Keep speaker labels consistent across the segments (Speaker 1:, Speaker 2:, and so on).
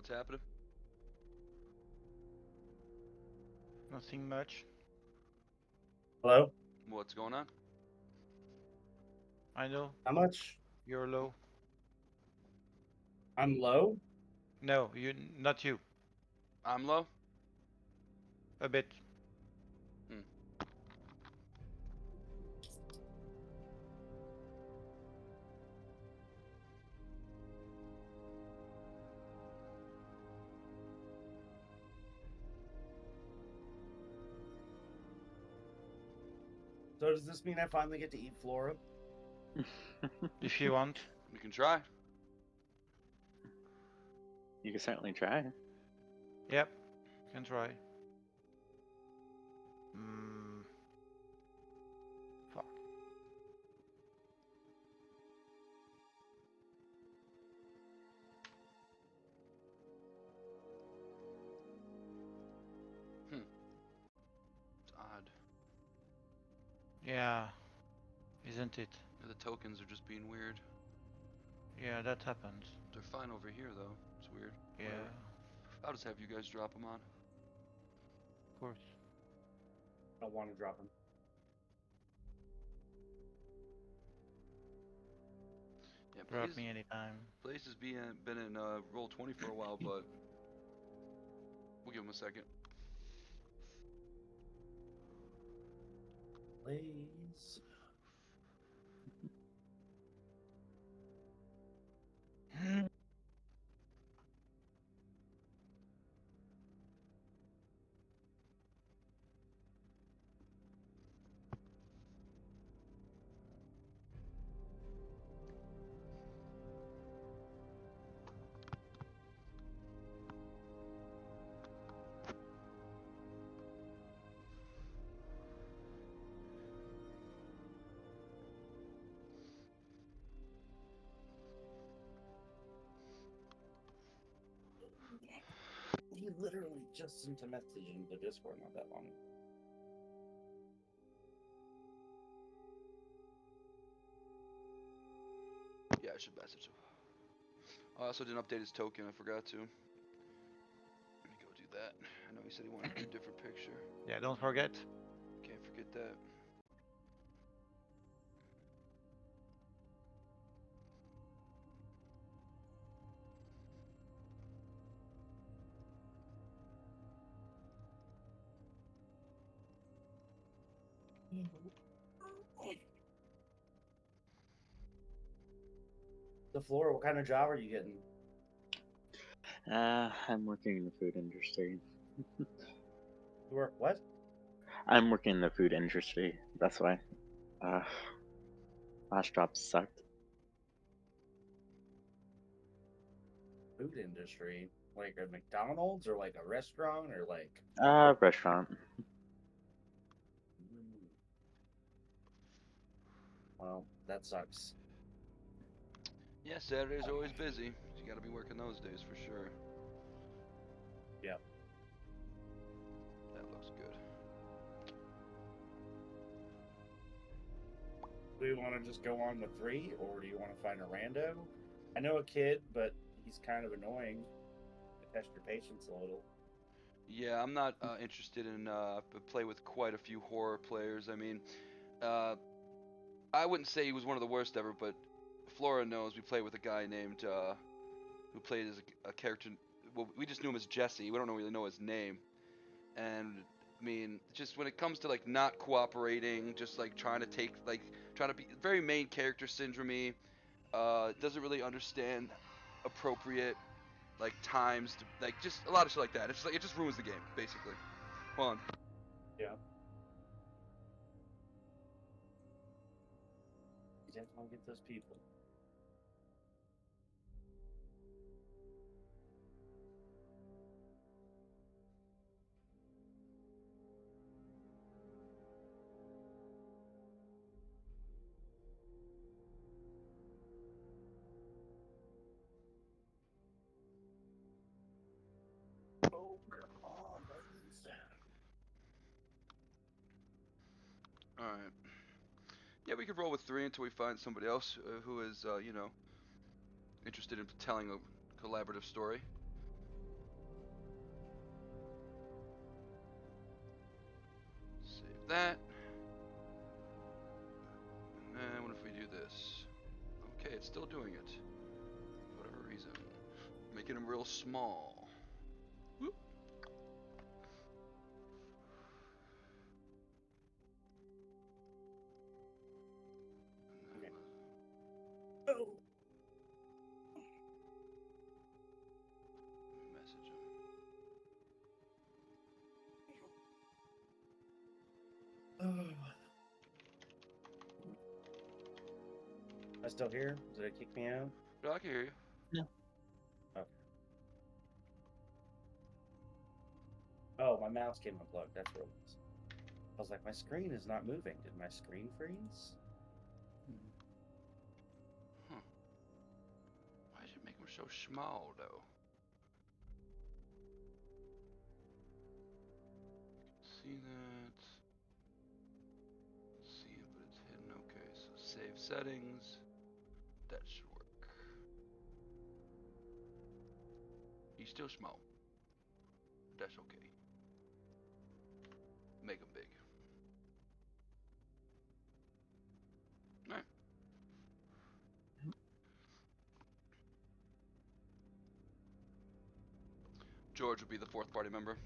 Speaker 1: What's happening?
Speaker 2: Nothing much.
Speaker 3: Hello?
Speaker 1: What's going on?
Speaker 2: I know
Speaker 3: How much?
Speaker 2: you're low.
Speaker 3: I'm low?
Speaker 2: No, you not you.
Speaker 1: I'm low.
Speaker 2: A bit.
Speaker 1: Hmm.
Speaker 3: So does this mean I finally get to eat Flora?
Speaker 2: If you want.
Speaker 1: We can try.
Speaker 4: You can certainly try.
Speaker 2: Yep. Can try. Hmm. Fuck.
Speaker 1: It's odd.
Speaker 2: Yeah. Isn't it?
Speaker 1: The tokens are just being weird.
Speaker 2: Yeah, that happens.
Speaker 1: They're fine over here though. It's weird.
Speaker 2: Yeah.
Speaker 1: Whatever. I'll just have you guys drop them on.
Speaker 2: Of course.
Speaker 3: I don't want to drop him.
Speaker 1: Yeah,
Speaker 2: Drop me anytime.
Speaker 1: Blaze has been in roll 20 for a while, but we'll give him a second.
Speaker 3: Please. He literally just sent a message in the Discord not that long.
Speaker 1: Yeah, I should message him. I also didn't update his token. I forgot to. Let me go do that. I know he said he wanted to do a different picture.
Speaker 2: Yeah, don't forget.
Speaker 1: Can't forget that.
Speaker 3: The Flora, what kind of job are you getting?
Speaker 4: I'm working in the food industry.
Speaker 3: You work what?
Speaker 4: I'm working in the food industry. That's why. Uh, last job sucked.
Speaker 3: Food industry. Like a McDonald's or like a restaurant or like.
Speaker 4: Restaurant.
Speaker 3: Well, that sucks.
Speaker 1: Yeah, Saturdays are always busy. You gotta be working those days for sure.
Speaker 3: Yep.
Speaker 1: That looks good.
Speaker 3: Do you want to just go on with 3 or do you want to find a rando? I know a kid, but he's kind of annoying. Test your patience a little.
Speaker 1: Yeah, I'm not interested in play with quite a few horror players. I mean, I wouldn't say he was one of the worst ever, but Flora knows we play with a guy named who played as a character. Well, we just knew him as Jesse. We don't really know his name. And I mean, just when it comes to like not cooperating, just like trying to be very main character syndrome. Doesn't really understand appropriate like times to like just a lot of shit like that. It's just like it just ruins the game basically. Hold on.
Speaker 3: Yeah. You definitely get those people. Oh, come on, please.
Speaker 1: All right. Yeah, we could roll with 3 until we find somebody else who is, you know, interested in telling a collaborative story. that. And what if we do this? Okay, it's still doing it. For whatever reason. Making them real small. Whoop.
Speaker 3: Oh.
Speaker 1: Message him.
Speaker 3: I still here? Did it kick me out?
Speaker 1: I can hear you.
Speaker 3: Okay. Oh, my mouse came unplugged. That's what it was. I was like, my screen is not moving. Did my screen freeze?
Speaker 1: Why did you make them so small, though? See that? See it, but it's hidden. Okay, so save settings. That should work. He's still small. That's okay. Make him big. Alright. George would be the fourth party member.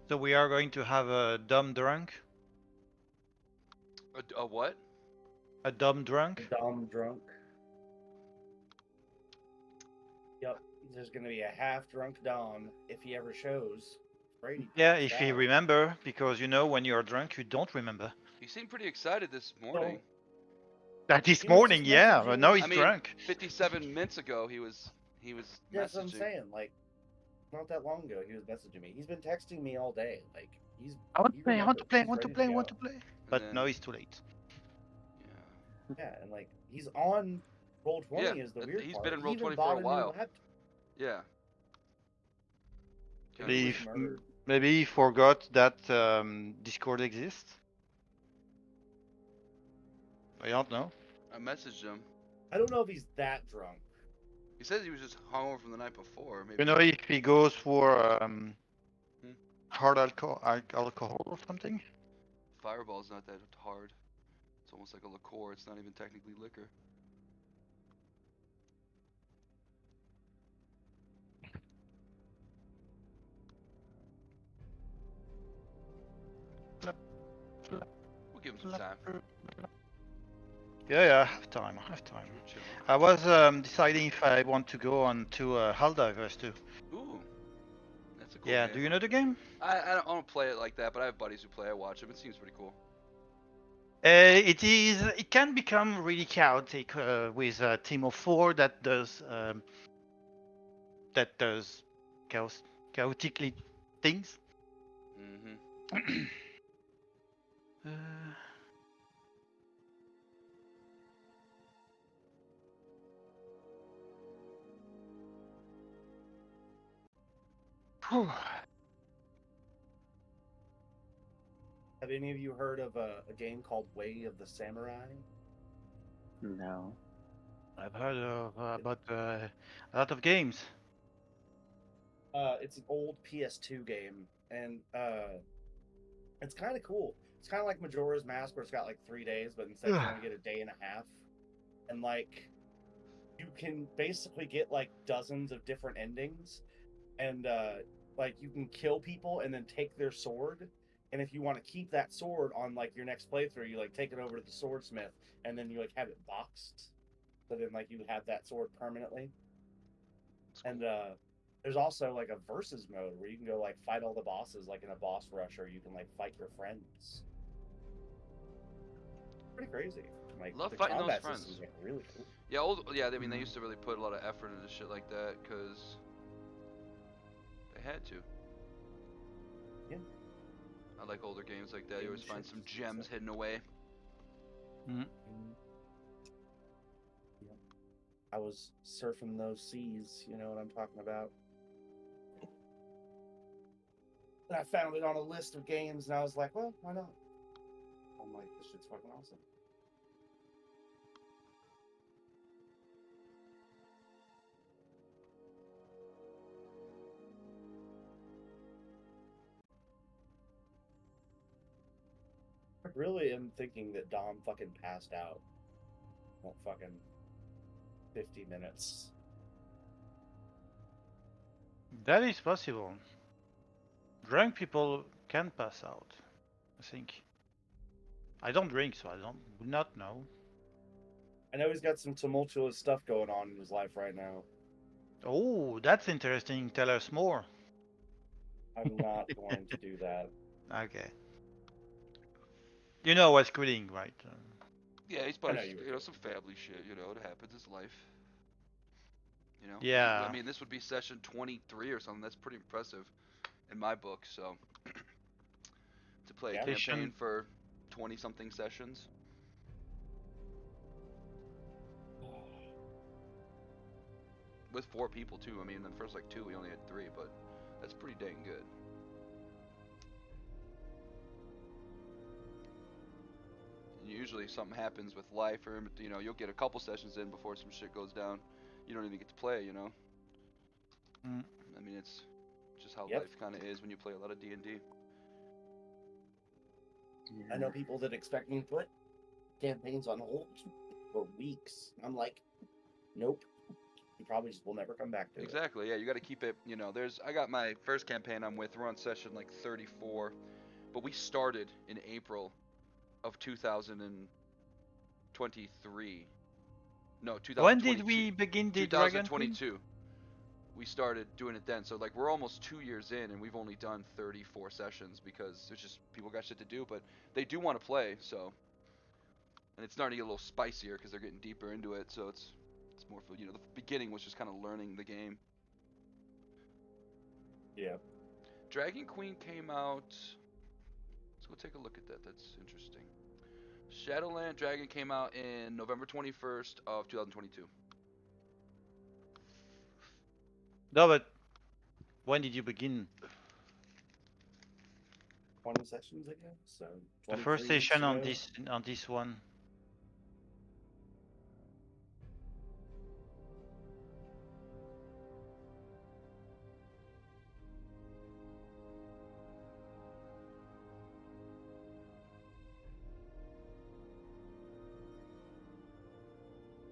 Speaker 2: So we are going to have a dumb drunk?
Speaker 1: A what?
Speaker 2: A dumb drunk?
Speaker 3: Dumb drunk. Yep. There's gonna be a half drunk Dom if he ever shows. Brady.
Speaker 2: Yeah, if you remember, because you know when you're drunk you don't remember.
Speaker 1: He seemed pretty excited this morning.
Speaker 2: That this
Speaker 3: He was
Speaker 2: morning,
Speaker 3: just
Speaker 2: yeah,
Speaker 3: messaging
Speaker 2: but now
Speaker 3: me.
Speaker 2: he's
Speaker 1: I mean,
Speaker 2: drunk.
Speaker 1: 57 minutes ago he was
Speaker 3: That's what I'm
Speaker 1: messaging.
Speaker 3: saying. Like, not that long ago, he was messaging me. He's been texting me all day. Like, he's.
Speaker 2: I want to
Speaker 3: he
Speaker 2: play, I want to
Speaker 3: remembers.
Speaker 2: play, I
Speaker 3: He's
Speaker 2: want to
Speaker 3: ready
Speaker 2: play, I
Speaker 3: go.
Speaker 2: want to play. But
Speaker 1: then-
Speaker 2: now it's too late.
Speaker 1: Yeah.
Speaker 3: Yeah, and like he's on Roll20
Speaker 1: Yeah,
Speaker 3: is the
Speaker 1: that-
Speaker 3: weird
Speaker 1: he's
Speaker 3: part.
Speaker 1: been in
Speaker 3: He even
Speaker 1: Roll20 for
Speaker 3: bought
Speaker 1: a
Speaker 3: new
Speaker 1: while.
Speaker 3: laptop.
Speaker 1: Yeah.
Speaker 3: He
Speaker 2: Maybe,
Speaker 3: was murdered.
Speaker 2: maybe he forgot that Discord exists. I don't know.
Speaker 1: I messaged him.
Speaker 3: I don't know if he's that drunk.
Speaker 1: He says he was just hungover from the night before. Maybe.
Speaker 2: You know, if he goes for
Speaker 1: Hmm?
Speaker 2: hard alcohol or something.
Speaker 1: Fireball's not that hard. It's almost like a liqueur. It's not even technically liquor. We'll give him some time.
Speaker 2: Yeah, I have time. I have time.
Speaker 1: We're chilling.
Speaker 2: I was deciding if I want to go on to Helldivers too.
Speaker 1: Ooh, that's a cool
Speaker 2: Yeah,
Speaker 1: game.
Speaker 2: do you know the game?
Speaker 1: I don't play it like that, but I have buddies who play. I watch them. It seems pretty cool.
Speaker 2: It can become really chaotic with a team of 4 that does chaotically things.
Speaker 1: Mm-hmm.
Speaker 2: Uh, whew.
Speaker 3: Have any of you heard of a game called Way of the Samurai?
Speaker 4: No.
Speaker 2: I've heard of, about a lot of games.
Speaker 3: It's an old PS2 game, and it's kind of cool. It's kind of like Majora's Mask, where it's got like 3 days, but instead you only get a day and a half. And like, you can basically get like dozens of different endings, and like you can kill people and then take their sword. And if you want to keep that sword on like your next playthrough, you like take it over to the swordsmith, and then you like have it boxed, so then like you have that sword permanently.
Speaker 1: That's cool.
Speaker 3: And there's also like a versus mode where you can go like fight all the bosses like in a boss rush, or you can like fight your friends. Pretty crazy. Like
Speaker 1: Love
Speaker 3: the
Speaker 1: fighting those
Speaker 3: combat
Speaker 1: friends.
Speaker 3: systems are really cool.
Speaker 1: Yeah, I mean, they used to really put a lot of effort into shit like that because they had to.
Speaker 3: Yeah.
Speaker 1: I like older games like that. You
Speaker 3: Game
Speaker 1: always find
Speaker 3: ships
Speaker 1: some
Speaker 3: and
Speaker 1: gems
Speaker 3: stuff.
Speaker 1: hidden away.
Speaker 3: Yeah. I was surfing those seas, you know what I'm talking about. And I found it on a list of games, and I was like, well, why not? I'm like, this shit's fucking awesome. I really am thinking that Dom fucking passed out. Well, fucking 50 minutes.
Speaker 2: That is possible. Drunk people can pass out, I think. I don't drink, so I would not know.
Speaker 3: I know he's got some tumultuous stuff going on in his life right now.
Speaker 2: Oh, that's interesting. Tell us more.
Speaker 3: I'm not going to do that.
Speaker 2: Okay. You know what's quitting, right?
Speaker 1: Yeah, he's
Speaker 3: I
Speaker 1: probably
Speaker 3: know
Speaker 1: just,
Speaker 3: you were
Speaker 1: you know,
Speaker 3: kidding.
Speaker 1: some family shit. You know, it happens. It's life. You know. I
Speaker 2: Yeah.
Speaker 1: mean, this would be session 23 or something. That's pretty impressive in my book. So to play a
Speaker 3: Yeah.
Speaker 1: campaign for 20 something sessions. With 4 people too. I mean, in the first like 2 we only had 3, but that's pretty dang good. And usually something happens with life, or you know, you'll get a couple sessions in before some shit goes down. You don't even get to play, you know.
Speaker 2: Mm.
Speaker 1: I mean, it's just how
Speaker 3: Yep.
Speaker 1: life kind of is when you play a lot of D&D.
Speaker 3: I know people that expect me to put campaigns on hold for weeks. I'm like, nope. You probably just will never come back to it.
Speaker 1: Exactly. Yeah, you got to keep it. You know, I got my first campaign I'm with. We're on session like 34, but we started in April of 2023. No,
Speaker 2: When did
Speaker 1: 2022.
Speaker 2: we begin the Dragon Queen?
Speaker 1: 2022. We started doing it then. So like we're almost 2 years in, and we've only done 34 sessions because it's just people got shit to do, but they do want to play. So, and it's starting to get a little spicier because they're getting deeper into it. So it's more for, you know, the beginning was just kind of learning the game.
Speaker 3: Yeah.
Speaker 1: Dragon Queen came out. Let's go take a look at that. That's interesting. Shadowland Dragon came out in November 21st of 2022.
Speaker 2: No, but when did you begin?
Speaker 3: 20 sessions ago, so
Speaker 2: The first
Speaker 3: 23 weeks
Speaker 2: session on
Speaker 3: ago.
Speaker 2: this one.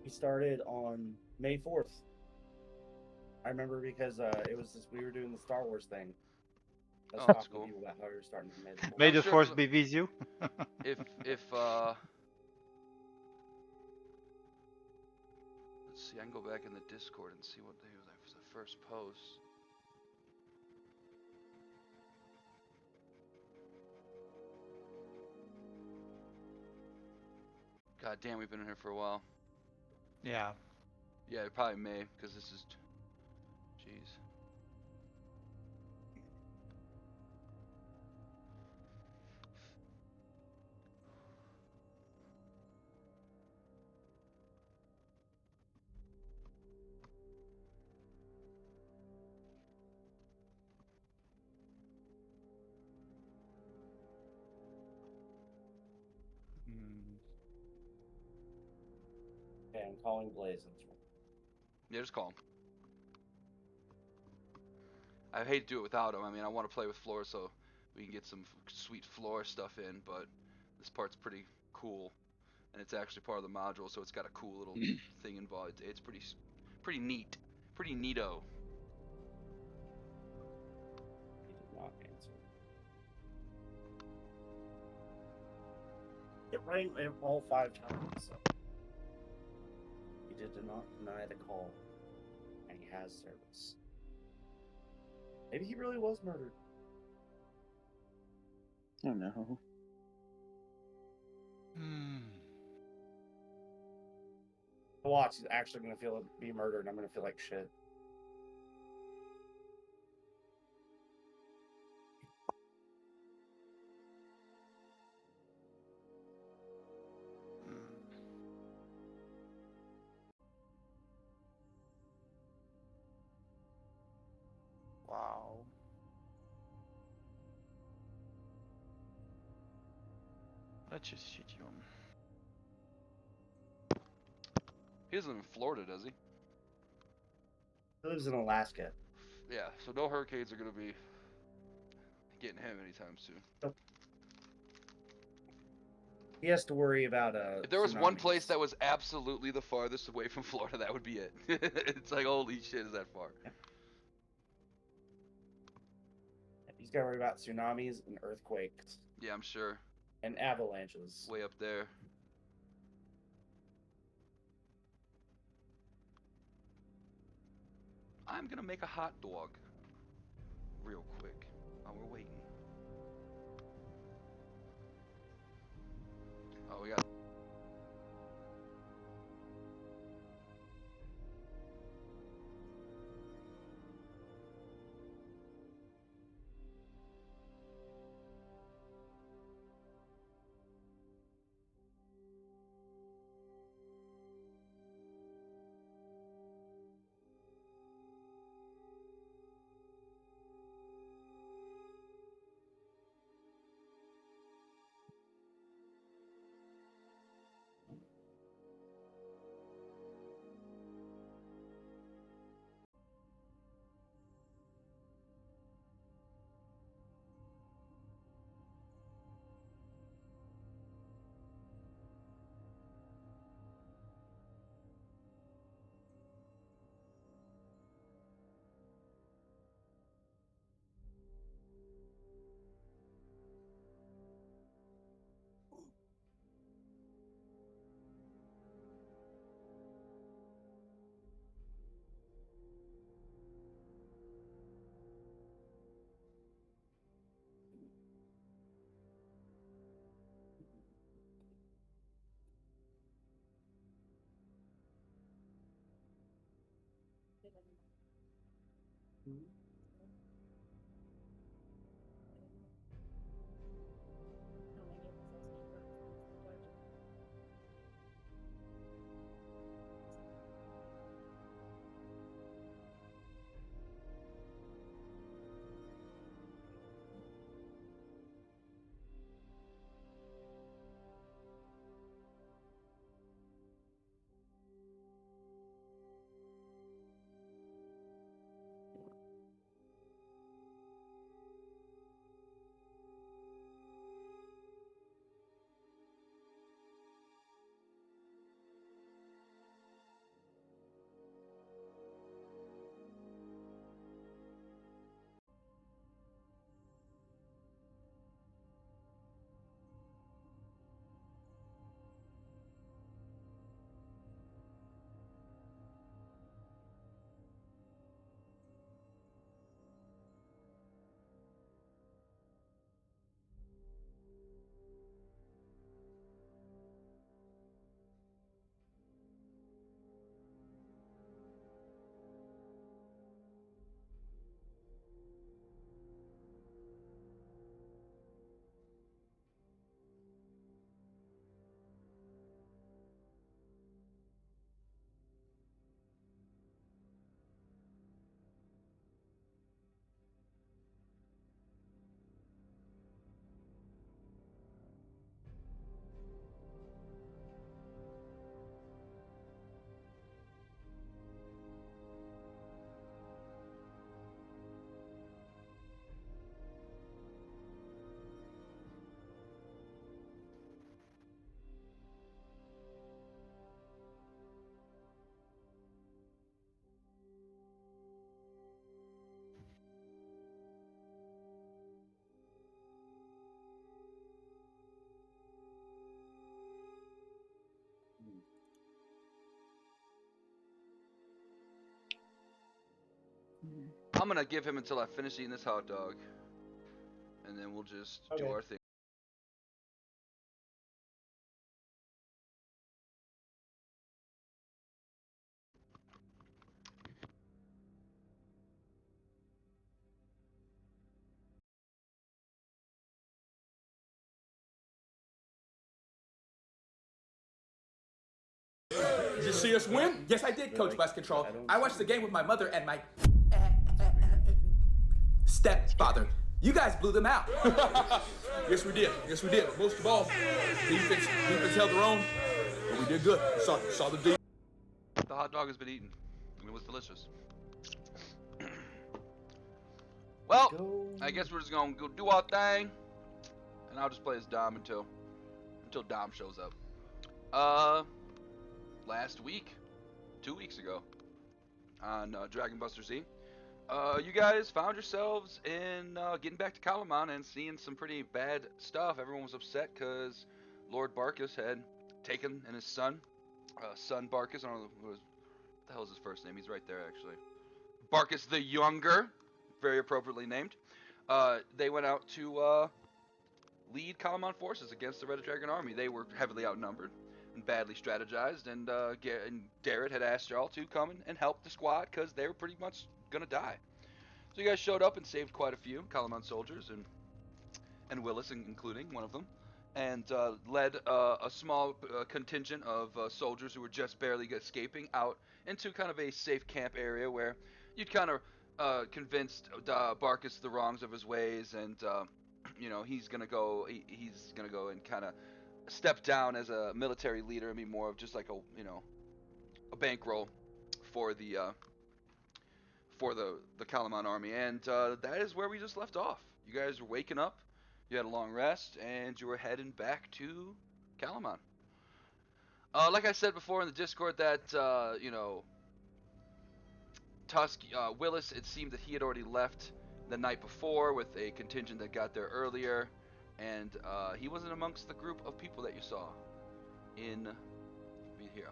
Speaker 3: We started on May 4th. I remember because it was this, we were doing the Star Wars thing. I was
Speaker 1: Oh, that's
Speaker 3: talking
Speaker 1: cool.
Speaker 3: to people about how we were starting on May the 4th.
Speaker 2: May
Speaker 1: I'm
Speaker 2: the
Speaker 1: sure
Speaker 2: force be with you.
Speaker 1: if let's see, I can go back in the Discord and see what day was the first post. God damn, we've been in here for a while.
Speaker 2: Yeah.
Speaker 1: Yeah, probably May, because this is, jeez.
Speaker 3: Okay, I'm calling Blaze.
Speaker 1: Yeah, just call him. I hate to do it without him. I mean, I want to play with Floor so we can get some sweet Floor stuff in, but this part's pretty cool, and it's actually part of the module, so it's got a cool little thing involved. It's pretty neat, pretty neato.
Speaker 3: He did not answer. It rang all 5 times, so he did not deny the call, and he has service. Maybe he really was murdered.
Speaker 4: Oh no.
Speaker 3: Watch, he's actually gonna be murdered, and I'm gonna feel like shit.
Speaker 2: Wow. That's just shitty one.
Speaker 1: He doesn't live in Florida, does he?
Speaker 3: He lives in Alaska.
Speaker 1: Yeah, so no hurricanes are gonna be getting him anytime soon.
Speaker 3: He has to worry about
Speaker 1: If there was one
Speaker 3: tsunamis.
Speaker 1: place that was absolutely the farthest away from Florida, that would be it. It's like, holy shit, is that far?
Speaker 3: He's got to worry about tsunamis and earthquakes
Speaker 1: Yeah, I'm sure.
Speaker 3: and avalanches.
Speaker 1: Way up there. I'm gonna make a hot dog real quick while we're waiting. Oh, we got. I'm gonna give him until I finish eating this hot dog, and then we'll just do
Speaker 3: Okay.
Speaker 1: our thing.
Speaker 5: Did you see us win? Yes, I did, Coach West Control. I watched the game with my mother and my stepfather. You guys blew them out. Yes, we did. Yes, we did. But most of all, defense held their own, but we did good. Saw the defense.
Speaker 1: The hot dog has been eaten. And it was delicious. Well, I guess we're just gonna go do our thing, and I'll just play as Dom until Dom shows up. Last week, 2 weeks ago, on Dragon Buster Z, you guys found yourselves in getting back to Kalaman and seeing some pretty bad stuff. Everyone was upset because Lord Barkus had taken and his son Barkus. I don't know what the hell is his first name. He's right there actually. Barkus the Younger, very appropriately named. They went out to lead Kalaman forces against the Red Dragon army. They were heavily outnumbered and badly strategized, and Darrett had asked y'all to come and help the squad because they were pretty much gonna die. So you guys showed up and saved quite a few Kalaman soldiers, and Willis including one of them, and led a small contingent of soldiers who were just barely escaping out into kind of a safe camp area where you'd kind of convinced Barkus the wrongs of his ways, and he's gonna go and kind of step down as a military leader and be more of just like a bankroll for the Kalaman army. And that is where we just left off. You guys were waking up, you had a long rest, and you were heading back to Kalaman. Like I said before in the Discord, that Tusk Willis, it seemed that he had already left the night before with a contingent that got there earlier, and he wasn't amongst the group of people that you saw in here.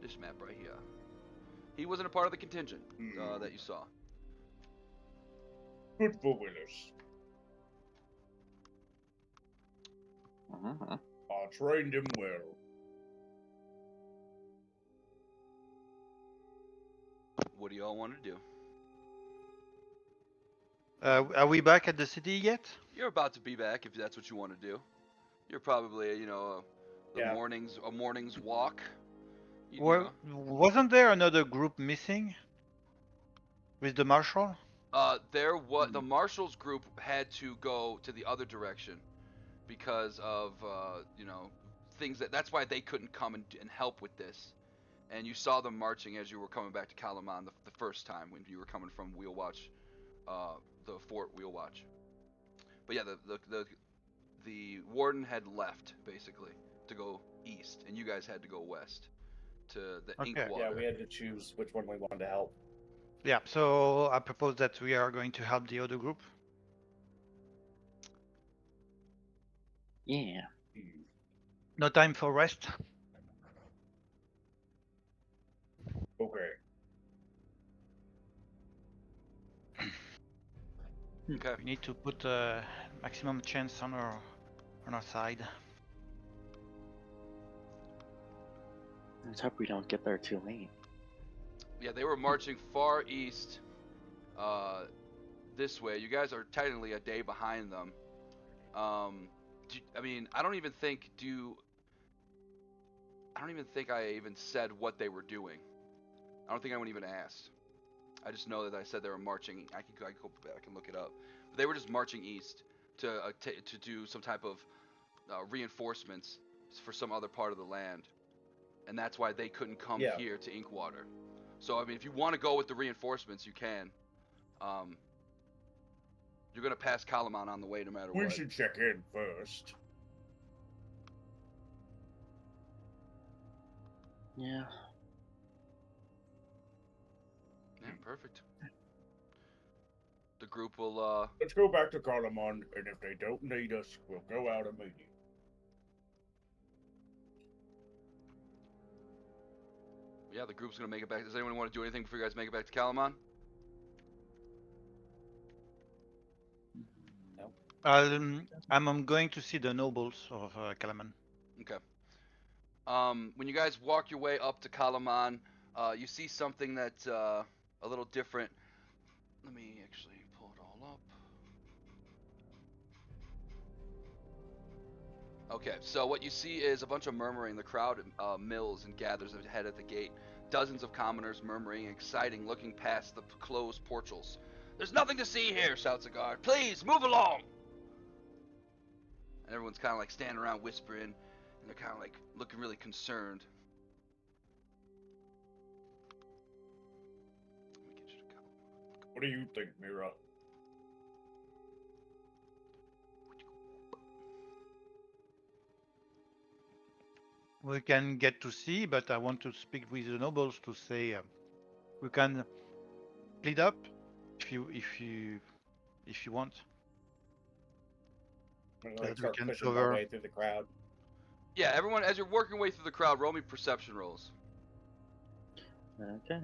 Speaker 1: This map right here. He wasn't a part of the contingent that you saw.
Speaker 3: Good for Willis. I trained him well.
Speaker 1: What do y'all want to do?
Speaker 2: Are we back at the city yet?
Speaker 1: You're about to be back if that's what you want to do. You're probably, a morning's walk.
Speaker 2: Wasn't there another group missing with the marshal?
Speaker 1: The marshal's group had to go to the other direction because of things that's why they couldn't come and help with this. And you saw them marching as you were coming back to Kalaman the first time when you were coming from Wheelwatch, the Fort Wheelwatch. But yeah, the warden had left basically to go east, and you guys had to go west to the Inkwater.
Speaker 3: Yeah, we had to choose which one we wanted to help.
Speaker 2: Yeah, so I propose that we are going to help the other group.
Speaker 4: Yeah.
Speaker 2: No time for rest.
Speaker 3: Okay.
Speaker 1: Okay.
Speaker 2: We need to put maximum chance on our side.
Speaker 4: Let's hope we don't get there too late.
Speaker 1: Yeah, they were marching far east this way. You guys are technically a day behind them. I don't even think I even said what they were doing. I don't think anyone even asked. I just know that I said they were marching. I can go back and look it up. But they were just marching east to do some type of reinforcements for some other part of the land, and that's why they couldn't come here to Inkwater. So if you want to go with the reinforcements, you can. You're gonna pass Kalaman on the way no matter what.
Speaker 3: We should check in first.
Speaker 4: Yeah.
Speaker 1: Yeah, perfect. The group will
Speaker 3: Let's go back to Kalaman, and if they don't need us, we'll go out immediately.
Speaker 1: Yeah, the group's gonna make it back. Does anyone want to do anything before you guys make it back to Kalaman?
Speaker 3: No.
Speaker 2: I'm going to see the nobles of Kalaman.
Speaker 1: Okay. When you guys walk your way up to Kalaman, you see something that's a little different. Let me actually pull it all up. Okay, so what you see is a bunch of murmuring. The crowd mills and gathers ahead at the gate. Dozens of commoners murmuring, exciting, looking past the closed portals There's nothing to see here, shouts a guard. Please, move along! And everyone's kind of like standing around whispering, and they're kind of like looking really concerned. Let me get you to go.
Speaker 3: What do you think, Mira?
Speaker 2: We can get to see, but I want to speak with the nobles to say we can split up if you want.
Speaker 3: I'm gonna
Speaker 2: That
Speaker 3: like
Speaker 2: we
Speaker 3: start
Speaker 2: can
Speaker 3: pushing my
Speaker 2: cover.
Speaker 3: way through the crowd.
Speaker 1: Yeah, everyone, as you're working your way through the crowd, roll me perception rolls.
Speaker 4: Okay.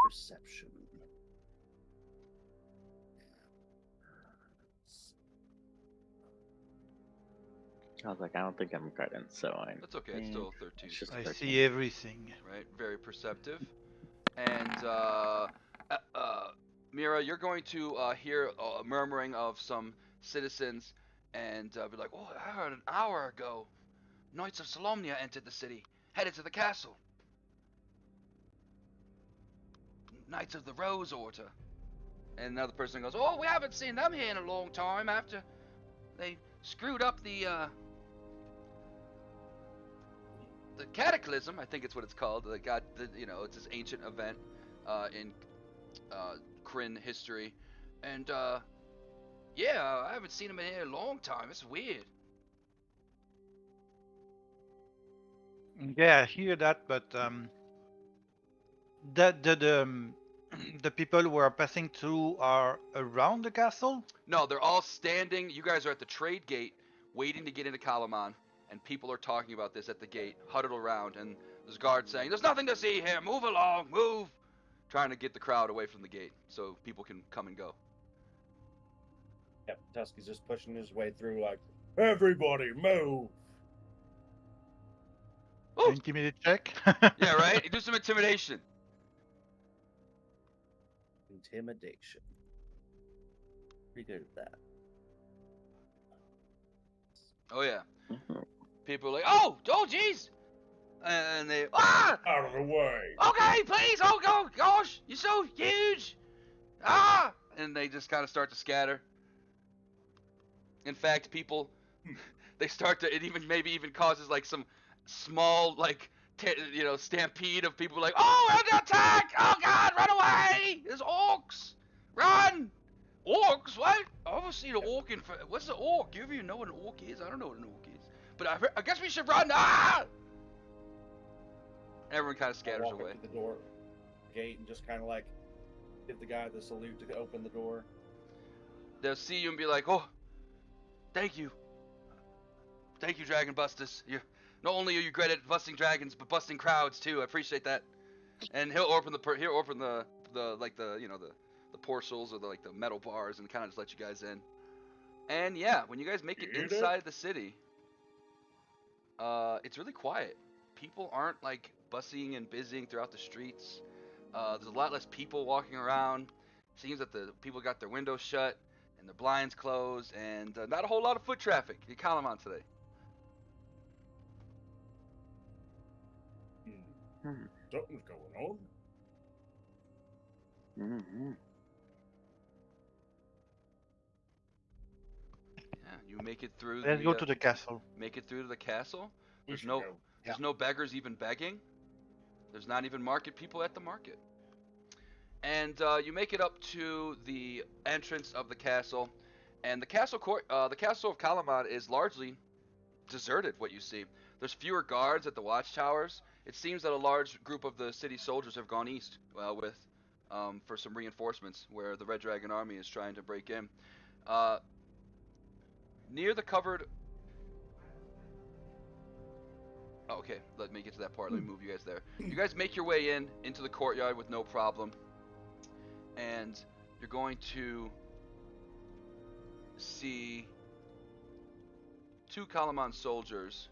Speaker 3: Perception.
Speaker 4: I was like, I don't think I'm guidance, so I.
Speaker 1: That's okay, it's still 13.
Speaker 4: It's just
Speaker 2: I
Speaker 4: 13.
Speaker 2: see everything.
Speaker 1: Right, very perceptive. And Mira, you're going to hear a murmuring of some citizens and be like, "Oh, I heard an hour ago, Knights of Solomnia entered the city, headed to the castle. Knights of the Rose Order." And another person goes, "Oh, we haven't seen them here in a long time after they screwed up the Cataclysm, I think it's what it's called. It's this ancient event in Kryn history, and yeah, I haven't seen him in here in a long time. It's weird."
Speaker 2: Yeah, I hear that, but the people who are passing through are around the castle.
Speaker 1: No, they're all standing. You guys are at the trade gate, waiting to get into Kalaman, and people are talking about this at the gate, huddled around, and there's guards saying, "There's nothing to see here. Move along, move," trying to get the crowd away from the gate so people can come and go.
Speaker 3: Yep, Tusky's just pushing his way through like, everybody move!
Speaker 1: Ooh.
Speaker 2: Intimidate check.
Speaker 1: Yeah, right? Do some intimidation.
Speaker 3: Intimidation. Pretty good at that.
Speaker 1: Oh, yeah.
Speaker 4: Mhm.
Speaker 1: People are like, "Oh, jeez!" And they, "Ah!
Speaker 3: Out of the way!
Speaker 1: Okay, please! Oh, gosh! You're so huge! Ah!" And they just kind of start to scatter. In fact, people, they start to, it even causes like some small, like, stampede of people like, "Oh, we're under attack! Oh, God, run away! There's orcs! Run! Orcs? What? I've never seen an orc in, what's an orc? You even know what an orc is? I don't know what an orc is. But I guess we should run! Ah! Everyone kind of
Speaker 3: I
Speaker 1: scatters
Speaker 3: walk
Speaker 1: away.
Speaker 3: up to the door, gate, and just kind of like give the guy the salute to open the door.
Speaker 1: They'll see you and be like, "Oh, thank you. Thank you, Dragon Busters. Not only are you great at busting dragons, but busting crowds too. I appreciate that." And he'll open the portals or the metal bars and kind of just let you guys in. And yeah, when you guys make it
Speaker 3: Get it?
Speaker 1: inside the city, it's really quiet. People aren't like busying and busying throughout the streets. There's a lot less people walking around. Seems that the people got their windows shut and their blinds closed, and not a whole lot of foot traffic in Kalaman today.
Speaker 4: Hmm.
Speaker 3: Something's going on.
Speaker 4: Mhm.
Speaker 1: Yeah, you make it through.
Speaker 2: Let's go to the castle.
Speaker 1: Make it through to the castle.
Speaker 3: We
Speaker 1: There's
Speaker 3: should
Speaker 1: no
Speaker 3: go.
Speaker 1: there's no beggars even begging. There's not even market people at the market. And you make it up to the entrance of the castle, and the castle of Kalaman is largely deserted. What you see, there's fewer guards at the watchtowers. It seems that a large group of the city soldiers have gone east, for some reinforcements, where the Red Dragon Army is trying to break in. Near the covered. Oh, okay, let me get to that part. Let me move you guys there. You guys make your way into the courtyard with no problem, and you're going to see two Kalaman soldiers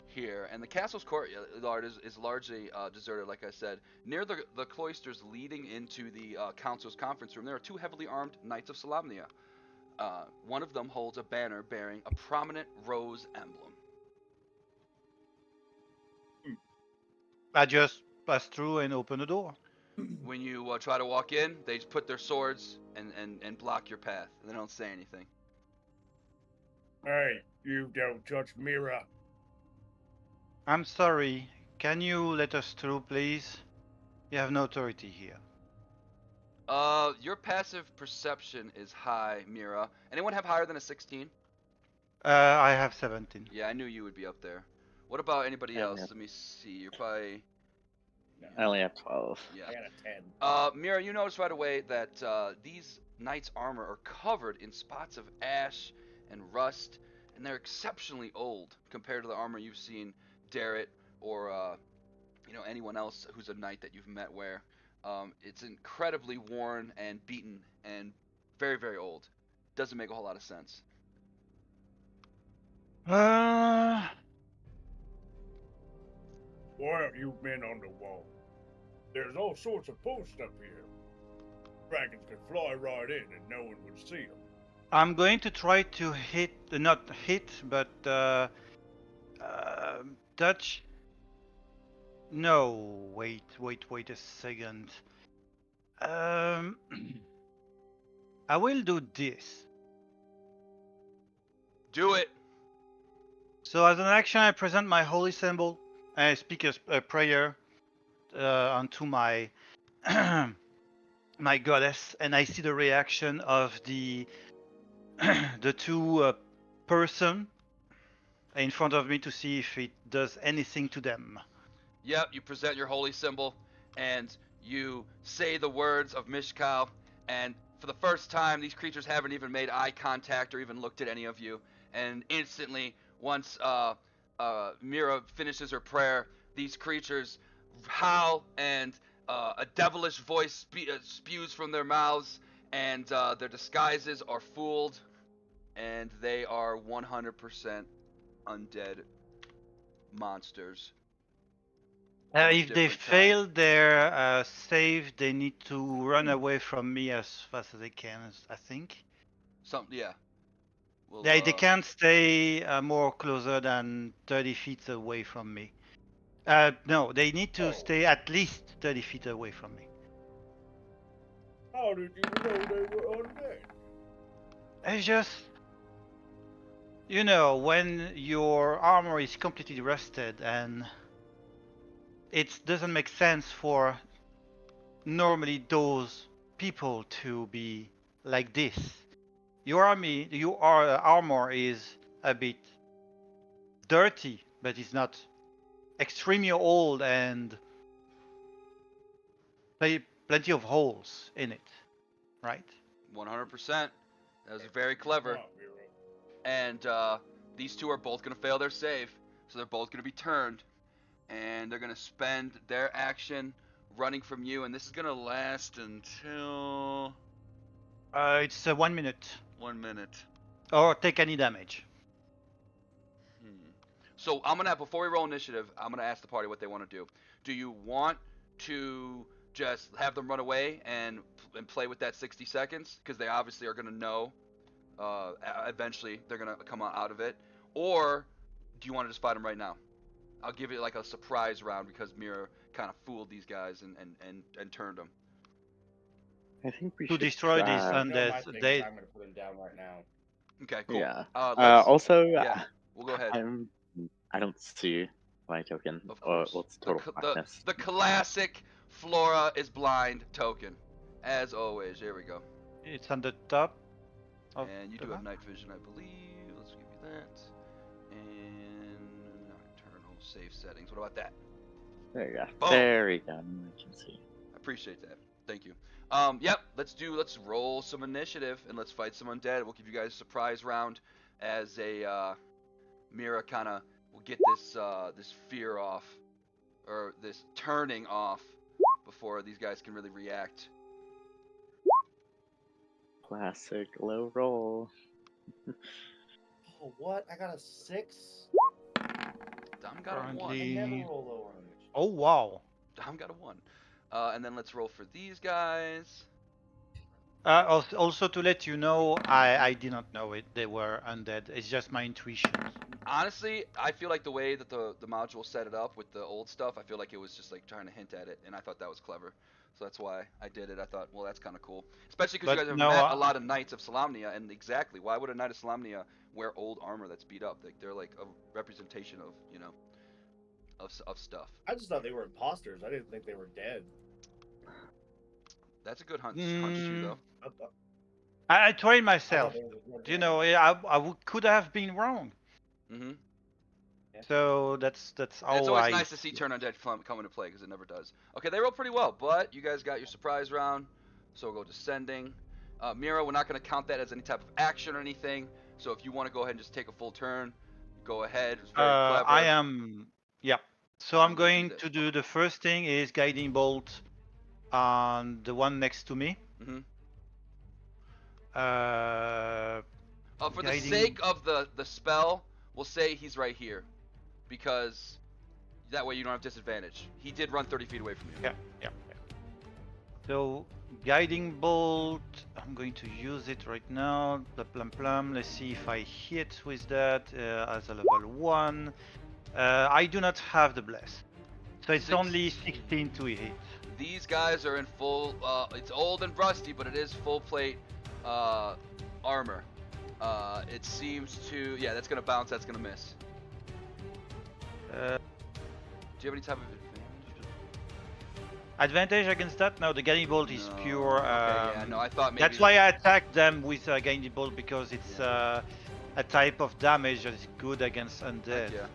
Speaker 1: here, and the castle's courtyard is largely deserted, like I said. Near the cloisters leading into the council's conference room, there are two heavily armed Knights of Solamnia. One of them holds a banner bearing a prominent rose emblem.
Speaker 2: I just pass through and open the door.
Speaker 1: When you try to walk in, they just put their swords and block your path, and they don't say anything.
Speaker 3: Hey, you don't touch Mira.
Speaker 2: I'm sorry. Can you let us through, please? You have no authority here.
Speaker 1: Your passive perception is high, Mira. Anyone have higher than a 16?
Speaker 2: I have 17.
Speaker 1: Yeah, I knew you would be up there. What about anybody
Speaker 4: Yeah,
Speaker 1: else?
Speaker 4: yeah.
Speaker 1: Let me see. You're probably.
Speaker 4: I only have 12.
Speaker 1: Yeah.
Speaker 3: I got a 10.
Speaker 1: Mira, you notice right away that these knights' armor are covered in spots of ash and rust, and they're exceptionally old compared to the armor you've seen Darrett or anyone else who's a knight that you've met wear. It's incredibly worn and beaten and very, very old. Doesn't make a whole lot of sense.
Speaker 2: Uh,
Speaker 3: Why aren't you men on the wall? There's all sorts of posts up here. Dragons could fly right in and no one would see them.
Speaker 2: I'm going to try to hit, not hit, but touch. No, wait a second. Um, I will do this.
Speaker 1: Do it.
Speaker 2: So as an action, I present my holy symbol. I speak a prayer unto my my goddess, and I see the reaction of the the two person in front of me to see if it does anything to them.
Speaker 1: Yep, you present your holy symbol, and you say the words of Mishkal, and for the first time, these creatures haven't even made eye contact or even looked at any of you. And instantly, once Mira finishes her prayer, these creatures howl, and a devilish voice spews from their mouths, and their disguises are fooled, and they are 100% undead monsters.
Speaker 2: If they
Speaker 1: different kind.
Speaker 2: fail their save, they need to run away from me as fast as they can, I think.
Speaker 1: Yeah. We'll,
Speaker 2: They can't stay more closer than 30 feet away from me. No, they need to stay at least 30 feet away from me.
Speaker 3: How did you know they were undead?
Speaker 2: It's just, you know, when your armor is completely rusted and it doesn't make sense for normally those people to be like this. Your armor is a bit dirty, but it's not extremely old and plenty of holes in it, right?
Speaker 1: 100%. That was very clever. And these two are both going to fail their save. So they're both going to be turned. And they're going to spend their action running from you. And this is going to last until
Speaker 2: It's 1 minute.
Speaker 1: 1 minute.
Speaker 2: Or take any damage.
Speaker 1: So I'm going to, before we roll initiative, I'm going to ask the party what they want to do. Do you want to just have them run away and play with that 60 seconds? Because they obviously are going to know eventually they're going to come out of it. Or do you want to just fight them right now? I'll give it like a surprise round because Mira kind of fooled these guys and turned them.
Speaker 4: I think we
Speaker 2: To
Speaker 4: should
Speaker 2: destroy
Speaker 4: try.
Speaker 2: this
Speaker 3: I'm
Speaker 2: undead,
Speaker 3: going to put them down right now.
Speaker 1: Okay, cool.
Speaker 4: Yeah.
Speaker 1: Also,
Speaker 4: Also,
Speaker 1: we'll go ahead.
Speaker 4: I don't see my token.
Speaker 1: Of course.
Speaker 4: What's total blackness?
Speaker 1: The classic Flora is blind token. As always, here we go.
Speaker 2: it's on the top.
Speaker 1: And you do have night vision, I believe. Let's give you that. And nocturnal safe settings. What about that?
Speaker 4: There you go.
Speaker 1: Boom.
Speaker 4: There we go. I can see.
Speaker 1: I appreciate that. Thank you. Yep. Let's roll some initiative and let's fight some undead. We'll give you guys a surprise round as a Mira kind of will get this fear off or this turning off before these guys can really react.
Speaker 4: Classic low roll.
Speaker 3: Oh, what? I got a 6?
Speaker 1: Dom got a 1.
Speaker 3: I
Speaker 2: Currently-
Speaker 3: never roll lower on initiative.
Speaker 2: Oh wow.
Speaker 1: Dom got a 1. And then let's roll for these guys.
Speaker 2: Also to let you know, I did not know it. They were undead. It's just my intuition.
Speaker 1: honestly, I feel like the way that the module set it up with the old stuff, I feel like it was just like trying to hint at it, and I thought that was clever. So that's why I did it. I thought, well, that's kind of cool, especially because you
Speaker 2: But
Speaker 1: guys have
Speaker 2: no,
Speaker 1: met a lot of Knights of Solamnia, and exactly, why would a Knight of Solamnia wear old armor that's beat up? Like they're like a representation of of stuff.
Speaker 3: I just thought they were imposters. I didn't think they were dead.
Speaker 1: That's a good hunch too, though.
Speaker 3: I thought,
Speaker 2: I tried
Speaker 3: I
Speaker 2: myself.
Speaker 3: thought they were
Speaker 2: You
Speaker 3: dead.
Speaker 2: know, could have been wrong.
Speaker 1: Mm-hmm.
Speaker 2: So that's
Speaker 1: It's
Speaker 2: how
Speaker 1: always
Speaker 2: I.
Speaker 1: nice to see turn undead come into play because it never does. Okay, they roll pretty well, but you guys got your surprise round, so we'll go descending. Mira, we're not going to count that as any type of action or anything. So if you want to go ahead and just take a full turn, go ahead. It's very clever.
Speaker 2: I am. Yeah. So I'm
Speaker 1: gonna do
Speaker 2: going
Speaker 1: this.
Speaker 2: to do the first thing is guiding bolt on the one next to me.
Speaker 1: Mhm. For the
Speaker 2: Guiding-
Speaker 1: sake of the spell, we'll say he's right here, because that way you don't have disadvantage. He did run 30 feet away from you.
Speaker 2: Yeah. So guiding bolt. I'm going to use it right now. Plum. Let's see if I hit with that as a level 1. I do not have the bless, so it's only 16 to hit.
Speaker 1: These guys are in full. It's old and rusty, but it is full plate armor. It seems to. Yeah, that's gonna bounce. That's gonna miss.
Speaker 2: Uh,
Speaker 1: Do you have any type of advantage?
Speaker 2: Advantage against that? No, the guiding bolt is
Speaker 1: No.
Speaker 2: pure.
Speaker 1: Okay, yeah, no, I thought maybe.
Speaker 2: That's why I attacked them with guiding bolt, because it's a type of damage that is good against undead.
Speaker 1: Yeah.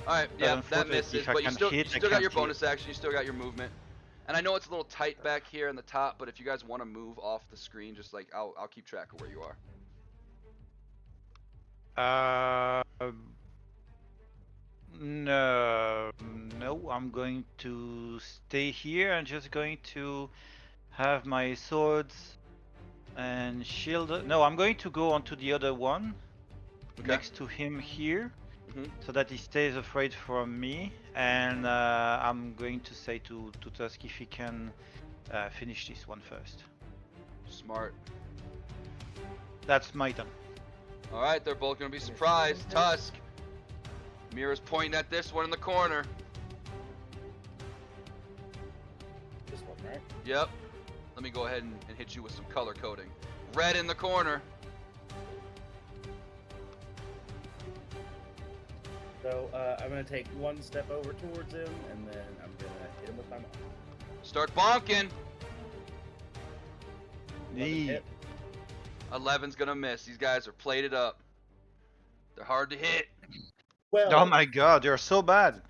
Speaker 1: All right. Yeah, that
Speaker 2: unfortunately,
Speaker 1: misses,
Speaker 2: if I
Speaker 1: but you
Speaker 2: can
Speaker 1: still,
Speaker 2: hit, I
Speaker 1: got your
Speaker 2: can't
Speaker 1: bonus action. You still got your movement. And I know it's a little tight back here in the top, but if you guys want to move off the screen, just like I'll keep track of where you are.
Speaker 2: No, I'm going to stay here. I'm just going to have my swords and shield. No, I'm going to go onto the other one next to him here, so that he stays afraid from me. And I'm going to say to Tusk if he can finish this one first.
Speaker 1: Smart.
Speaker 2: That's my turn.
Speaker 1: All right, they're both gonna be surprised. Tusk. Mira's pointing at this one in the corner.
Speaker 3: This one, right?
Speaker 1: Yep. Let me go ahead and hit you with some color coding. Red in the corner.
Speaker 3: So I'm gonna take one step over towards him, and then I'm gonna hit him with my mouth.
Speaker 1: Start bonking.
Speaker 3: 11 hit.
Speaker 1: 11's gonna miss. These guys are plated up. They're hard to hit.
Speaker 3: Well,
Speaker 2: Oh my god, you're so bad.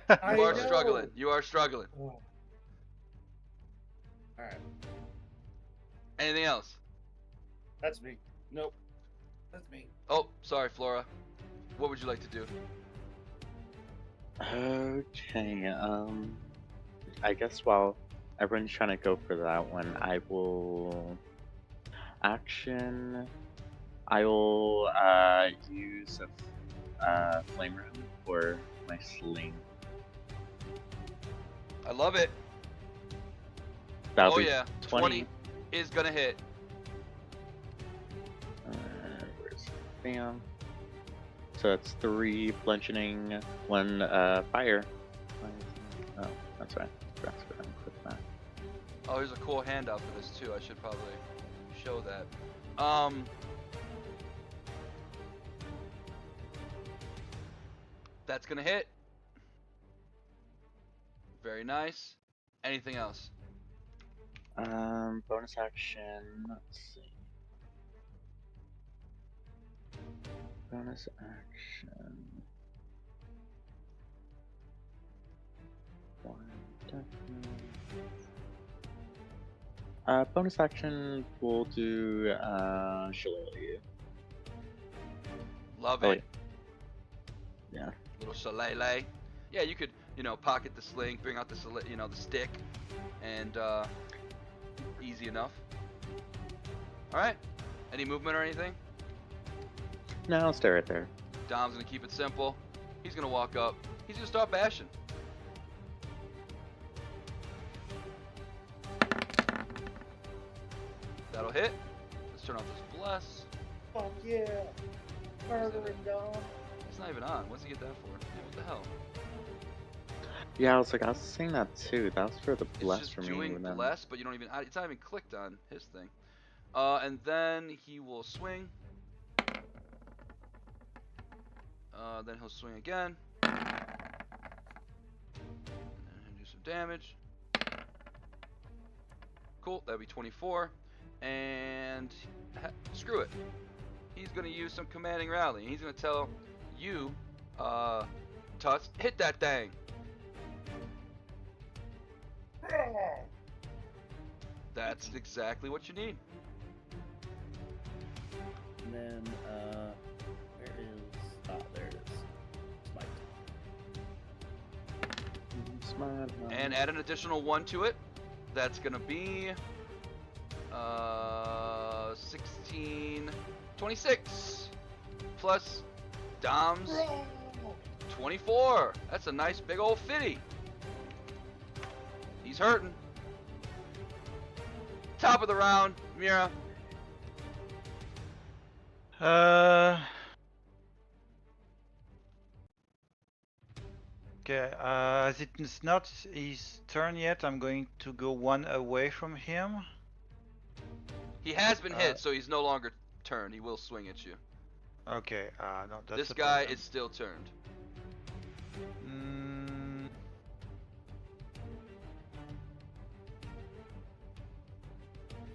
Speaker 3: I
Speaker 1: You are
Speaker 3: know.
Speaker 1: struggling. You are struggling.
Speaker 3: All right,
Speaker 1: Anything else?
Speaker 3: that's me. Nope, that's me.
Speaker 1: Oh, sorry, Flora. What would you like to do?
Speaker 4: Okay, I guess while everyone's trying to go for that one, I will action. I will use a flame round for my sling.
Speaker 1: I love it.
Speaker 4: That'll
Speaker 1: Oh
Speaker 4: be
Speaker 1: yeah, 20 is gonna hit.
Speaker 4: Where's bam? So that's 3 bludgeoning, 1 fire. Oh, that's right. That's what I'm quick that.
Speaker 1: Oh, here's a cool handout for this too. I should probably show that. That's gonna hit. Very nice. Anything else?
Speaker 4: Bonus action. Let's see. Bonus action. One definitely. Bonus action. We'll do Shillelagh.
Speaker 1: Love
Speaker 4: Oh,
Speaker 1: it.
Speaker 4: Yeah.
Speaker 1: Little shillelagh. Yeah, you could, pocket the sling, bring out the the stick, and easy enough. All right. Any movement or anything?
Speaker 4: No, I'll stay right there.
Speaker 1: Dom's gonna keep it simple. He's gonna walk up. He's gonna start bashing. That'll hit. Let's turn off this bless.
Speaker 3: Fuck yeah! Murdering Dom.
Speaker 1: It's not even on. What's he get that for? Yeah, what the hell?
Speaker 4: Yeah, I was saying that too. That was for the
Speaker 1: It's
Speaker 4: bless
Speaker 1: just
Speaker 4: for me.
Speaker 1: doing
Speaker 4: and then-
Speaker 1: bless, but you don't even. It's not even clicked on his thing. And then he will swing. Then he'll swing again. And then he'll do some damage. Cool, that'll be 24. And screw it. He's gonna use some commanding rally. He's gonna tell you, Tusk, hit that thing. That's exactly what you need.
Speaker 3: And then, where is... there it is. Smite.
Speaker 4: Smart.
Speaker 1: And add an additional 1 to it. That's gonna be 16, 26 plus Dom's 24. That's a nice big old 50. He's hurting. Top of the round, Mira.
Speaker 2: Okay, as it's not his turn yet, I'm going to go 1 away from him.
Speaker 1: He has been hit, so he's no longer turned. He will swing at you.
Speaker 2: Okay, no, that's
Speaker 1: This
Speaker 2: the
Speaker 1: guy
Speaker 2: problem.
Speaker 1: is still turned.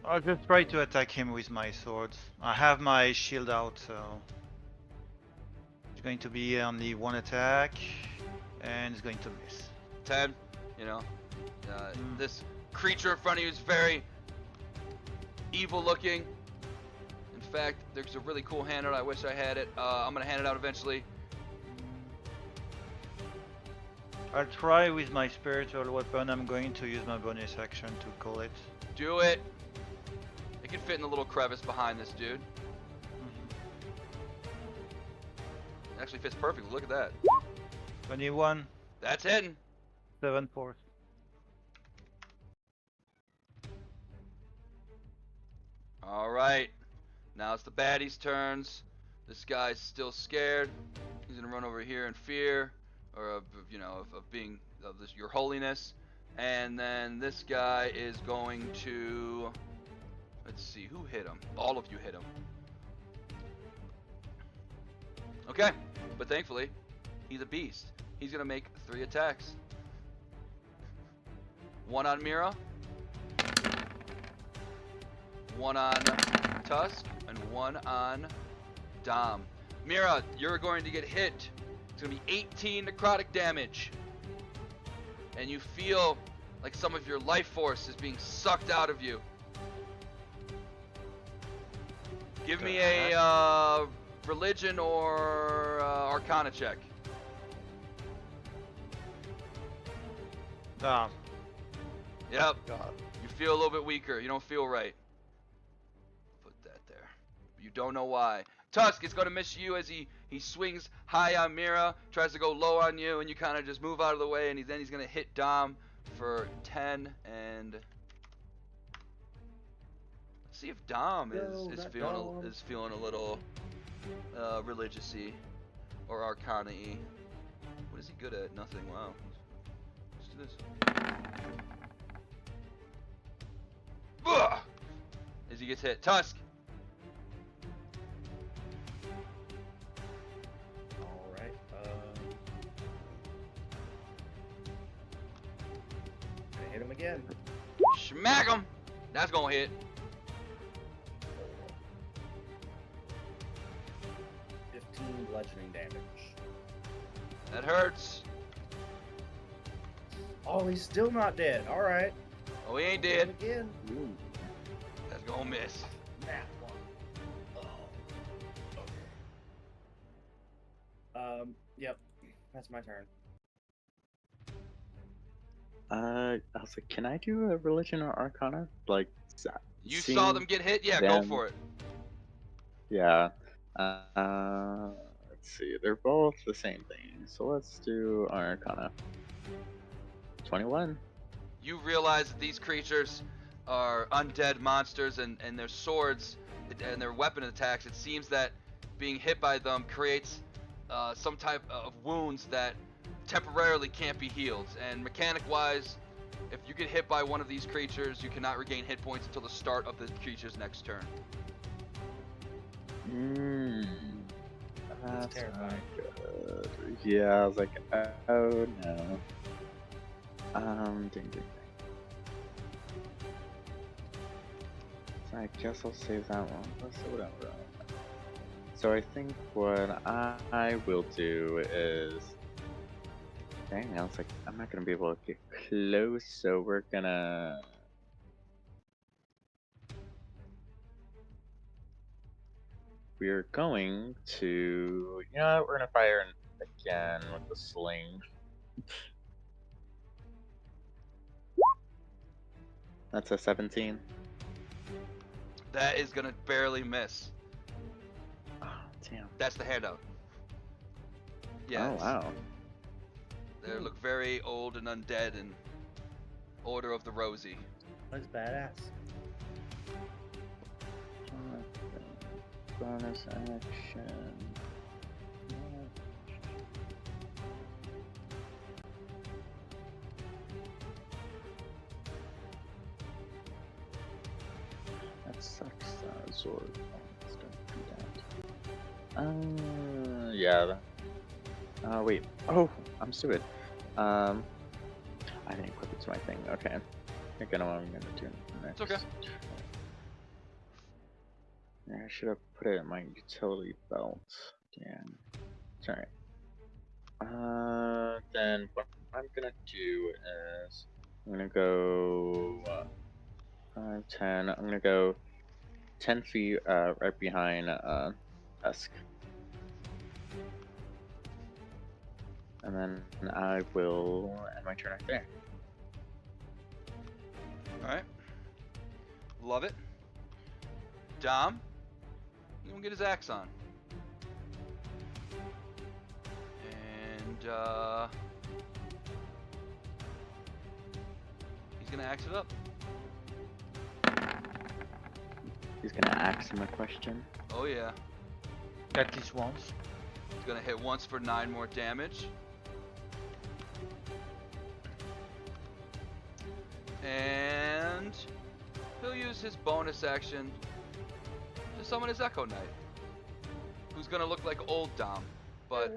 Speaker 2: I'll just try to attack him with my swords. I have my shield out, so it's going to be only 1 attack, and it's going to miss.
Speaker 1: 10, you know, this creature in front of you is very evil looking. In fact, there's a really cool handout. I wish I had it. I'm gonna hand it out eventually.
Speaker 2: I'll try with my spiritual weapon. I'm going to use my bonus action to call it.
Speaker 1: Do it. It can fit in the little crevice behind this dude. It actually fits perfectly. Look at that.
Speaker 2: 21,
Speaker 1: That's hitting.
Speaker 2: 7 force.
Speaker 1: All right. Now it's the baddie's turns. This guy's still scared. He's gonna run over here in fear, or of being of this your holiness. And then this guy is going to, let's see, who hit him? All of you hit him. Okay, but thankfully, he's a beast. He's gonna make 3 attacks. 1 on Mira, 1 on Tusk, and 1 on Dom. Mira, you're going to get hit. It's gonna be 18 necrotic damage. And you feel like some of your life force is being sucked out of you. Give me a religion or arcana check.
Speaker 2: Ah,
Speaker 1: Yep.
Speaker 2: God.
Speaker 1: You feel a little bit weaker. You don't feel right. Put that there. You don't know why. Tusk is going to miss you as he swings high on Mira, tries to go low on you, and you kind of just move out of the way, and then he's going to hit Dom for 10, and let's see if Dom is feeling a little religious-y or arcana-y. What is he good at? Nothing. Wow. Let's do this. Ugh! As he gets hit. Tusk!
Speaker 3: Alright, gonna hit him again.
Speaker 1: Smack him! That's gonna hit.
Speaker 3: 15 bludgeoning damage.
Speaker 1: That hurts.
Speaker 3: Oh, he's still not dead. Alright.
Speaker 1: Oh, he ain't
Speaker 3: Hit him
Speaker 1: dead.
Speaker 3: again.
Speaker 4: Ooh.
Speaker 1: That's gonna miss.
Speaker 3: That one. Oh. Okay. Yep. That's my turn.
Speaker 4: I was like, can I do a religion or arcana? Like,
Speaker 1: You
Speaker 4: seeing
Speaker 1: saw them get hit? Yeah, go
Speaker 4: them-
Speaker 1: for it.
Speaker 4: Yeah. Let's see. They're both the same thing. So let's do arcana. 21.
Speaker 1: You realize that these creatures are undead monsters, and their swords and their weapon attacks, it seems that being hit by them creates some type of wounds that temporarily can't be healed. And mechanic-wise, if you get hit by one of these creatures, you cannot regain hit points until the start of the creature's next turn.
Speaker 4: That's
Speaker 3: terrifying.
Speaker 4: not good. Yeah, I was like, oh no. Ding ding ding. So I guess I'll save that one. Let's see what I'm wrong. So I think what I will do is, dang, I was like, I'm not gonna be able to get close, so we're gonna. We're going to, you know what, we're gonna fire again with the sling. That's a 17.
Speaker 1: That is gonna barely miss.
Speaker 4: Oh, damn.
Speaker 1: That's the handout. Yes.
Speaker 4: Oh, wow.
Speaker 1: They look very old and undead and Order of the Rosy.
Speaker 3: Looks badass.
Speaker 4: Bonus action. That sucks. Sword. Let's don't do that. Yeah. Wait. Oh, I'm stupid. I didn't equip it to my thing. Okay. I think I know what I'm gonna do next.
Speaker 1: It's okay.
Speaker 4: Yeah, I should have put it in my utility belt. Damn. It's alright. Then what I'm gonna do is I'm gonna go 5, 10. I'm gonna go 10 feet right behind Tusk. And then I will end my turn right there.
Speaker 1: Alright. Love it. Dom, you gonna get his axe on. And he's gonna axe it up.
Speaker 4: He's gonna ask him a question.
Speaker 1: Oh yeah.
Speaker 2: At least once.
Speaker 1: He's gonna hit once for 9 more damage. And he'll use his bonus action to summon his Echo Knight, who's gonna look like old Dom, but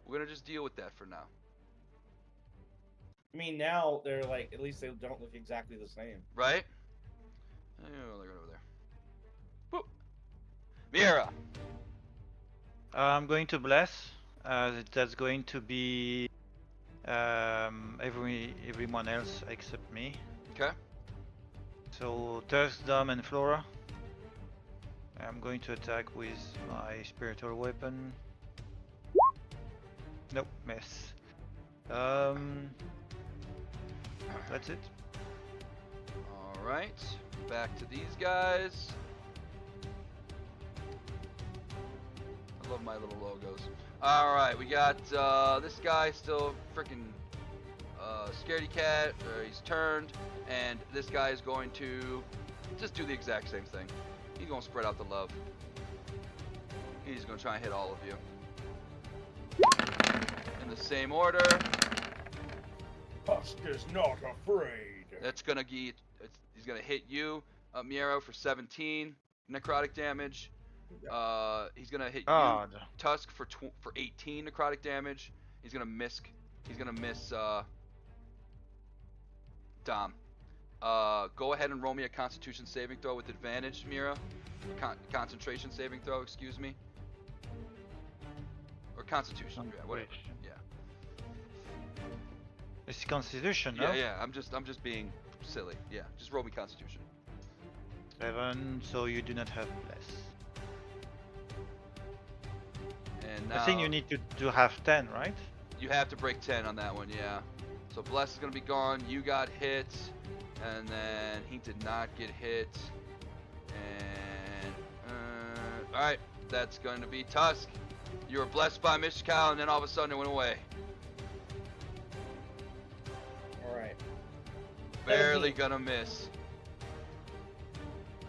Speaker 1: we're gonna just deal with that for now.
Speaker 3: I mean, now they're like, at least they don't look exactly the same.
Speaker 1: Right? Oh, they're right over there. Whoop. Miera.
Speaker 2: I'm going to bless. That's going to be everyone else except me.
Speaker 1: Okay.
Speaker 2: So Tusk, Dom, and Flora. I'm going to attack with my spiritual weapon. Nope, miss. That's it.
Speaker 1: Alright. Back to these guys. I love my little logos. Alright, we got this guy still freaking scaredy cat. He's turned. And this guy is going to just do the exact same thing. He's going to spread out the love. He's going to try and hit all of you. In the same order.
Speaker 3: Tusk is not afraid.
Speaker 1: That's going to get, he's going to hit you, Miero, for 17 necrotic damage. He's going to hit you, Tusk, for 18 necrotic damage. He's going to miss, Dom. Go ahead and roll me a Constitution saving throw with advantage, Mira. Concentration saving throw, excuse me. Or Constitution, yeah, whatever. Yeah.
Speaker 2: It's Constitution, no?
Speaker 1: Yeah, yeah. I'm just being silly. Yeah, just roll me Constitution.
Speaker 2: 7, so you do not have bless.
Speaker 1: And now
Speaker 2: I think you need to have 10, right?
Speaker 1: you have to break 10 on that one, yeah. So Bless is gonna be gone. You got hit, and then he did not get hit. And all right, that's going to be Tusk. You were blessed by Mishkal, and then all of a sudden it went away.
Speaker 3: All right.
Speaker 1: Barely gonna miss.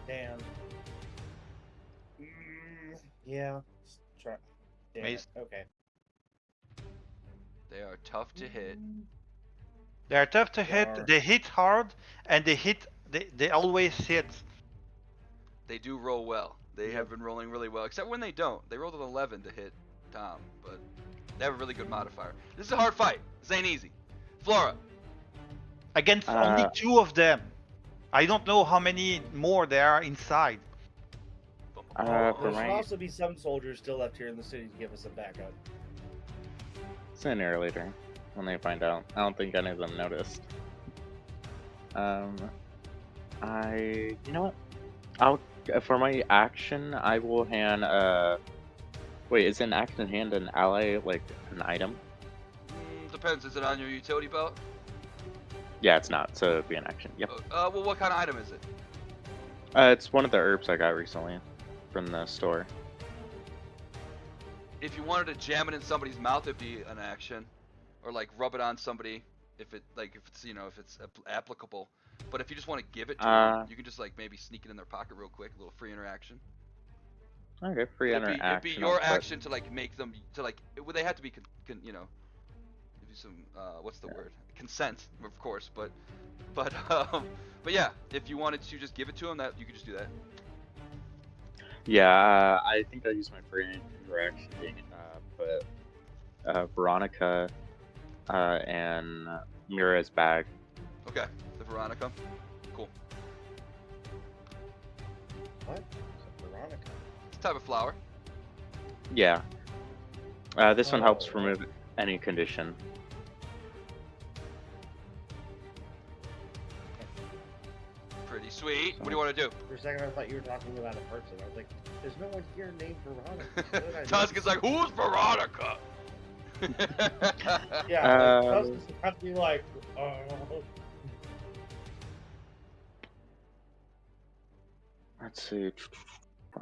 Speaker 3: Damn. Yeah. Damn
Speaker 2: Mace.
Speaker 3: it. Okay.
Speaker 1: They are tough to hit.
Speaker 2: They are tough to
Speaker 3: They
Speaker 2: hit.
Speaker 3: are.
Speaker 2: They hit hard, and they always hit.
Speaker 1: They do roll well. They
Speaker 3: Yep.
Speaker 1: have been rolling really well, except when they don't. They rolled an 11 to hit Tom, but they have a really good modifier. This is a hard fight. This ain't easy. Flora.
Speaker 2: Against only 2 of them. I don't know how many more there are inside.
Speaker 4: For
Speaker 3: There should
Speaker 4: my
Speaker 3: also be some soldiers still left here in the city to give us some backup.
Speaker 4: sooner or later, when they find out, I don't think any of them noticed. You know what? I'll for my action, I will hand. Wait, is an action in hand an ally like an item?
Speaker 1: Depends. Is it on your utility belt?
Speaker 4: Yeah, it's not, so it'd be an action. Yep.
Speaker 1: Well, what kind of item is it?
Speaker 4: It's one of the herbs I got recently from the store.
Speaker 1: If you wanted to jam it in somebody's mouth, it'd be an action, or like rub it on somebody if it's applicable. But if you just want to give it to them, you can just like maybe sneak it in their pocket real quick, a little free interaction.
Speaker 4: Okay, free interaction.
Speaker 1: It'd be your action to like make them to like. They have to be give you some what's the word? Consent, of course. But yeah, if you wanted to just give it to them, that you could just do that.
Speaker 4: Yeah, I think I used my free interaction being put Veronica and Mira's bag.
Speaker 1: Okay, the Veronica. Cool.
Speaker 3: What? Veronica.
Speaker 1: It's a type of flower.
Speaker 4: Yeah. This one helps
Speaker 3: Oh.
Speaker 4: remove any condition.
Speaker 1: Pretty sweet. What do you want to do?
Speaker 3: For a second, I thought you were talking about a person. I was like, "There's no one here named Veronica." What did I miss?
Speaker 1: Tusk is like, who's Veronica?
Speaker 3: Yeah, Tusk is have to be like,
Speaker 4: Let's see.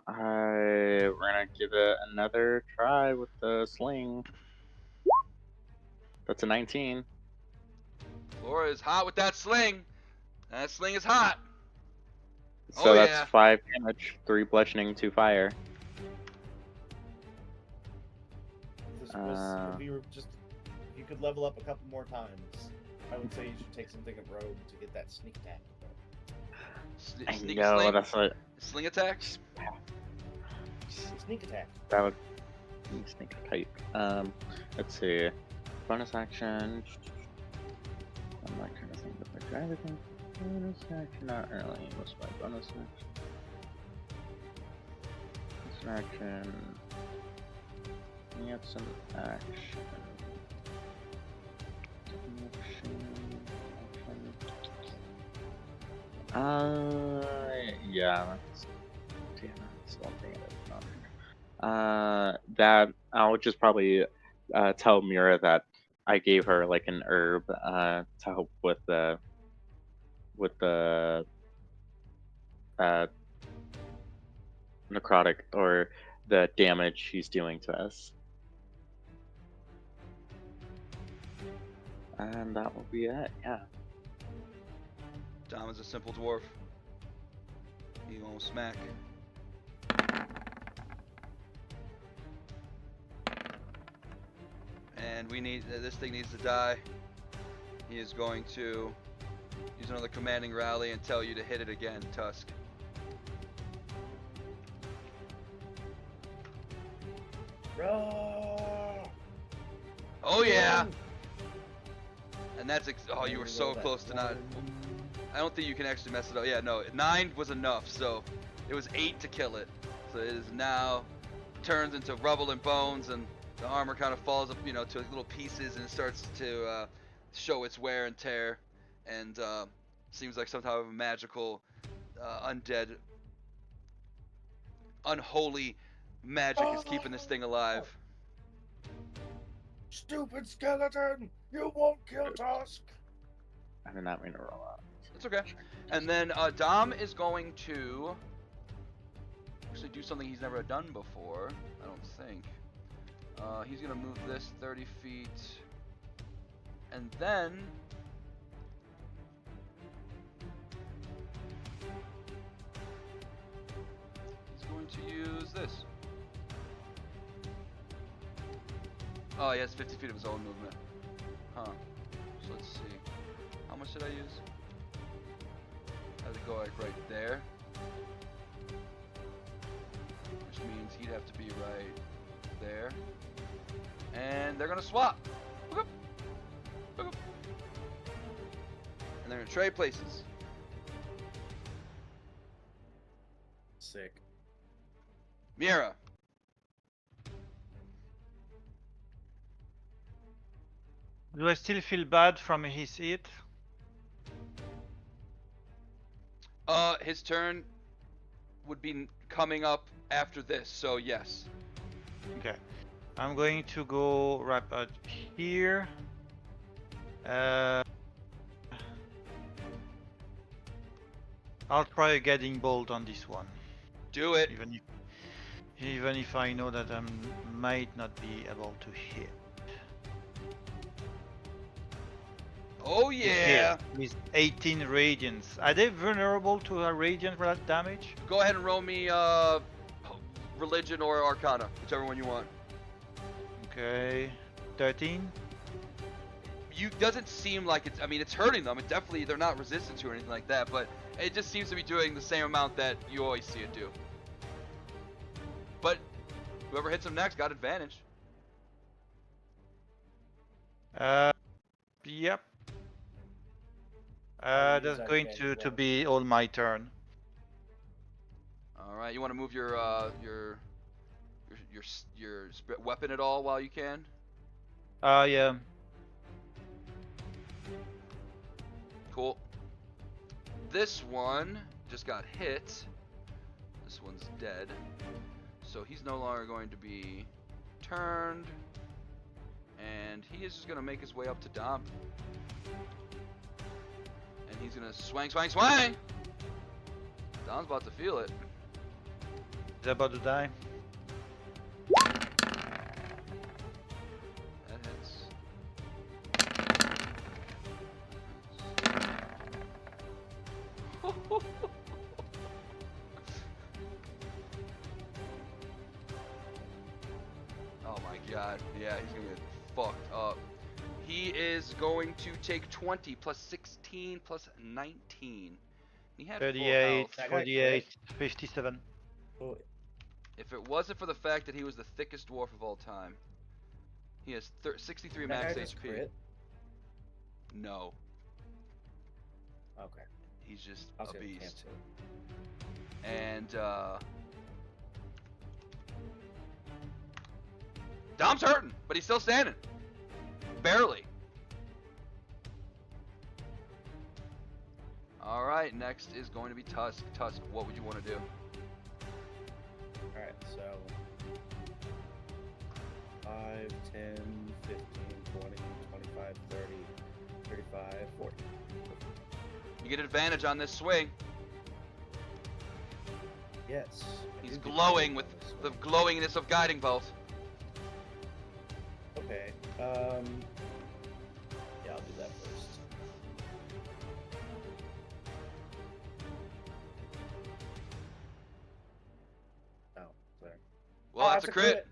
Speaker 4: We're gonna give it another try with the sling. That's a 19.
Speaker 1: Flora is hot with that sling. That sling is hot.
Speaker 4: So
Speaker 1: Oh,
Speaker 4: that's
Speaker 1: yeah.
Speaker 4: 5 damage, 3 bludgeoning, 2 fire.
Speaker 3: if you were just, if you could level up a couple more times, I would say you should take something of rogue to get that sneak attack.
Speaker 4: I
Speaker 1: Sneak
Speaker 4: know,
Speaker 1: sling?
Speaker 4: that's what.
Speaker 1: Sling attacks?
Speaker 3: Sneak attack.
Speaker 4: That would sneak type. Let's see. Bonus action. I'm not trying to think if I try everything. Bonus action, not really. What's my bonus action? Bonus action. Get some action. Yeah, that's. Damn, that's one thing that's not here. That I'll just probably tell Mira that I gave her like an herb to help with the necrotic or the damage she's doing to us. And that will be it, yeah.
Speaker 1: Dom is a simple dwarf. He won't smack. And we need this thing needs to die. He is going to use another commanding rally and tell you to hit it again, Tusk.
Speaker 3: Roar!
Speaker 1: Oh yeah! And that's oh, you were so close to not. I don't think you can actually mess it up. Yeah, no, 9 was enough, so it was 8 to kill it. So it is now turns into rubble and bones, and the armor kind of falls up, to little pieces, and it starts to show its wear and tear, and seems like some type of magical, undead, unholy magic is keeping this thing alive.
Speaker 3: Stupid skeleton! You won't kill Tusk!
Speaker 4: I did not mean to roll out.
Speaker 1: It's okay. And then Dom is going to actually do something he's never done before, I don't think. He's going to move this 30 feet. And then he's going to use this. Oh, he has 50 feet of his own movement. Huh. So let's see. How much did I use? I had to go like right there. Which means he'd have to be right there. And they're gonna swap. Boop, boop. And they're gonna trade places.
Speaker 3: Sick.
Speaker 1: Mira.
Speaker 2: Do I still feel bad from his hit?
Speaker 1: His turn would be coming up after this, so yes.
Speaker 2: Okay. I'm going to go right out here. I'll try a guiding bolt on this one,
Speaker 1: Do it.
Speaker 2: even if I know that I might not be able to hit.
Speaker 1: Oh yeah.
Speaker 2: With 18 radiance. Are they vulnerable to a radiant damage?
Speaker 1: Go ahead and roll me religion or arcana, whichever one you want.
Speaker 2: Okay. 13.
Speaker 1: You doesn't seem like it's. I mean, it's hurting them. It definitely they're not resistant to or anything like that, but it just seems to be doing the same amount that you always see it do. But whoever hits him next got advantage.
Speaker 2: Yep.
Speaker 3: I'll use
Speaker 2: That's
Speaker 3: that
Speaker 2: going
Speaker 3: again,
Speaker 2: to
Speaker 3: roll.
Speaker 2: be all my turn.
Speaker 1: All right, you want to move your weapon at all while you can?
Speaker 2: Yeah.
Speaker 1: Cool. This one just got hit. This one's dead. So he's no longer going to be turned. And he is just going to make his way up to Dom. And he's going to swing, swing, swing! Dom's about to feel it.
Speaker 2: He's about to die.
Speaker 1: That hits. Oh my god. Yeah, he's gonna get fucked up. He is going to take 20 plus 16 plus 19. He had full
Speaker 2: 38,
Speaker 1: health.
Speaker 3: That guy
Speaker 2: 48, 57.
Speaker 3: Oh,
Speaker 1: If it wasn't for the fact that he was the thickest dwarf of all time, he has 63
Speaker 3: that
Speaker 1: max
Speaker 3: guy just
Speaker 1: HP.
Speaker 3: crit?
Speaker 1: No,
Speaker 3: Okay.
Speaker 1: he's just
Speaker 3: I was
Speaker 1: a
Speaker 3: gonna
Speaker 1: beast.
Speaker 3: cancel it.
Speaker 1: And Dom's hurting, but he's still standing. Barely. All right, next is going to be Tusk. Tusk, what would you want to do?
Speaker 3: Alright, so 5, 10, 15, 20, 25, 30, 35, 40.
Speaker 1: You get advantage on this swing.
Speaker 3: Yes. I
Speaker 1: He's
Speaker 3: do get
Speaker 1: glowing
Speaker 3: advantage
Speaker 1: with
Speaker 3: on this
Speaker 1: the
Speaker 3: one.
Speaker 1: glowingness of Guiding Bolt.
Speaker 3: Okay. Yeah, I'll do that first. Oh, sorry.
Speaker 1: Well,
Speaker 3: Oh,
Speaker 1: that's a crit.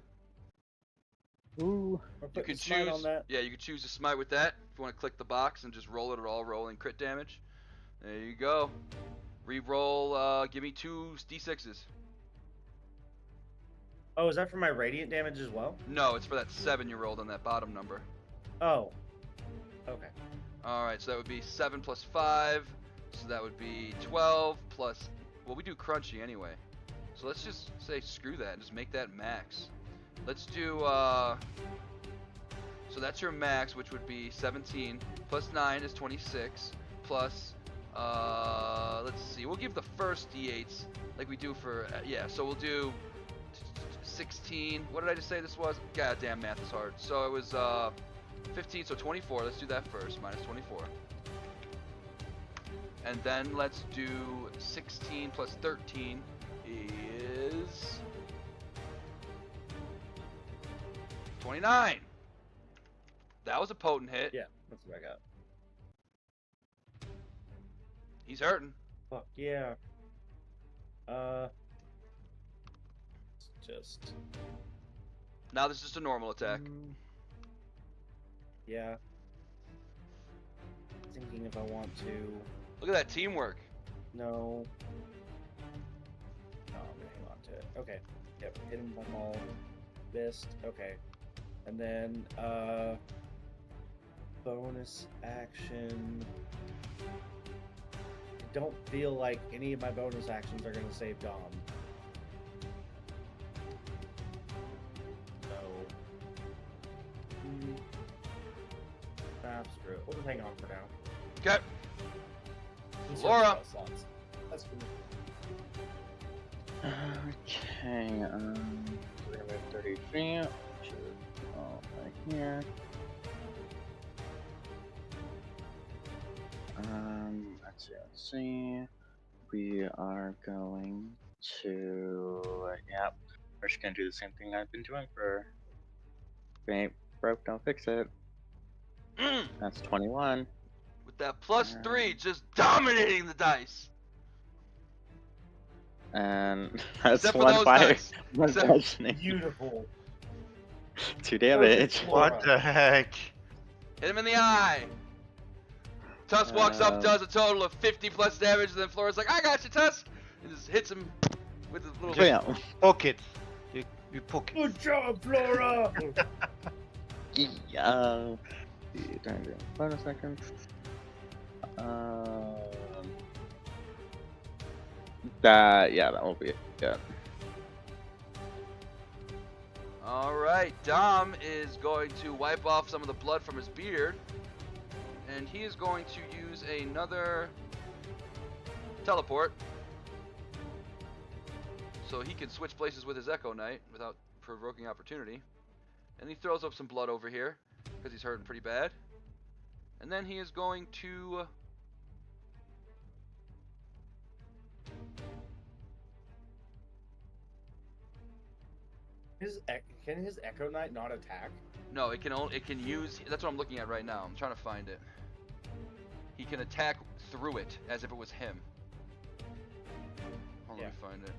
Speaker 4: Ooh.
Speaker 3: We're
Speaker 1: You
Speaker 3: putting
Speaker 1: can
Speaker 3: smite
Speaker 1: choose.
Speaker 3: on that.
Speaker 1: Yeah, you can choose to smite with that. If you want to click the box and just roll it at all, rolling crit damage. There you go. Reroll. Give me 2 d6s.
Speaker 3: Oh, is that for my radiant damage as well?
Speaker 1: No, it's for that 7 you rolled on that bottom number.
Speaker 3: Oh. Okay.
Speaker 1: All right, so that would be 7 plus 5. So that would be 12 plus. Well, we do crunchy anyway. So let's just say screw that and just make that max. Let's do. So that's your max, which would be 17 plus 9 is 26 plus. Let's see. We'll give the first d8s like we do for. Yeah. So we'll do 16. What did I just say this was? God damn, math is hard. So it was 15. So 24. Let's do that first. Minus 24. And then let's do 16 plus 13 is 29. That was a potent hit.
Speaker 3: Yeah, that's what I got.
Speaker 1: He's hurting.
Speaker 3: Fuck yeah. It's just.
Speaker 1: Now this is just a normal attack.
Speaker 3: Yeah. Thinking if I want to.
Speaker 1: Look at that teamwork.
Speaker 3: No. No, I'm gonna hang on to it. Okay. Yep. Hit him with all fist. Okay. And then bonus action. I don't feel like any of my bonus actions are gonna save Dom. So screw it. We'll just hang on for now.
Speaker 1: Okay.
Speaker 3: Insert
Speaker 1: Laura.
Speaker 3: spell slots. That's cool.
Speaker 4: Okay, we're gonna move 30 feet, which is all right here. Let's see. We are going to, yep, we're just gonna do the same thing I've been doing for, if it ain't broke, don't fix it. That's 21.
Speaker 1: With that +3, just dominating the dice.
Speaker 4: And that's
Speaker 1: Except for
Speaker 4: one
Speaker 1: those
Speaker 4: fire,
Speaker 1: dice.
Speaker 4: one
Speaker 1: Except-
Speaker 4: bludgeoning,
Speaker 3: Beautiful.
Speaker 4: 2 damage.
Speaker 2: What the heck?
Speaker 1: Hit him in the eye. Tusk walks up,
Speaker 4: Um,
Speaker 1: does a total of 50 plus damage, and then Flora's like, I got you, Tusk! And just hits him with a little
Speaker 4: So yeah,
Speaker 2: Poke it. You poke it.
Speaker 3: Good job, Flora!
Speaker 4: bonus seconds. That will be it. Yeah.
Speaker 1: Alright, Dom is going to wipe off some of the blood from his beard. And he is going to use another teleport. So he can switch places with his Echo Knight without provoking opportunity. And he throws up some blood over here, because he's hurting pretty bad. And then he is going to...
Speaker 3: Can his Echo Knight not attack?
Speaker 1: No, it can use... That's what I'm looking at right now. I'm trying to find it. He can attack through it, as if it was him. Hold on, let me find it.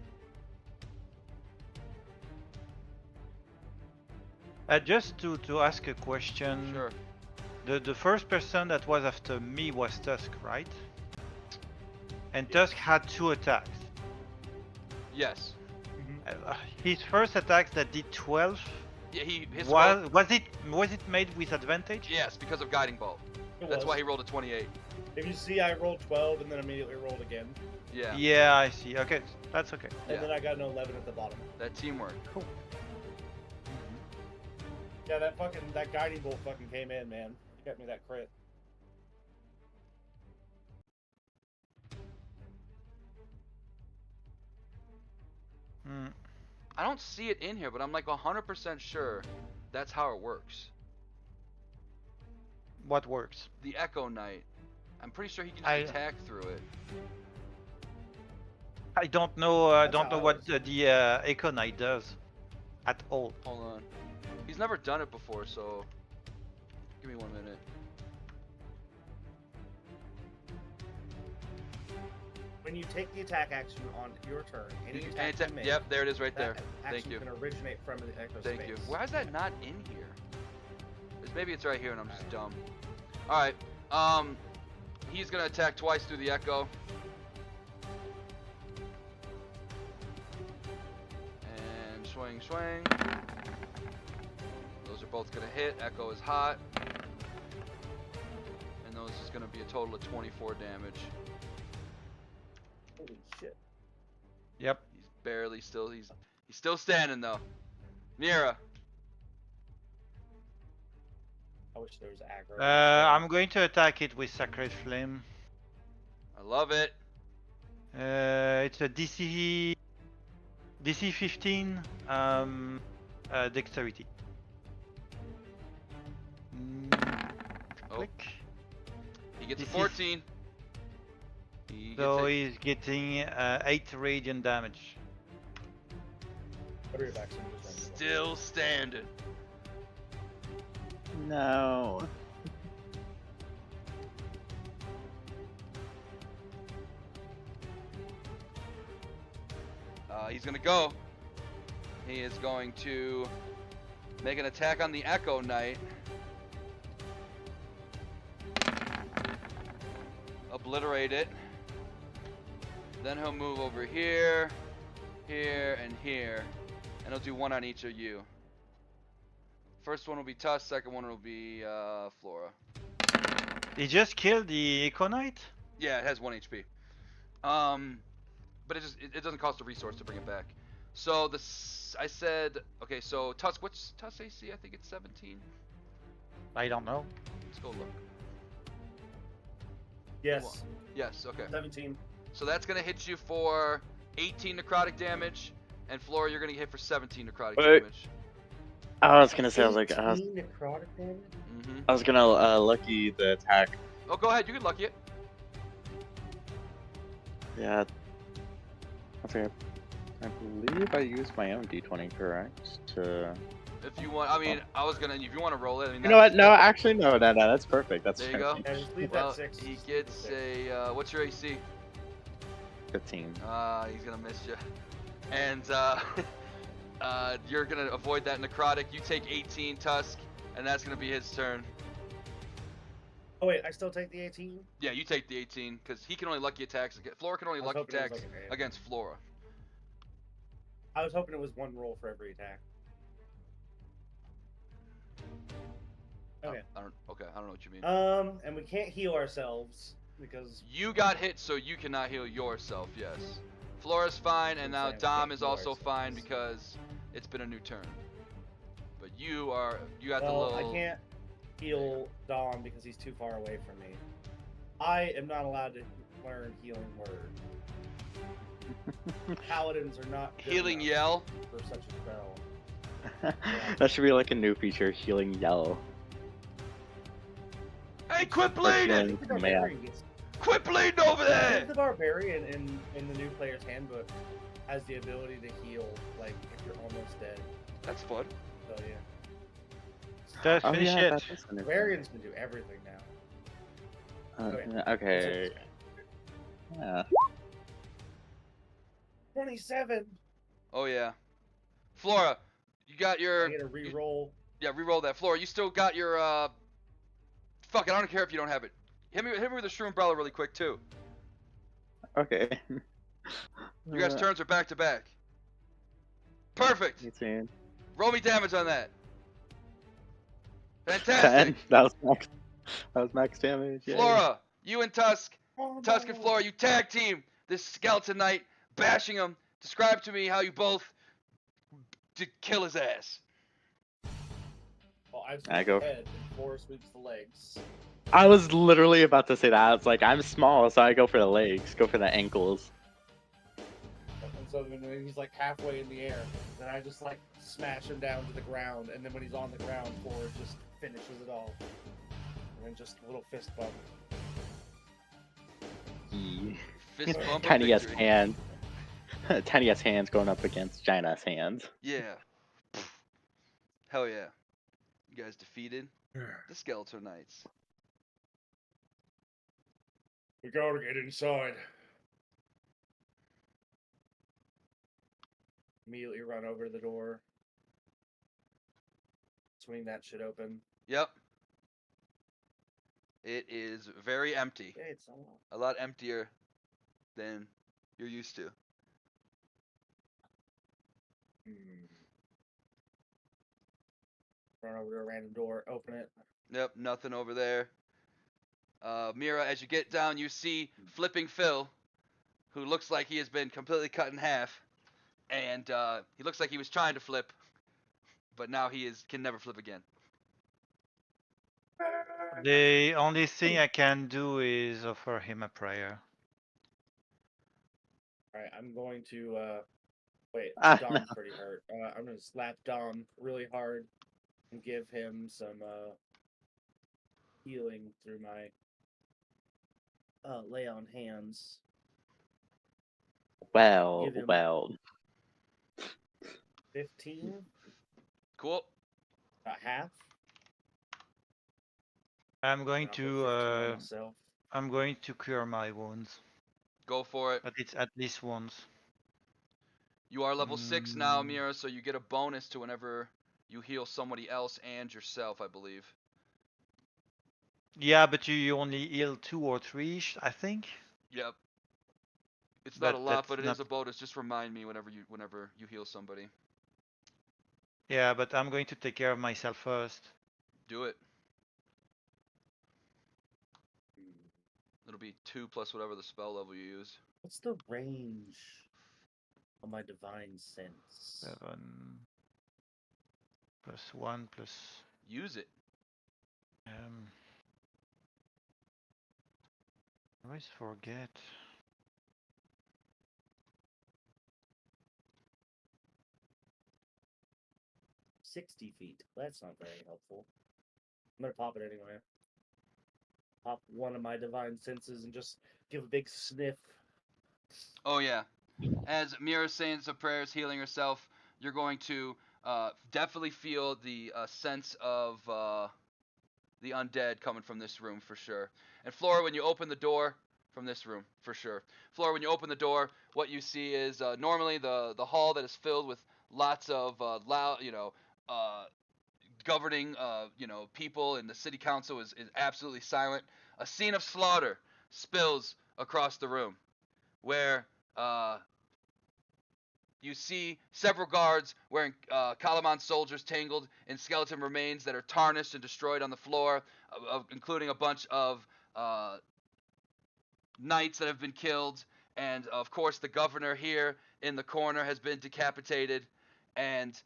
Speaker 2: Just to ask a question.
Speaker 1: Sure.
Speaker 2: The first person that was after me was Tusk, right? And Tusk had 2 attacks.
Speaker 1: Yes.
Speaker 2: His first attack that did 12.
Speaker 1: Yeah, his
Speaker 2: Was it made with advantage?
Speaker 1: Yes, because of Guiding Bolt. That's why he rolled a 28.
Speaker 3: If you see, I rolled 12 and then immediately rolled again.
Speaker 1: Yeah.
Speaker 2: Yeah, I see. Okay, that's okay.
Speaker 3: And
Speaker 1: Yeah.
Speaker 3: then I got an 11 at the bottom.
Speaker 1: That teamwork.
Speaker 2: Cool.
Speaker 3: Yeah, that guiding bolt fucking came in, man. He got me that crit.
Speaker 2: Hmm.
Speaker 1: I don't see it in here, but I'm like 100% sure that's how it works.
Speaker 2: What works?
Speaker 1: The Echo Knight. I'm pretty sure he can
Speaker 2: I-
Speaker 1: just attack through it.
Speaker 2: I don't know. I
Speaker 3: That's
Speaker 2: don't
Speaker 3: how
Speaker 2: know
Speaker 3: I
Speaker 2: what
Speaker 3: was.
Speaker 2: the Echo Knight does at all.
Speaker 1: Hold on. He's never done it before, so give me 1 minute.
Speaker 3: When you take the attack action on your turn, any
Speaker 1: You
Speaker 3: attack
Speaker 1: can
Speaker 3: you make,
Speaker 1: Yep, there it is right there.
Speaker 3: that
Speaker 1: Thank
Speaker 3: action
Speaker 1: you.
Speaker 3: can originate from the Echo
Speaker 1: Thank
Speaker 3: space.
Speaker 1: you. Why is that not in here? Maybe it's right here and I'm just dumb. Alright. He's gonna attack twice through the Echo. And swing, swing. Those are both gonna hit. Echo is hot. And those is gonna be a total of 24 damage.
Speaker 3: Holy shit.
Speaker 2: Yep.
Speaker 1: He's barely still, he's still standing though. Mira.
Speaker 3: I wish there was aggro.
Speaker 2: I'm going to attack it with Sacred Flame.
Speaker 1: I love it.
Speaker 2: It's a DC 15 dexterity.
Speaker 1: Oh.
Speaker 2: Click.
Speaker 1: He gets a
Speaker 2: This is-
Speaker 1: 14. He
Speaker 2: So
Speaker 1: gets
Speaker 2: he's getting 8 radiant damage.
Speaker 3: Put her back, so I'm just running.
Speaker 1: still standing.
Speaker 4: No.
Speaker 1: He's gonna go. He is going to make an attack on the Echo Knight. obliterate it. Then he'll move over here, here, and here. And he'll do one on each of you. First one will be Tusk, second one will be Flora.
Speaker 2: He just killed the Eco Knight?
Speaker 1: Yeah, it has 1 HP. But it doesn't cost a resource to bring it back. So I said, okay, so Tusk, what's Tusk AC? I think it's 17.
Speaker 2: I don't know.
Speaker 1: Let's go look.
Speaker 3: Yes.
Speaker 1: Yes, okay.
Speaker 3: 17.
Speaker 1: So that's gonna hit you for 18 necrotic damage, and Flora, you're gonna get hit for 17 necrotic
Speaker 4: Wait.
Speaker 1: damage.
Speaker 4: I was gonna say, I was like,
Speaker 3: 18 necrotic damage?
Speaker 1: Mm-hmm.
Speaker 4: I was gonna lucky the attack.
Speaker 1: Oh, go ahead. You can lucky it.
Speaker 4: Yeah. I believe I used my own d20, correct? To.
Speaker 1: If you want, I mean, I was gonna. If you want to roll it, I mean.
Speaker 4: You know what? No, actually, no. That's perfect. That's
Speaker 1: There you go.
Speaker 3: Yeah, just leave
Speaker 1: Well,
Speaker 3: that 6.
Speaker 1: he gets a. What's your AC?
Speaker 4: 15.
Speaker 1: He's gonna miss you. And you're gonna avoid that necrotic. You take 18, Tusk, and that's gonna be his turn.
Speaker 3: Oh wait, I still take the 18?
Speaker 1: Yeah, you take the 18 because he can only lucky attacks. Flora can only
Speaker 3: I was
Speaker 1: lucky
Speaker 3: hoping it was
Speaker 1: attacks
Speaker 3: like a-
Speaker 1: against Flora.
Speaker 3: I was hoping it was 1 roll for every attack. Okay.
Speaker 1: I don't know what you mean.
Speaker 3: And we can't heal ourselves because
Speaker 1: You got hit, so you cannot heal yourself. Yes. Flora's fine, and now
Speaker 3: Sam
Speaker 1: Dom
Speaker 3: can't
Speaker 1: is
Speaker 3: heal
Speaker 1: also fine
Speaker 3: ourselves.
Speaker 1: because it's been a new turn. But you got the
Speaker 3: well,
Speaker 1: little.
Speaker 3: I can't heal Dom because he's too far away from me. I am not allowed to learn healing word. Paladins are not good
Speaker 1: Healing
Speaker 3: enough
Speaker 1: yell.
Speaker 3: for such a spell.
Speaker 4: That should be like a new feature, healing yell.
Speaker 1: Hey, quit
Speaker 4: Or
Speaker 1: bleeding!
Speaker 4: healing
Speaker 3: The
Speaker 4: command.
Speaker 3: barbarian gets.
Speaker 1: Quit bleeding over
Speaker 3: I
Speaker 1: there!
Speaker 3: think the barbarian in the new player's handbook has the ability to heal, like if you're almost dead.
Speaker 1: That's fun.
Speaker 3: So yeah,
Speaker 2: Just
Speaker 4: Oh
Speaker 2: finish
Speaker 4: yeah,
Speaker 2: it.
Speaker 4: that is a new thing.
Speaker 3: barbarians can do everything now.
Speaker 4: Okay. Yeah.
Speaker 3: 27.
Speaker 1: Oh yeah. Flora, you got your.
Speaker 3: I get a reroll.
Speaker 1: Yeah, re-roll that. Flora, you still got your. Fuck it, I don't care if you don't have it. Hit me with a shroom umbrella really quick too.
Speaker 4: Okay.
Speaker 1: You guys' turns are back to back. Perfect.
Speaker 4: 18.
Speaker 1: Roll me damage on that.
Speaker 4: 10.
Speaker 1: Fantastic.
Speaker 4: That was max damage. Yay.
Speaker 1: Flora, you and Tusk,
Speaker 3: Oh,
Speaker 1: Tusk and
Speaker 3: no.
Speaker 1: Flora, you tag team this skeleton knight, bashing him. Describe to me how you both did kill his ass.
Speaker 3: Well, I've
Speaker 4: I
Speaker 3: swept
Speaker 4: go-
Speaker 3: the head and 4 sweeps the legs.
Speaker 4: I was literally about to say that. I was like, I'm small, so I go for the legs, go for the ankles.
Speaker 3: And so when he's like halfway in the air, then I just like smash him down to the ground, and then when he's on the ground, Ford just finishes it all. And then just a little fist bump.
Speaker 1: Fist bump.
Speaker 4: Tiny
Speaker 1: of
Speaker 4: ass
Speaker 1: victory.
Speaker 4: hand. Tiny ass hands going up against giant ass hands.
Speaker 1: Yeah. Hell yeah. You guys defeated the Skeleton Knights.
Speaker 3: We gotta get inside. Immediately run over to the door. Swing that shit open.
Speaker 1: Yep. It is very empty.
Speaker 3: Yeah, it's
Speaker 1: A lot emptier than you're used to.
Speaker 3: Run over to a random door, open it.
Speaker 1: Yep, nothing over there. Mira, as you get down, you see Flipping Phil, who looks like he has been completely cut in half. And he looks like he was trying to flip, but now can never flip again.
Speaker 2: The only thing I can do is offer him a prayer.
Speaker 3: Alright, I'm going to wait,
Speaker 4: Ah,
Speaker 3: Dom's pretty hurt. I'm gonna slap Dom really hard and give him some healing through my lay on hands.
Speaker 4: Well,
Speaker 3: Give him-
Speaker 4: well.
Speaker 3: 15?
Speaker 1: Cool.
Speaker 3: About half?
Speaker 2: I'm going
Speaker 3: I'll put 15 on
Speaker 2: to
Speaker 3: myself.
Speaker 2: I'm going to cure my wounds,
Speaker 1: Go for it.
Speaker 2: but it's at least once.
Speaker 1: You are level 6 now, Mira, so you get a bonus to whenever you heal somebody else and yourself, I believe.
Speaker 2: Yeah, but you only heal 2 or 3, I think.
Speaker 1: Yep. It's not a
Speaker 2: But
Speaker 1: lot,
Speaker 2: that's
Speaker 1: but it
Speaker 2: not.
Speaker 1: is a bonus. Just remind me whenever you heal somebody.
Speaker 2: Yeah, but I'm going to take care of myself first.
Speaker 1: Do it. It'll be 2 plus whatever the spell level you use.
Speaker 3: What's the range of my divine sense?
Speaker 2: 7 plus 1 plus.
Speaker 1: Use it.
Speaker 2: Um, I always forget.
Speaker 3: 60 feet. That's not very helpful. I'm gonna pop it anyway. Pop one of my divine senses and just give a big sniff.
Speaker 1: Oh yeah. As Mira saying some prayers, healing herself, you're going to definitely feel the sense of the undead coming from this room for sure. And Flora, when you open the door from this room for sure, Flora, when you open the door, what you see is normally the hall that is filled with lots of loud, uh, governing, people, and the city council is absolutely silent. A scene of slaughter spills across the room, where you see several guards wearing Kalaman soldiers tangled in skeleton remains that are tarnished and destroyed on the floor, including a bunch of knights that have been killed. And of course, the governor here in the corner has been decapitated. And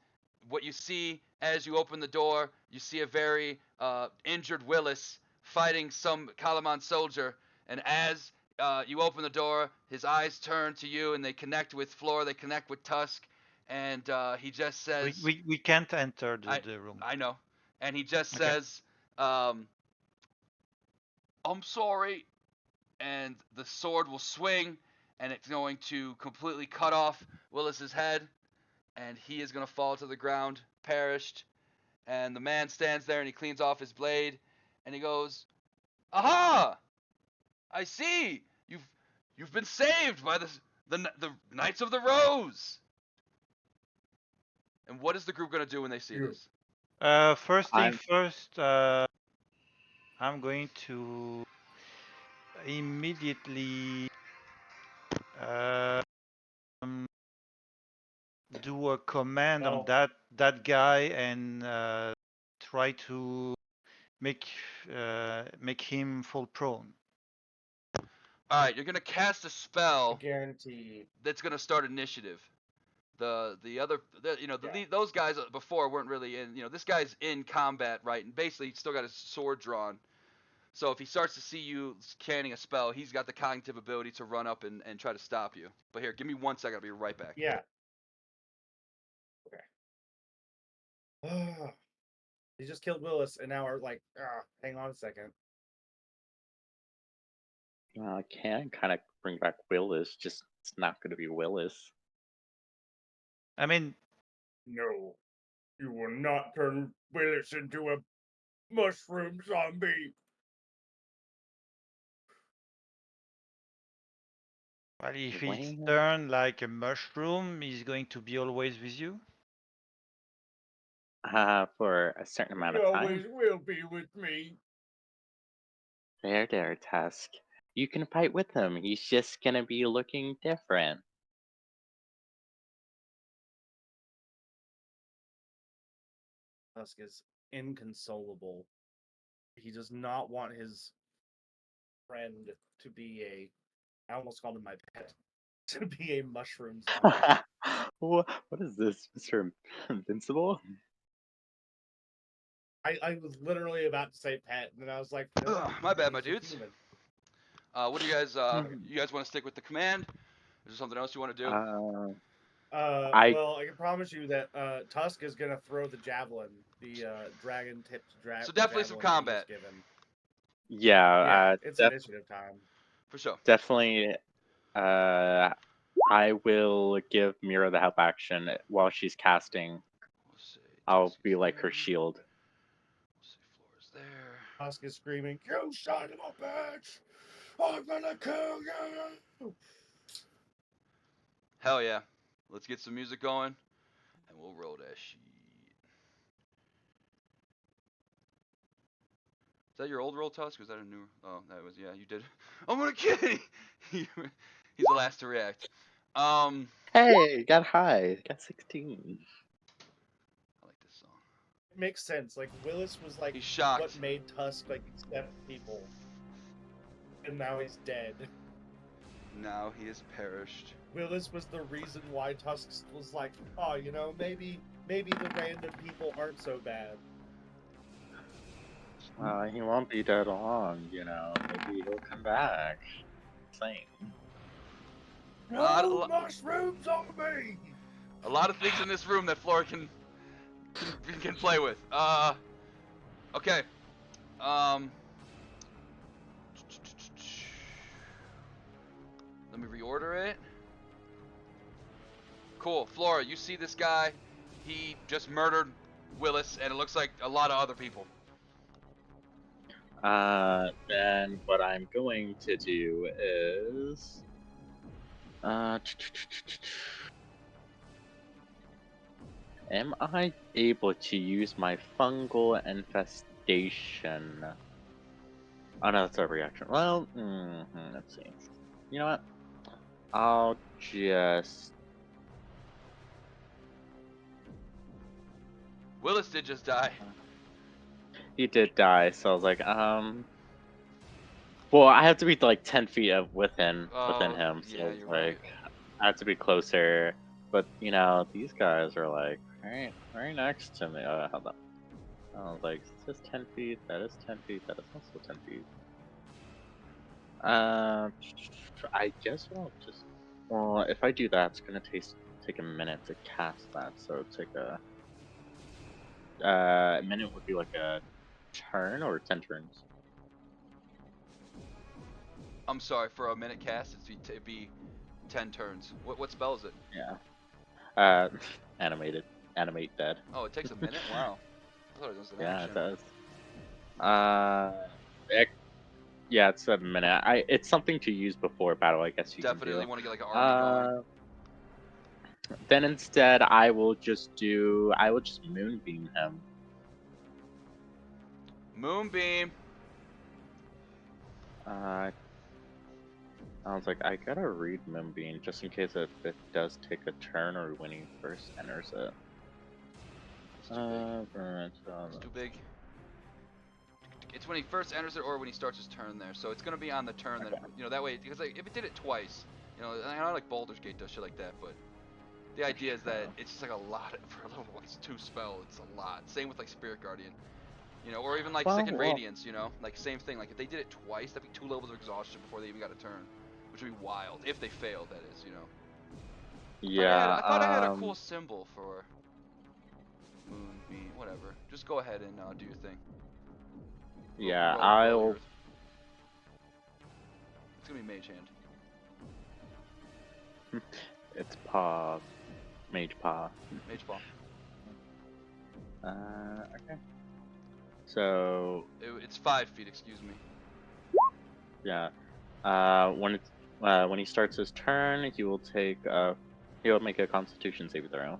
Speaker 1: what you see as you open the door, you see a very injured Willis fighting some Kalaman soldier. And as you open the door, his eyes turn to you and they connect with Floor, they connect with Tusk. And he just says,
Speaker 2: We can't enter
Speaker 1: I,
Speaker 2: the room.
Speaker 1: I know. And he just
Speaker 2: Okay.
Speaker 1: says, I'm sorry. And the sword will swing, and it's going to completely cut off Willis's head, and he is going to fall to the ground, perished. And the man stands there and he cleans off his blade, and he goes, "Aha! I see. You've been saved by the Knights of the Rose." And what is the group going to do when they see this?
Speaker 2: First thing
Speaker 4: I'm
Speaker 2: first, I'm going to immediately um, do a command on
Speaker 3: Oh,
Speaker 2: that guy and try to make make him fall prone.
Speaker 1: All right, you're going to cast a spell
Speaker 3: guarantee.
Speaker 1: that's going to start initiative. The other
Speaker 3: Yeah.
Speaker 1: those guys before weren't really in. This guy's in combat, right, and basically he's still got his sword drawn. So if he starts to see you canning a spell, he's got the cognitive ability to run up and try to stop you. But here, give me 1 second. I'll be right back.
Speaker 3: Yeah. Okay. He just killed Willis, and now we're like, hang on a second.
Speaker 4: can kind of bring back Willis. Just it's not going to be Willis.
Speaker 2: I mean,
Speaker 3: No, you will not turn Willis into a mushroom zombie.
Speaker 2: well, if he's
Speaker 4: Well,
Speaker 2: turned like a mushroom, he's going to be always with you.
Speaker 4: for a certain amount
Speaker 3: He
Speaker 4: of
Speaker 3: always
Speaker 4: time.
Speaker 3: will be with me.
Speaker 4: There, Tusk. You can fight with him. He's just gonna be looking different.
Speaker 3: Tusk is inconsolable. He does not want his friend to be I almost called him my pet. To be a mushroom zombie.
Speaker 4: What is this, Mr. Invincible?
Speaker 3: I was literally about to say pet, and then I was like, no,
Speaker 1: Ugh, my bad, my
Speaker 3: he's a
Speaker 1: dudes.
Speaker 3: human.
Speaker 1: What do you guys? You guys want to stick with the command? Is there something else you want to do?
Speaker 4: I
Speaker 3: Well, I can promise you that Tusk is gonna throw the javelin, the dragon-tipped
Speaker 1: So definitely some
Speaker 3: javelin that he was
Speaker 1: combat
Speaker 3: given.
Speaker 4: yeah,
Speaker 3: Yeah, it's initiative time.
Speaker 1: for sure.
Speaker 4: definitely. I will give Mira the help action while she's casting.
Speaker 1: We'll say
Speaker 4: I'll
Speaker 1: Tusk
Speaker 4: be
Speaker 1: is
Speaker 4: like her
Speaker 1: there.
Speaker 4: shield.
Speaker 1: We'll say Flora's there.
Speaker 3: Tusk is screaming, "You son of a bitch! I'm gonna kill you!"
Speaker 1: Hell yeah. Let's get some music going, and we'll roll that shit. Is that your old roll, Tusk? Or is that a new? Oh, that was, yeah, you did. I'm gonna kill him. He's the last to react.
Speaker 4: Hey, got high. Got 16.
Speaker 1: I like this song.
Speaker 3: It makes sense. Like Willis was like
Speaker 1: He's shocked.
Speaker 3: what made Tusk like accept people, and now he's dead.
Speaker 1: Now he has perished.
Speaker 3: Willis was the reason why Tusk was like, oh, you know, maybe the random people aren't so bad.
Speaker 4: He won't be dead long, you know. Maybe he'll come back. Same.
Speaker 3: No mushrooms on me!
Speaker 1: A lot of things in this room that Flora can play with. Okay. Let me reorder it. Cool. Flora, you see this guy? He just murdered Willis, and it looks like a lot of other people.
Speaker 4: Then what I'm going to do is... am I able to use my fungal infestation? Oh no, that's a reaction. Well, let's see. You know what? I'll just...
Speaker 1: Willis did just die.
Speaker 4: He did die, so I was like, well, I have to be like 10 feet within him, so
Speaker 1: yeah,
Speaker 4: it's
Speaker 1: you're
Speaker 4: like
Speaker 1: right.
Speaker 4: I have to be closer. But you know, these guys are like right next to me. Hold on. I was like, is this 10 feet? That is 10 feet. That is also 10 feet. I guess I'll just. Well, if I do that, it's gonna take a minute to cast that. So take a minute would be like a turn or 10 turns.
Speaker 1: I'm sorry, for a minute cast, it'd be 10 turns. What spell is it?
Speaker 4: Yeah. Animate dead.
Speaker 1: Oh, it takes a minute? Wow. I thought it was an
Speaker 4: Yeah,
Speaker 1: action.
Speaker 4: it does. Yeah, it's a minute. It's something to use before battle, I guess you
Speaker 1: Definitely
Speaker 4: can do.
Speaker 1: want to get like an army going.
Speaker 4: Then instead, I will just moonbeam him.
Speaker 1: Moonbeam.
Speaker 4: I was like, I gotta read moonbeam just in case it does take a turn or when he first enters it.
Speaker 1: It's too big. It's too big. It's when he first enters it or when he starts his turn there. So it's gonna be on the turn that that way, because like if it did it twice, and I know like Baldur's Gate does shit like that, but the idea is that it's just like a lot for a level 2 spell. It's a lot. Same with like Spirit Guardian, or even like Second Radiance, like same thing. Like if they did it twice, that'd be 2 levels of exhaustion before they even got a turn, which would be wild if they failed. That is,
Speaker 4: Yeah.
Speaker 1: I thought I had a cool symbol for Moonbeam. Whatever. Just go ahead and do your thing.
Speaker 4: Yeah,
Speaker 1: Roll yours. It's gonna be Mage Hand.
Speaker 4: It's paw. Mage paw.
Speaker 1: Mage Paw.
Speaker 4: Okay. So.
Speaker 1: It's 5 feet. Excuse me.
Speaker 4: Yeah. When he starts his turn, he will make a Constitution saving throw.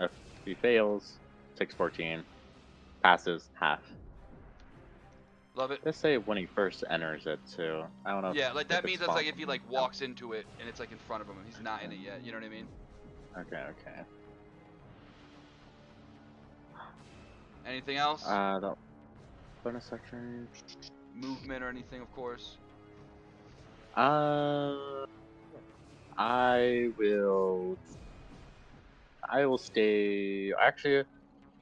Speaker 4: If he fails, takes 14. Passes half.
Speaker 1: Love it.
Speaker 4: Let's say when he first enters it too. I don't know.
Speaker 1: Yeah, like that means that's like if he like
Speaker 4: him.
Speaker 1: walks into it and it's like in front of him and he's not in it yet. You know what I mean?
Speaker 4: Okay.
Speaker 1: Anything else?
Speaker 4: The bonus section.
Speaker 1: Movement or anything, of course.
Speaker 4: I will stay. Actually,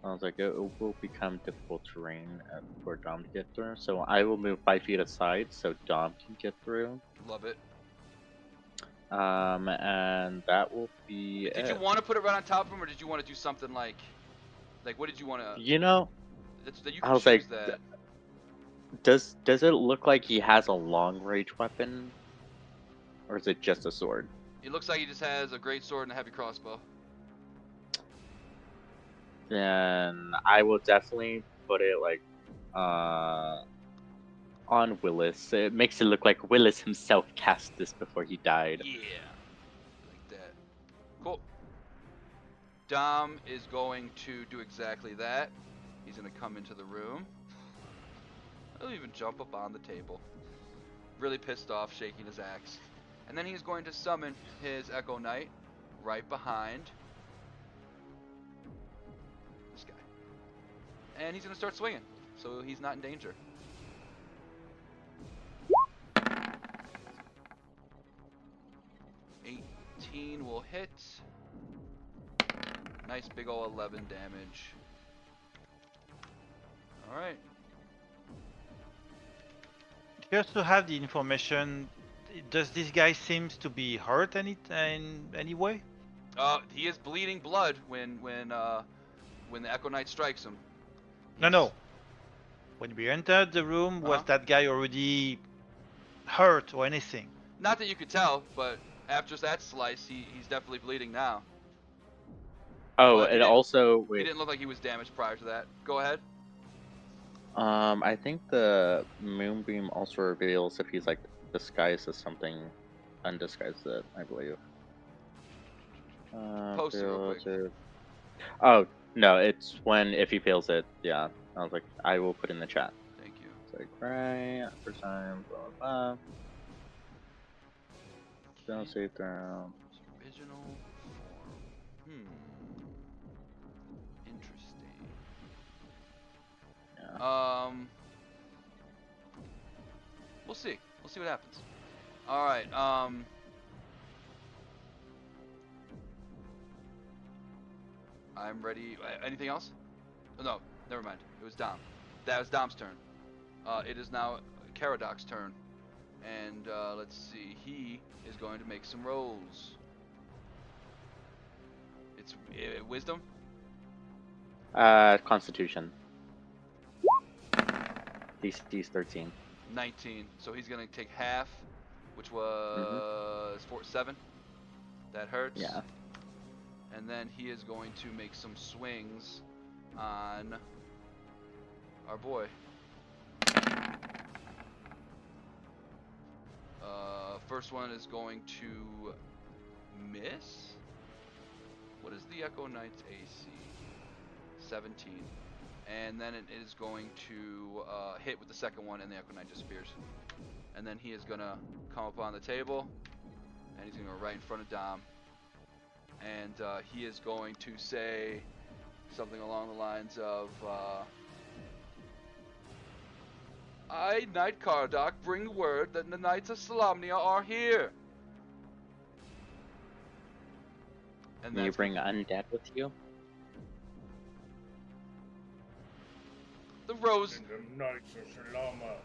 Speaker 4: I was like, it will become difficult terrain for Dom to get through. So I will move 5 feet aside so Dom can get through.
Speaker 1: Love it.
Speaker 4: And that will be.
Speaker 1: Did you want to put it right on top of him, or did you want to do something like what did you want to?
Speaker 4: You know.
Speaker 1: That you
Speaker 4: I
Speaker 1: can
Speaker 4: was
Speaker 1: choose
Speaker 4: like,
Speaker 1: that.
Speaker 4: Does it look like he has a long range weapon, or is it just a sword?
Speaker 1: It looks like he just has a great sword and a heavy crossbow.
Speaker 4: Then I will definitely put it like on Willis. It makes it look like Willis himself cast this before he died.
Speaker 1: Yeah, like that. Cool. Dom is going to do exactly that. He's going to come into the room. He'll even jump up on the table. Really pissed off, shaking his axe. And then he's going to summon his Echo Knight right behind this guy. And he's going to start swinging, so he's not in danger. Will hit. Nice big ol' 11 damage. Alright.
Speaker 2: Just to have the information, does this guy seems to be hurt in any way?
Speaker 1: He is bleeding blood when the Echo Knight strikes him.
Speaker 2: No. When we entered the room, was that guy already hurt or anything?
Speaker 1: Not that you could tell, but after that slice, he's definitely bleeding now.
Speaker 4: Oh,
Speaker 1: But
Speaker 4: it also
Speaker 1: he didn't look like he was damaged prior to that. Go ahead.
Speaker 4: I think the moonbeam also reveals if he's like disguised as something, undisguised it, I believe.
Speaker 1: Post it real quick.
Speaker 4: Oh no, it's when if he fails it. Yeah, I was like, I will put in the chat.
Speaker 1: Thank you.
Speaker 4: It's like right first time, blah blah blah. Don't save throw.
Speaker 1: Original form. Interesting.
Speaker 4: Yeah.
Speaker 1: We'll see. We'll see what happens. All right. I'm ready. Anything else? Oh, no, never mind. It was Dom. That was Dom's turn. It is now Caradoc's turn. And let's see. He is going to make some rolls. It's wisdom?
Speaker 4: Constitution. DC's 13.
Speaker 1: 19. So he's going to take half, which was 7. That hurts.
Speaker 4: Yeah.
Speaker 1: And then he is going to make some swings on our boy. First one is going to miss. What is the Echo Knight's AC? 17. And then it is going to hit with the second one, and the Echo Knight disappears. And then he is going to come up on the table, and he's going to go right in front of Dom. And he is going to say something along the lines of, I, Knight Caradoc, bring word that the Knights of Solamnia are here. And
Speaker 4: you bring undead with you?
Speaker 1: The Rose.
Speaker 3: And the Knights of Salama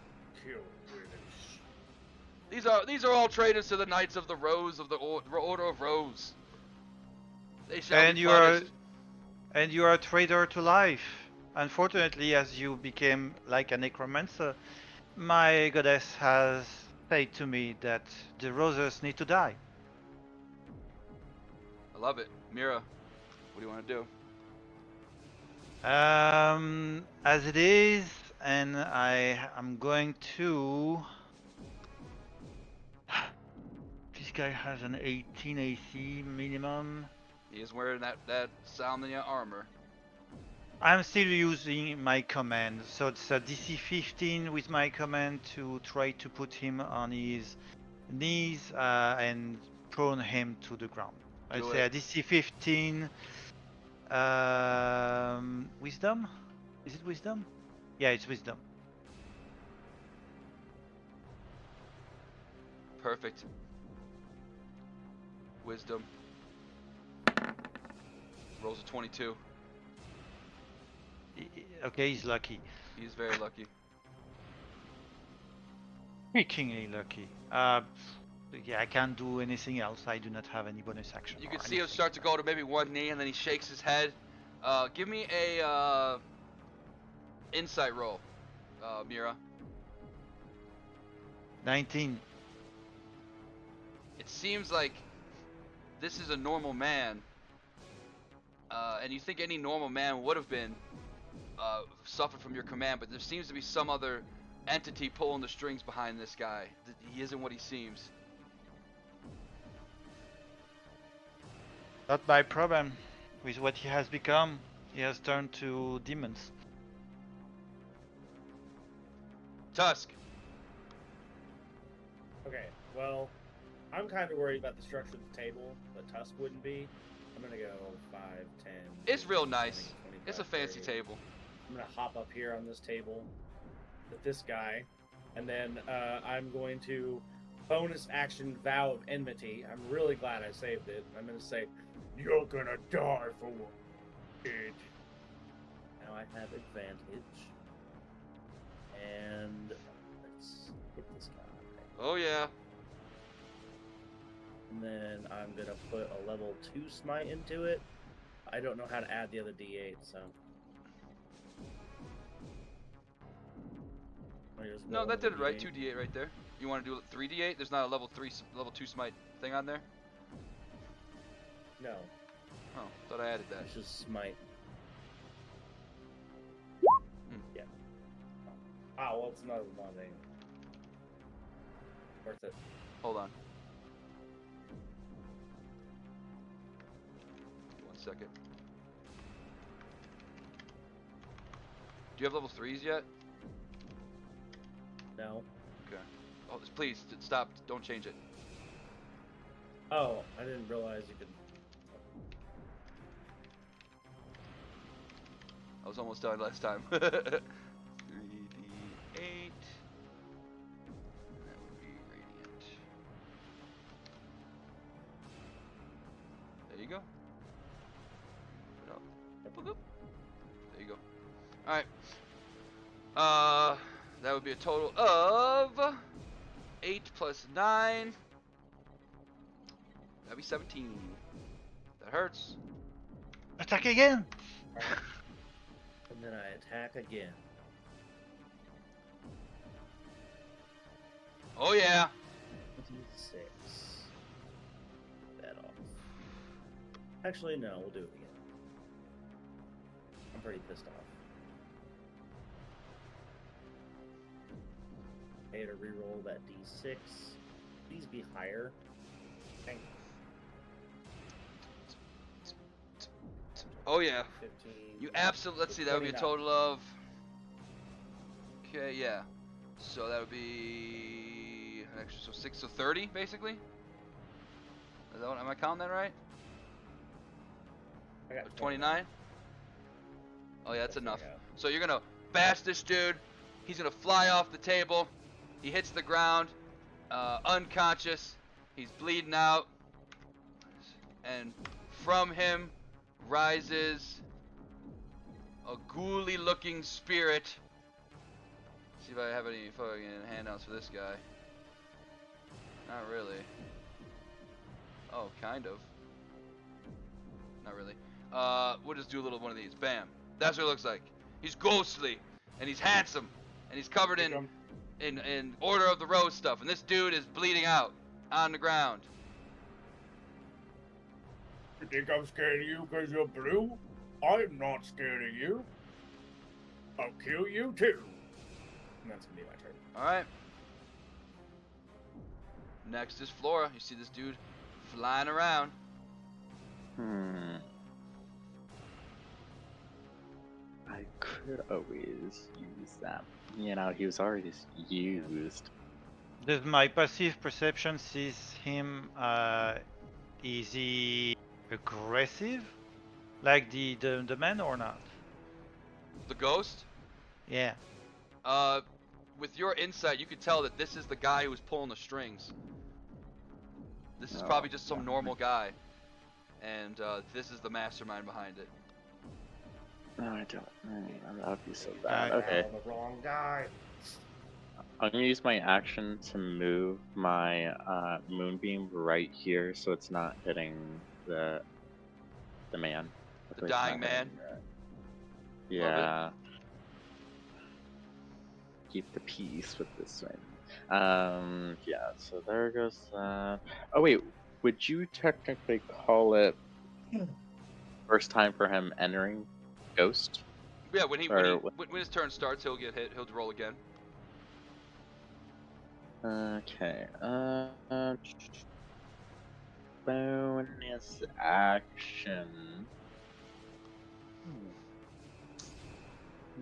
Speaker 3: kill British.
Speaker 1: These are all traitors to the Knights of the Rose of the Order of Rose. They shall be punished.
Speaker 2: And you are a traitor to life. Unfortunately, as you became like a necromancer, my goddess has said to me that the roses need to die.
Speaker 1: I love it. Mira, what do you want to do?
Speaker 2: As it is, and I'm going to. This guy has an 18 AC minimum.
Speaker 1: He is wearing that Solamnia armor.
Speaker 2: I'm still using my command, so it's a DC 15 with my command to try to put him on his knees and prone him to the ground. I'd say a DC 15. Wisdom? Is it wisdom? Yeah, it's wisdom.
Speaker 1: Perfect. Wisdom. Rolls a 22.
Speaker 2: Okay, he's lucky.
Speaker 1: He's very lucky.
Speaker 2: Kingly lucky. Yeah, I can't do anything else. I do not have any bonus action.
Speaker 1: You can see him start to go to maybe one knee, and then he shakes his head. Give me a insight roll, Mira.
Speaker 2: 19.
Speaker 1: It seems like this is a normal man, and you think any normal man would have been suffered from your command, but there seems to be some other entity pulling the strings behind this guy. He isn't what he seems.
Speaker 2: Not my problem. With what he has become, he has turned to demons.
Speaker 1: Tusk.
Speaker 3: Okay, well, I'm kind of worried about the structure of the table, but Tusk wouldn't be. I'm gonna go 5, 10.
Speaker 1: It's
Speaker 3: 15,
Speaker 1: real
Speaker 3: 20,
Speaker 1: nice.
Speaker 3: 25,
Speaker 1: It's a fancy
Speaker 3: 30.
Speaker 1: table.
Speaker 3: I'm gonna hop up here on this table with this guy, and then I'm going to bonus action Vow of Enmity. I'm really glad I saved it. I'm gonna say, "You're gonna die for it." Now I have advantage, and let's hit this guy.
Speaker 1: Oh yeah.
Speaker 3: And then I'm gonna put a level 2 smite into it. I don't know how to add the other D8, so.
Speaker 1: No, that did it right. 2d8 right there. You want to do 3d8? There's not a level 2 smite thing on there?
Speaker 3: No,
Speaker 1: Oh, thought I added that.
Speaker 3: it's just smite. Yeah. Oh, well, it's another one thing. Worth it.
Speaker 1: Hold on. 1 second. Do you have level 3s yet?
Speaker 3: No.
Speaker 1: Okay. Oh, please stop. Don't change it.
Speaker 3: Oh, I didn't realize you could.
Speaker 1: I was almost done last time. 3d8. That would be radiant. There you go. Put up. Boop. There you go. Alright. That would be a total of 8 plus 9. That'd be 17. That hurts.
Speaker 2: Attack again!
Speaker 3: And then I attack again.
Speaker 1: Oh yeah.
Speaker 3: 26. Get that off. Actually, no, we'll do it again. I'm pretty pissed off. I had to reroll that D6. Please be higher. Thank you.
Speaker 1: Oh yeah.
Speaker 3: 15.
Speaker 1: You absolutely. Let's see. That would be a
Speaker 3: 29.
Speaker 1: total of. Okay, yeah. So that would be an extra. So 6. So 30, basically. Is that what, am I counting that right?
Speaker 3: I got
Speaker 1: 29. Oh yeah, that's
Speaker 3: That's what I
Speaker 1: enough.
Speaker 3: got.
Speaker 1: So you're gonna bash this dude. He's gonna fly off the table. He hits the ground, unconscious. He's bleeding out, and from him rises a ghouly-looking spirit. See if I have any fucking handouts for this guy. Not really. Oh, kind of. Not really. We'll just do a little one of these. Bam. That's what it looks like. He's ghostly, and he's handsome, and he's covered in Order of the Rose stuff, and this dude is bleeding out on the ground.
Speaker 3: You think I'm scared of you because you're blue? I'm not scared of you. I'll kill you too. And that's gonna be my turn.
Speaker 1: Alright. Next is Flora. You see this dude flying around.
Speaker 4: I could always use that. You know, he was already used.
Speaker 2: Does my passive perception sees him, is he aggressive? Like the man or not?
Speaker 1: The ghost.
Speaker 2: Yeah.
Speaker 1: With your insight, you could tell that this is the guy who was pulling the strings. This is
Speaker 4: Oh,
Speaker 1: probably just some
Speaker 4: yeah.
Speaker 1: normal guy. And this is the mastermind behind it.
Speaker 4: No, I don't. That would be so bad. Okay.
Speaker 3: Oh, the wrong guy.
Speaker 4: I'm gonna use my action to move my moonbeam right here, so it's not hitting the man.
Speaker 1: The dying man?
Speaker 4: Yeah. Keep the peace with this one. Yeah. So there goes that. Oh wait, would you technically call it first time for him entering Ghost?
Speaker 1: Yeah, when
Speaker 4: Or
Speaker 1: his turn starts, he'll get hit. He'll roll again.
Speaker 4: Okay. Bonus action.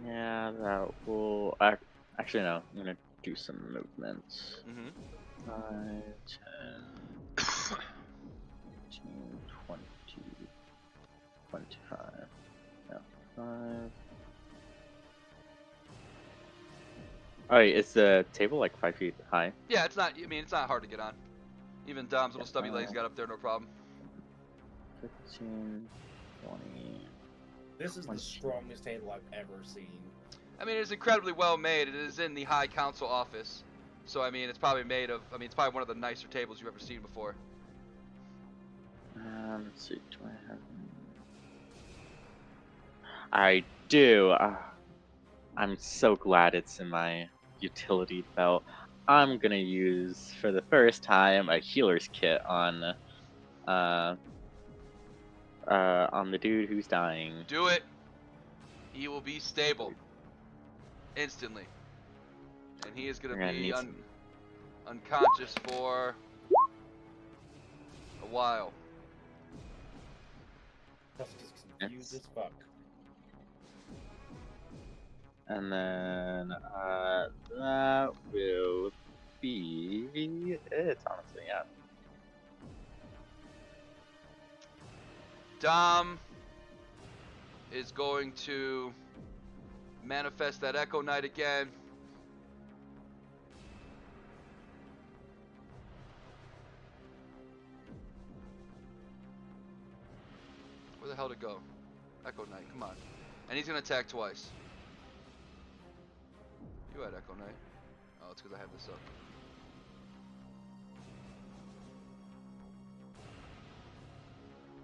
Speaker 4: Yeah, that will Actually, no. I'm gonna do some movements.
Speaker 1: Mm-hmm.
Speaker 4: 5, 10, 15, 20, 25. No, 5. Alright, is the table like 5 feet high?
Speaker 1: Yeah, it's not. I mean, it's not hard to get on. Even Dom's little
Speaker 4: Yeah,
Speaker 1: stubby legs got up there, no problem.
Speaker 4: 15, 20.
Speaker 3: This is the
Speaker 4: 20.
Speaker 3: strongest table I've ever seen.
Speaker 1: I mean, it's incredibly well made. It is in the High Council office, so I mean, it's probably made of. I mean, it's probably one of the nicer tables you've ever seen before.
Speaker 4: Let's see. Do I have? I do. I'm so glad it's in my utility belt. I'm gonna use for the first time a healer's kit on the dude who's dying.
Speaker 1: Do it. He will be stable instantly, and he is
Speaker 4: We're
Speaker 1: gonna
Speaker 4: gonna
Speaker 1: be
Speaker 4: need some.
Speaker 1: unconscious for a while.
Speaker 3: That's just confused as fuck.
Speaker 4: And then that will be it, honestly, yeah.
Speaker 1: Dom is going to manifest that Echo Knight again. Where the hell to go? Echo Knight, come on. And he's gonna attack twice. You had Echo Knight. Oh, it's because I have this up.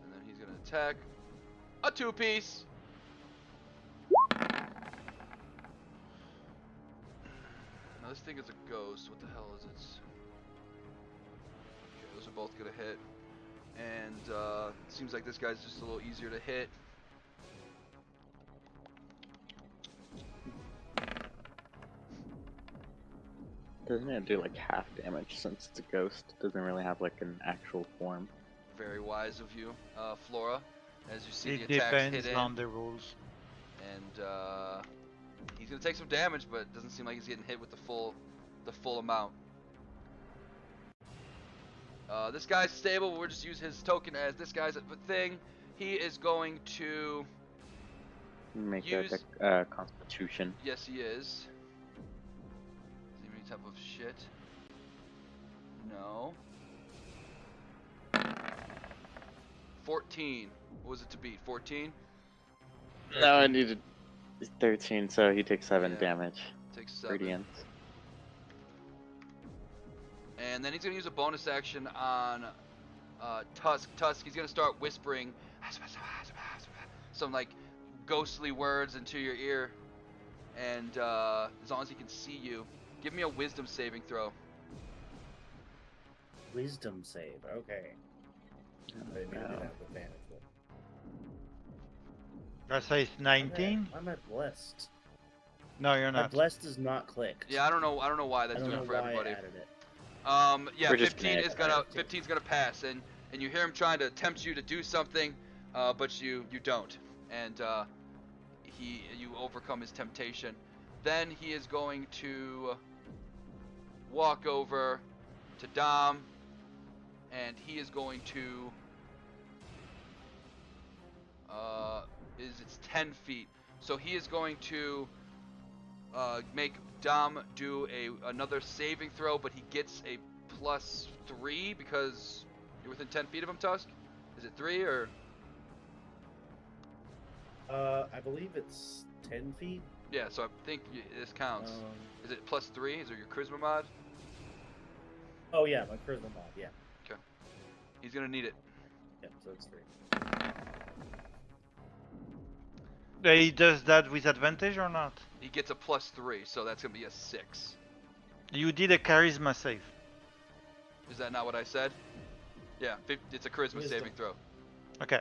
Speaker 1: And then he's gonna attack a 2-piece. Now this thing is a ghost. What the hell is it? Okay, those are both gonna hit. And it seems like this guy's just a little easier to hit.
Speaker 4: Doesn't it do like half damage since it's a ghost? It doesn't really have like an actual form.
Speaker 1: Very wise of you, Flora. As you see
Speaker 2: It
Speaker 1: the attacks
Speaker 2: depends
Speaker 1: hit in.
Speaker 2: on the rules.
Speaker 1: And he's gonna take some damage, but it doesn't seem like he's getting hit with the full amount. This guy's stable. We'll just use his token as this guy's a thing. He is going to
Speaker 4: Make
Speaker 1: use.
Speaker 4: a constitution.
Speaker 1: Yes, he is. Is he any type of shit? No. 14. What was it to beat? 14?
Speaker 4: No, I needed 13, so he takes 7
Speaker 1: Yeah.
Speaker 4: damage.
Speaker 1: Takes 7.
Speaker 4: Radiant.
Speaker 1: And then he's gonna use a bonus action on Tusk. Tusk, he's gonna start whispering some like ghostly words into your ear. And as long as he can see you, give me a wisdom saving throw.
Speaker 3: Wisdom save, okay. I didn't even
Speaker 4: no.
Speaker 3: have advantage.
Speaker 2: I say it's 19.
Speaker 3: I'm at blessed.
Speaker 2: No, you're
Speaker 3: My
Speaker 2: not.
Speaker 3: blessed is not clicked.
Speaker 1: Yeah, I don't know why that's
Speaker 3: I don't
Speaker 1: doing
Speaker 3: know
Speaker 1: it for
Speaker 3: why
Speaker 1: everybody.
Speaker 3: I added it.
Speaker 1: Yeah,
Speaker 4: We're just
Speaker 1: 15
Speaker 4: gonna
Speaker 1: is gonna
Speaker 3: add it.
Speaker 1: 15's gonna pass, and you hear him trying to tempt you to do something, but you don't, and you overcome his temptation. Then he is going to walk over to Dom, and he is going to it's 10 feet, so he is going to make Dom do another saving throw, but he gets a +3 because you're within 10 feet of him, Tusk? Is it 3 or?
Speaker 3: I believe it's 10 feet.
Speaker 1: Yeah, so I think this counts.
Speaker 3: Um,
Speaker 1: Is it +3? Is it your charisma mod?
Speaker 3: oh yeah, my charisma mod, yeah.
Speaker 1: He's gonna need it.
Speaker 3: Yeah, so it's 3.
Speaker 2: He does that with advantage or not?
Speaker 1: He gets a +3, so that's gonna be a 6.
Speaker 2: You did a charisma save.
Speaker 1: Is that not what I said? Yeah, it's a charisma
Speaker 3: Wisdom.
Speaker 1: saving throw.
Speaker 2: Okay.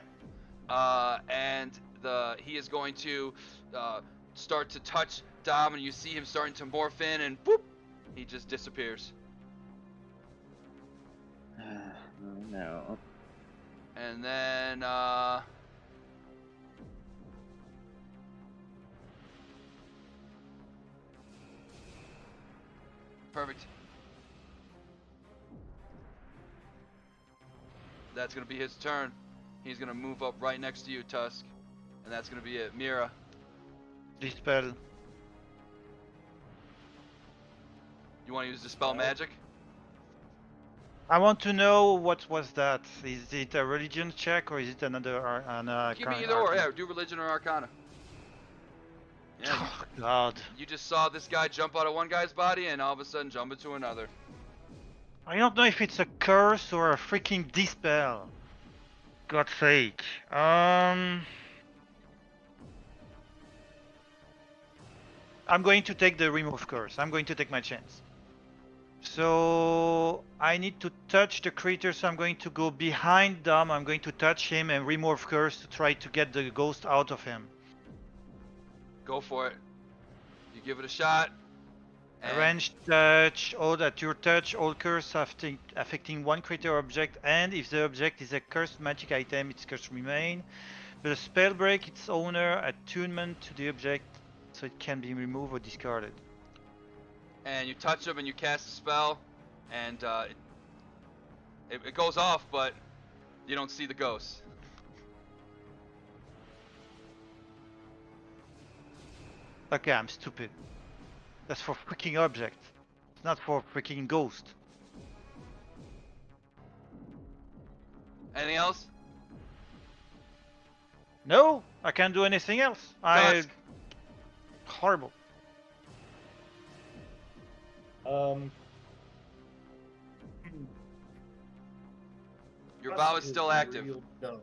Speaker 1: And he is going to start to touch Dom, and you see him starting to morph in, and boop, he just disappears.
Speaker 4: Oh no.
Speaker 1: And then Perfect. That's gonna be his turn. He's gonna move up right next to you, Tusk, and that's gonna be it. Mira,
Speaker 2: Dispel.
Speaker 1: you want to use Dispel Magic?
Speaker 2: I want to know what was that. Is it a religion check or is it another
Speaker 1: Give me either or. Yeah, do Religion or Arcana. Yeah,
Speaker 2: Oh, God.
Speaker 1: you just saw this guy jump out of one guy's body and all of a sudden jump into another.
Speaker 2: I don't know if it's a curse or a freaking dispel. God's sake. I'm going to take the remove curse. I'm going to take my chance. So I need to touch the creature, so I'm going to go behind Dom. I'm going to touch him and remove curse to try to get the ghost out of him.
Speaker 1: Go for it. You give it a shot. And
Speaker 2: Ranged touch, all at your touch, all curse affecting one creature or object, and if the object is a cursed magic item, its curse remain. The spell break its owner attunement to the object, so it can be removed or discarded.
Speaker 1: and you touch him and you cast a spell, and it goes off, but you don't see the ghost.
Speaker 2: Okay, I'm stupid. That's for freaking object. It's not for freaking ghost.
Speaker 1: Anything else?
Speaker 2: No, I can't do anything else.
Speaker 1: Tusk.
Speaker 2: Horrible.
Speaker 1: Your vow is still active.
Speaker 3: Real dumb.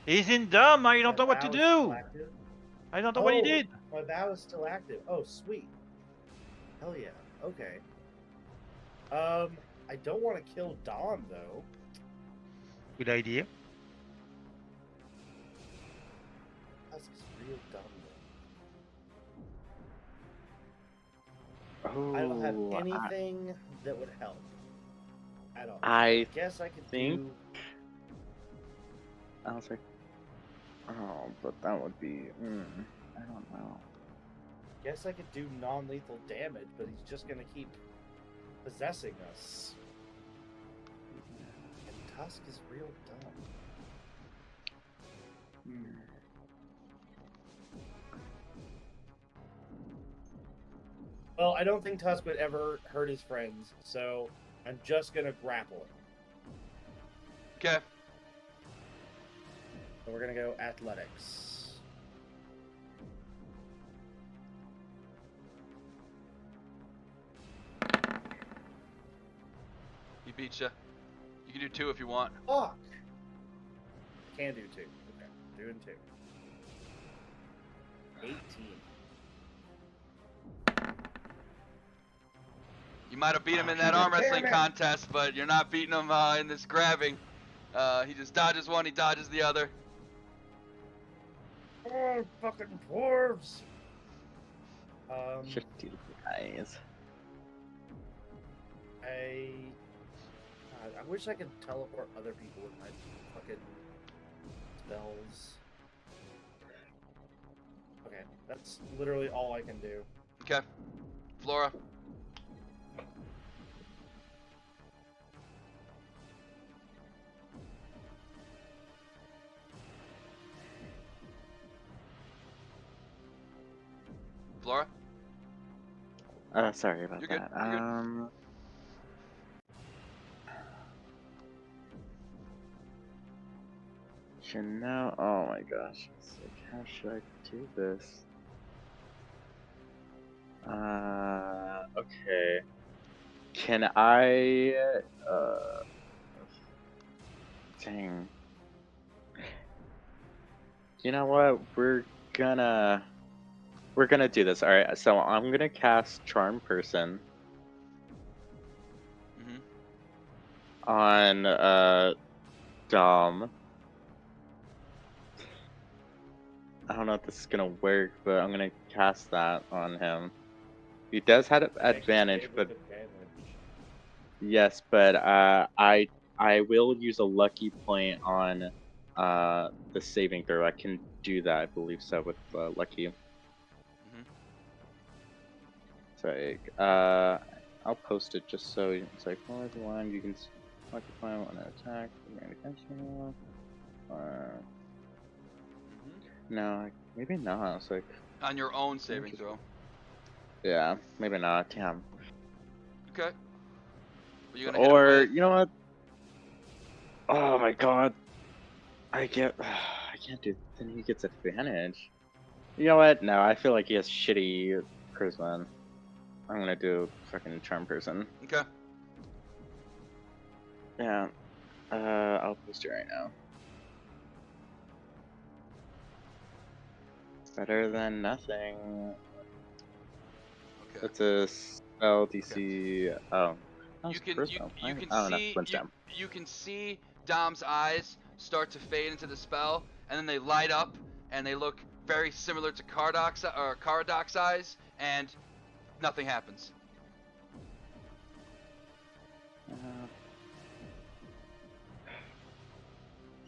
Speaker 2: He's in dumb. I don't
Speaker 3: My
Speaker 2: know what to
Speaker 3: vow is still
Speaker 2: do.
Speaker 3: active?
Speaker 2: I don't know what he
Speaker 3: Oh,
Speaker 2: did.
Speaker 3: My vow is still active. Oh, sweet. Hell yeah. Okay. I don't want to kill Dawn though.
Speaker 2: Good idea.
Speaker 3: That's real dumb.
Speaker 4: Oh,
Speaker 3: I don't have anything that would help at all.
Speaker 4: I
Speaker 3: guess I could
Speaker 4: think-
Speaker 3: do.
Speaker 4: was like, oh, but that would be, I don't know.
Speaker 3: Guess I could do non-lethal damage, but he's just gonna keep possessing us. And Tusk is real dumb. Well, I don't think Tusk would ever hurt his friends, so I'm just gonna grapple him.
Speaker 1: Okay.
Speaker 3: So we're gonna go athletics.
Speaker 1: He beat you. You can do 2 if you want.
Speaker 3: Fuck! Can do 2. Okay, doing 2. 18.
Speaker 1: You might have beat him in that arm wrestling contest, but you're not beating him in this grabbing. He just dodges one, he dodges the other.
Speaker 3: Oh, fucking dwarves!
Speaker 4: 50 guys.
Speaker 3: I wish I could teleport other people with my fucking spells. Okay, that's literally all I can do.
Speaker 1: Okay. Flora. Flora?
Speaker 4: Sorry about
Speaker 1: You're good,
Speaker 4: that.
Speaker 1: you're good.
Speaker 4: Should now, oh my gosh, it's like, how should I do this? Okay. Can I, dang. You know what? We're gonna do this. All right. So I'm gonna cast Charm Person on Dom. I don't know if this is gonna work, but I'm gonna cast that on him. He does have advantage, but yes, but I will use a lucky point on the saving throw. I can do that, I believe so, with lucky. It's like, I'll post it just so it's like, well, everyone, you can select the plan on an attack, ran against me, or no, maybe not. It's like,
Speaker 1: On your own saving throw.
Speaker 4: yeah, maybe not. Damn.
Speaker 1: Okay. But you're gonna hit him
Speaker 4: Or
Speaker 1: with...
Speaker 4: you know what? Oh my god, I can't do. Then he gets advantage. You know what? No, I feel like he has shitty charisma. I'm gonna do fucking charm person.
Speaker 1: Okay.
Speaker 4: Yeah. I'll post it right now. Better than nothing.
Speaker 1: Okay.
Speaker 4: That's a spell DC. Oh. That was
Speaker 1: You can
Speaker 4: charisma,
Speaker 1: you
Speaker 4: right?
Speaker 1: can
Speaker 4: Oh no,
Speaker 1: see
Speaker 4: Winston.
Speaker 1: you can see Dom's eyes start to fade into the spell, and then they light up, and they look very similar to Karadoc's eyes, and nothing happens.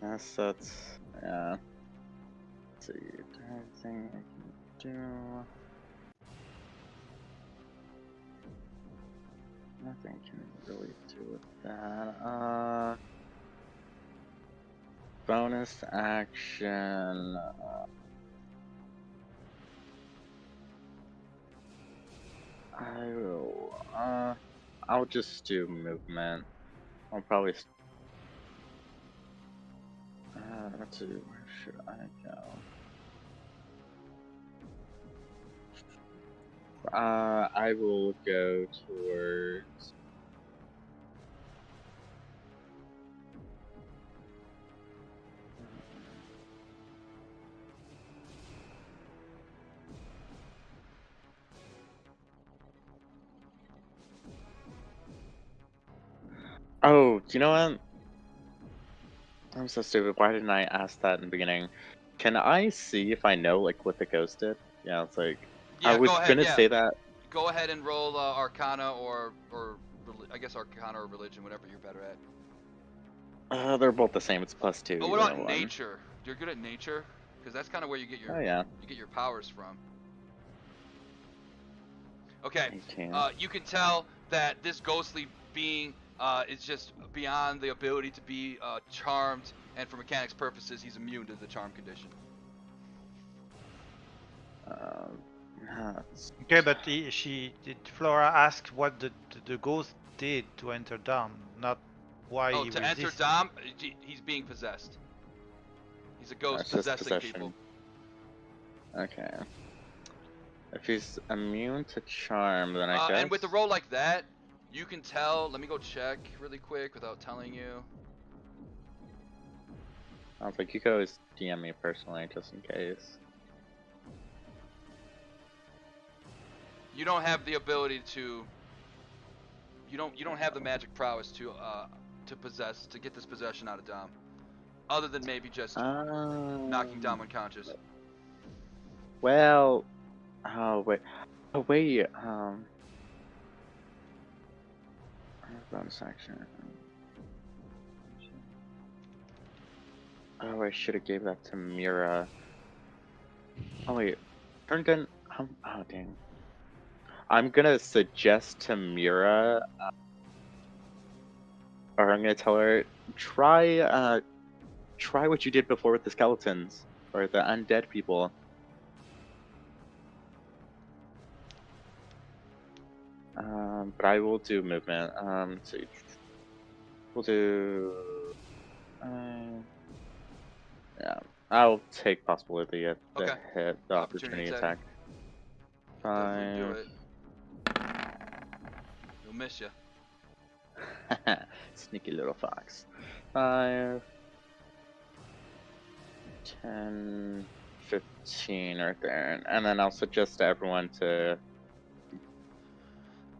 Speaker 4: Guess that's yeah. Let's see, anything I can do. Nothing can really do with that. Bonus action. I will. I'll just do movement. I'll probably. Let's see. Where should I go? I will go towards. Oh, you know what? I'm so stupid. Why didn't I ask that in the beginning? Can I see if I know like what the ghost did? Yeah, it's like I
Speaker 1: Yeah,
Speaker 4: was
Speaker 1: go ahead.
Speaker 4: gonna
Speaker 1: Yeah,
Speaker 4: say that.
Speaker 1: go ahead and roll Arcana or I guess Arcana or Religion, whatever you're better at.
Speaker 4: They're both the same. It's +2.
Speaker 1: Oh, what
Speaker 4: Either
Speaker 1: about
Speaker 4: one.
Speaker 1: Nature? You're good at Nature, because that's kind of where you get
Speaker 4: Oh yeah.
Speaker 1: your powers from. Okay.
Speaker 4: 18.
Speaker 1: You can tell that this ghostly being is just beyond the ability to be charmed, and for mechanics purposes, he's immune to the charm condition.
Speaker 2: Okay, but did Flora ask what the ghost did to enter Dom, not why
Speaker 1: Oh,
Speaker 2: he
Speaker 1: to enter
Speaker 2: resisted.
Speaker 1: Dom, he's being possessed. He's a ghost
Speaker 4: It's just
Speaker 1: possessing
Speaker 4: possession.
Speaker 1: people.
Speaker 4: Okay. If he's immune to charm, then I guess.
Speaker 1: And with a roll like that, you can tell. Let me go check really quick without telling you.
Speaker 4: I was like, you could always DM me personally just in case.
Speaker 1: You don't have the ability to. You don't have the magic prowess to get this possession out of Dom, other than maybe just knocking Dom unconscious.
Speaker 4: Well, oh wait, bonus action. Oh, I should have gave that to Mira. Oh wait, turned in. Oh dang. I'm gonna suggest to Mira, or I'm gonna tell her, try what you did before with the skeletons or the undead people. But I will do movement. So we'll do. Yeah, I'll take possibility at the
Speaker 1: Okay.
Speaker 4: hit, the opportunity attack.
Speaker 1: Definitely do
Speaker 4: 5.
Speaker 1: it. You'll miss you.
Speaker 4: Sneaky little fox. 5, 10, 15 right there. And then I'll suggest to everyone to.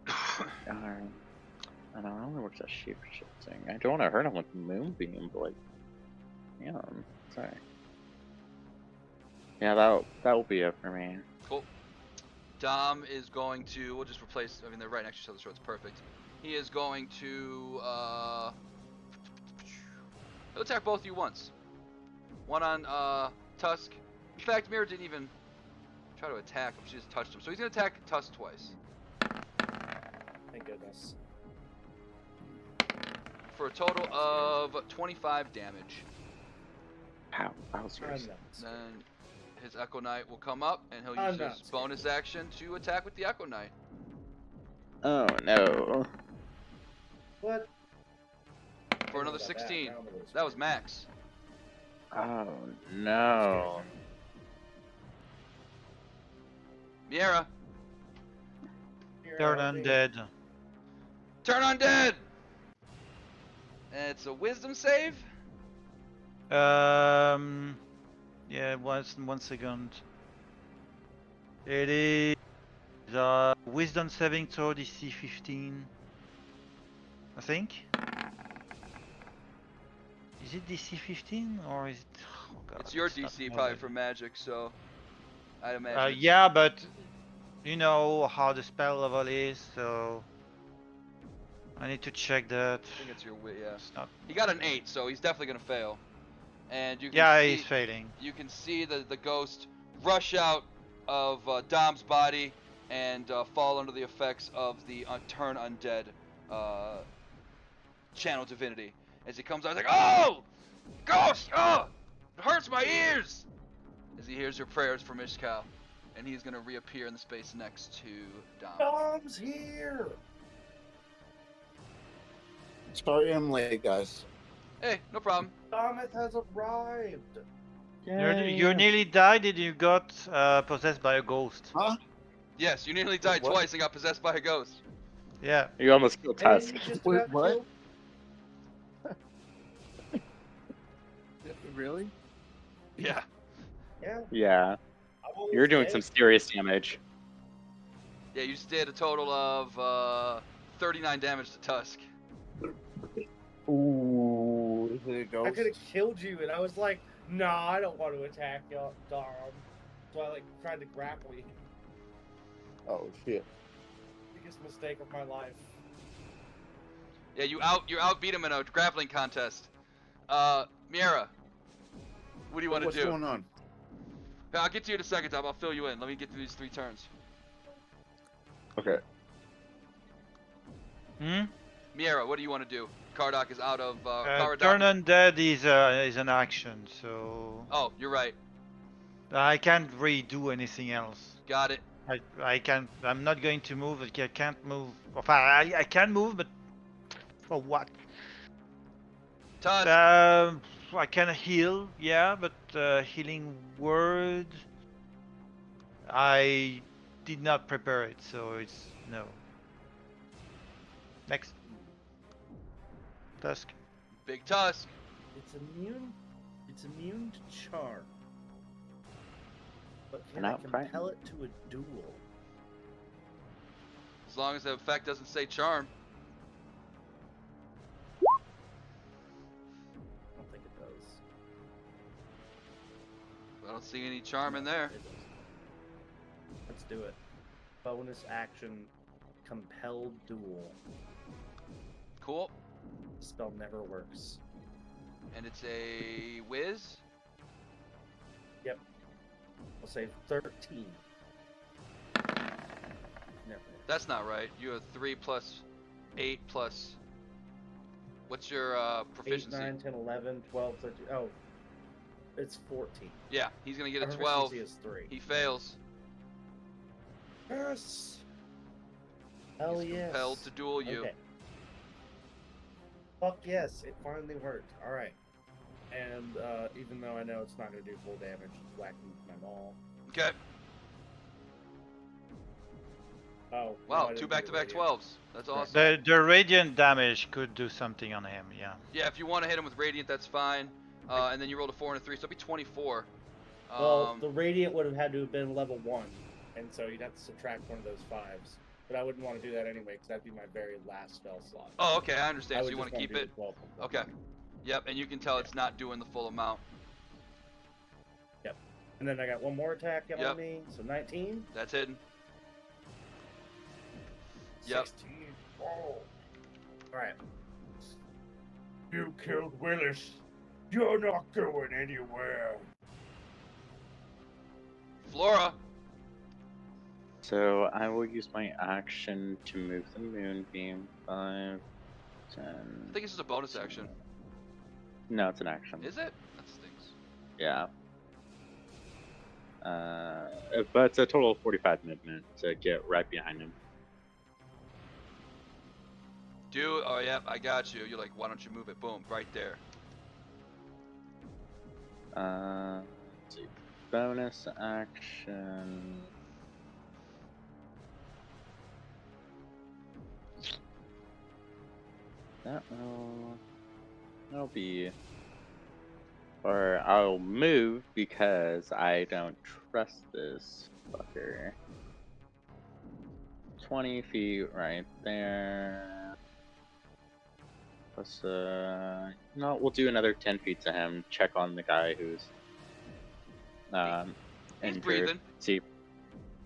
Speaker 4: I don't know, it works at shape shifting. I don't want to hurt him with Moonbeam, but like. Yeah, sorry. Yeah, that will be it for me.
Speaker 1: Cool. Dom is going to. We'll just replace. I mean, they're right next to each other, so it's perfect. He is going to. He'll attack both of you once. One on Tusk. In fact, Mira didn't even try to attack him. She just touched him. So he's gonna attack Tusk twice.
Speaker 3: goodness.
Speaker 1: For a total of 25 damage.
Speaker 4: Pow,
Speaker 3: I'm
Speaker 4: Bowser's.
Speaker 3: not scared.
Speaker 1: Then his Echo Knight will come up, and he'll
Speaker 3: I'm
Speaker 1: use
Speaker 3: not
Speaker 1: his
Speaker 3: scared.
Speaker 1: bonus action to attack with the Echo Knight.
Speaker 4: Oh no.
Speaker 3: What?
Speaker 1: For another
Speaker 3: About that.
Speaker 1: 16.
Speaker 3: Now I'm a little
Speaker 1: That was
Speaker 3: scared.
Speaker 1: max.
Speaker 4: Oh no.
Speaker 1: Miera,
Speaker 3: Here,
Speaker 2: Turn
Speaker 3: help me.
Speaker 2: undead.
Speaker 1: turn undead! And it's a wisdom save?
Speaker 2: Yeah, one second. It is wisdom saving throw DC 15. I think. Is it DC 15 or is it? Oh God,
Speaker 1: It's your
Speaker 2: not
Speaker 1: DC
Speaker 2: more
Speaker 1: probably
Speaker 2: than-
Speaker 1: for magic, so I imagine. it's-
Speaker 2: Yeah, but you know how the spell level is, so I need to check that.
Speaker 1: I think it's your yeah.
Speaker 2: It's not.
Speaker 1: He got an 8, so he's definitely gonna fail. And you can
Speaker 2: Yeah,
Speaker 1: see,
Speaker 2: he's failing.
Speaker 1: you can see the ghost rush out of Dom's body and fall under the effects of the turn undead channel divinity. As he comes out, he's like, "Oh, ghost! Oh, it hurts my ears!" As he hears your prayers for Mishkal, and he's gonna reappear in the space next to Dom.
Speaker 3: Dom's here.
Speaker 6: Sorry I'm late, guys.
Speaker 1: Hey, no problem.
Speaker 3: Thomas has arrived.
Speaker 2: You nearly died and you got possessed by a ghost.
Speaker 6: Huh?
Speaker 1: Yes, you nearly died
Speaker 6: What?
Speaker 1: twice and got possessed by a ghost.
Speaker 2: Yeah.
Speaker 4: You almost killed
Speaker 3: And
Speaker 4: Tusk.
Speaker 3: you just
Speaker 6: Wait,
Speaker 3: got
Speaker 6: what?
Speaker 3: killed.
Speaker 6: Really?
Speaker 1: Yeah.
Speaker 3: Yeah.
Speaker 4: Yeah.
Speaker 3: I'm almost
Speaker 4: You're doing
Speaker 3: dead.
Speaker 4: some serious damage.
Speaker 1: Yeah, you just did a total of 39 damage to Tusk.
Speaker 6: Ooh, is it a
Speaker 3: I
Speaker 6: ghost?
Speaker 3: could have killed you, and I was like, "Nah, I don't want to attack y'all, Dom." So I like tried to grapple you.
Speaker 6: Oh shit.
Speaker 3: Biggest mistake of my life.
Speaker 1: Yeah, you outbeat him in a grappling contest. Miera, what do you want to
Speaker 6: What's
Speaker 1: do?
Speaker 6: going on?
Speaker 1: Yeah, I'll get to you in a second, Tom. I'll fill you in. Let me get through these 3 turns.
Speaker 4: Okay.
Speaker 1: Miera, what do you want to do? Kardak is out of
Speaker 2: Turn
Speaker 1: Kardak.
Speaker 2: undead is an action, so
Speaker 1: Oh, you're right.
Speaker 2: I can't really do anything else.
Speaker 1: Got it.
Speaker 2: I can't. I'm not going to move. I can't move. I can move, but for what?
Speaker 1: Tusk.
Speaker 2: I can heal, yeah, but healing word. I did not prepare it, so it's no. Next. Tusk.
Speaker 1: Big Tusk.
Speaker 3: It's immune. It's immune to charm. But can
Speaker 4: Not
Speaker 3: I
Speaker 4: frightened.
Speaker 3: compel it to a duel?
Speaker 1: As long as the effect doesn't say charm.
Speaker 3: I don't think it does.
Speaker 1: I don't see any charm in there.
Speaker 3: It doesn't. Let's do it. Bonus action, compelled duel.
Speaker 1: Cool.
Speaker 3: The spell never works.
Speaker 1: And it's a whiz.
Speaker 3: I'll say 13. Never.
Speaker 1: That's not right. You have 3 plus 8 plus. What's your
Speaker 3: 8,
Speaker 1: proficiency?
Speaker 3: 9, 10, 11, 12, 13. Oh, it's 14.
Speaker 1: Yeah, he's gonna get
Speaker 3: My
Speaker 1: a 12.
Speaker 3: proficiency is 3.
Speaker 1: He fails.
Speaker 3: Yes! Hell
Speaker 1: He's
Speaker 3: yes.
Speaker 1: compelled to duel you.
Speaker 3: Okay. Fuck yes, it finally worked. Alright. And even though I know it's not going to do full damage, just whacking my maul.
Speaker 1: Okay.
Speaker 3: Oh.
Speaker 1: Wow,
Speaker 3: no, I
Speaker 1: 2
Speaker 3: didn't
Speaker 1: back-to-back
Speaker 3: do radiant.
Speaker 1: 12s. That's awesome.
Speaker 2: The radiant damage could do something on him, yeah.
Speaker 1: Yeah, if you want to hit him with radiant, that's fine. And then you rolled a 4 and a 3, so it'll be 24.
Speaker 3: Well, the radiant would have had to have been level 1, and so you'd have to subtract one of those 5s. But I wouldn't want to do that anyway, because that'd be my very last spell slot.
Speaker 1: Oh, okay, I
Speaker 3: I
Speaker 1: understand. So
Speaker 3: would
Speaker 1: you want
Speaker 3: just
Speaker 1: to keep
Speaker 3: do
Speaker 1: it?
Speaker 3: the 12.
Speaker 1: Okay. Yep, and you can tell it's not doing the full amount.
Speaker 3: And then I got one more attack on
Speaker 1: Yep.
Speaker 3: me, so 19.
Speaker 1: That's hidden. Yep.
Speaker 3: 16. Whoa. Alright. You killed Willis. You're not going anywhere.
Speaker 1: Flora.
Speaker 4: So I will use my action to move the moonbeam 5, 10.
Speaker 1: I think it's just a bonus action.
Speaker 4: No, it's an action.
Speaker 1: Is it? That stinks.
Speaker 4: Yeah. But it's a total of 45 movement to get right behind him.
Speaker 1: Oh, yeah, I got you. You're like, why don't you move it? Boom, right there.
Speaker 4: Let's see. Bonus action. That'll be, or I'll move because I don't trust this fucker. 20 feet right there. Plus, no, we'll do another 10 feet to him. Check on the guy who's
Speaker 1: He's
Speaker 4: injured.
Speaker 1: breathing.
Speaker 4: See,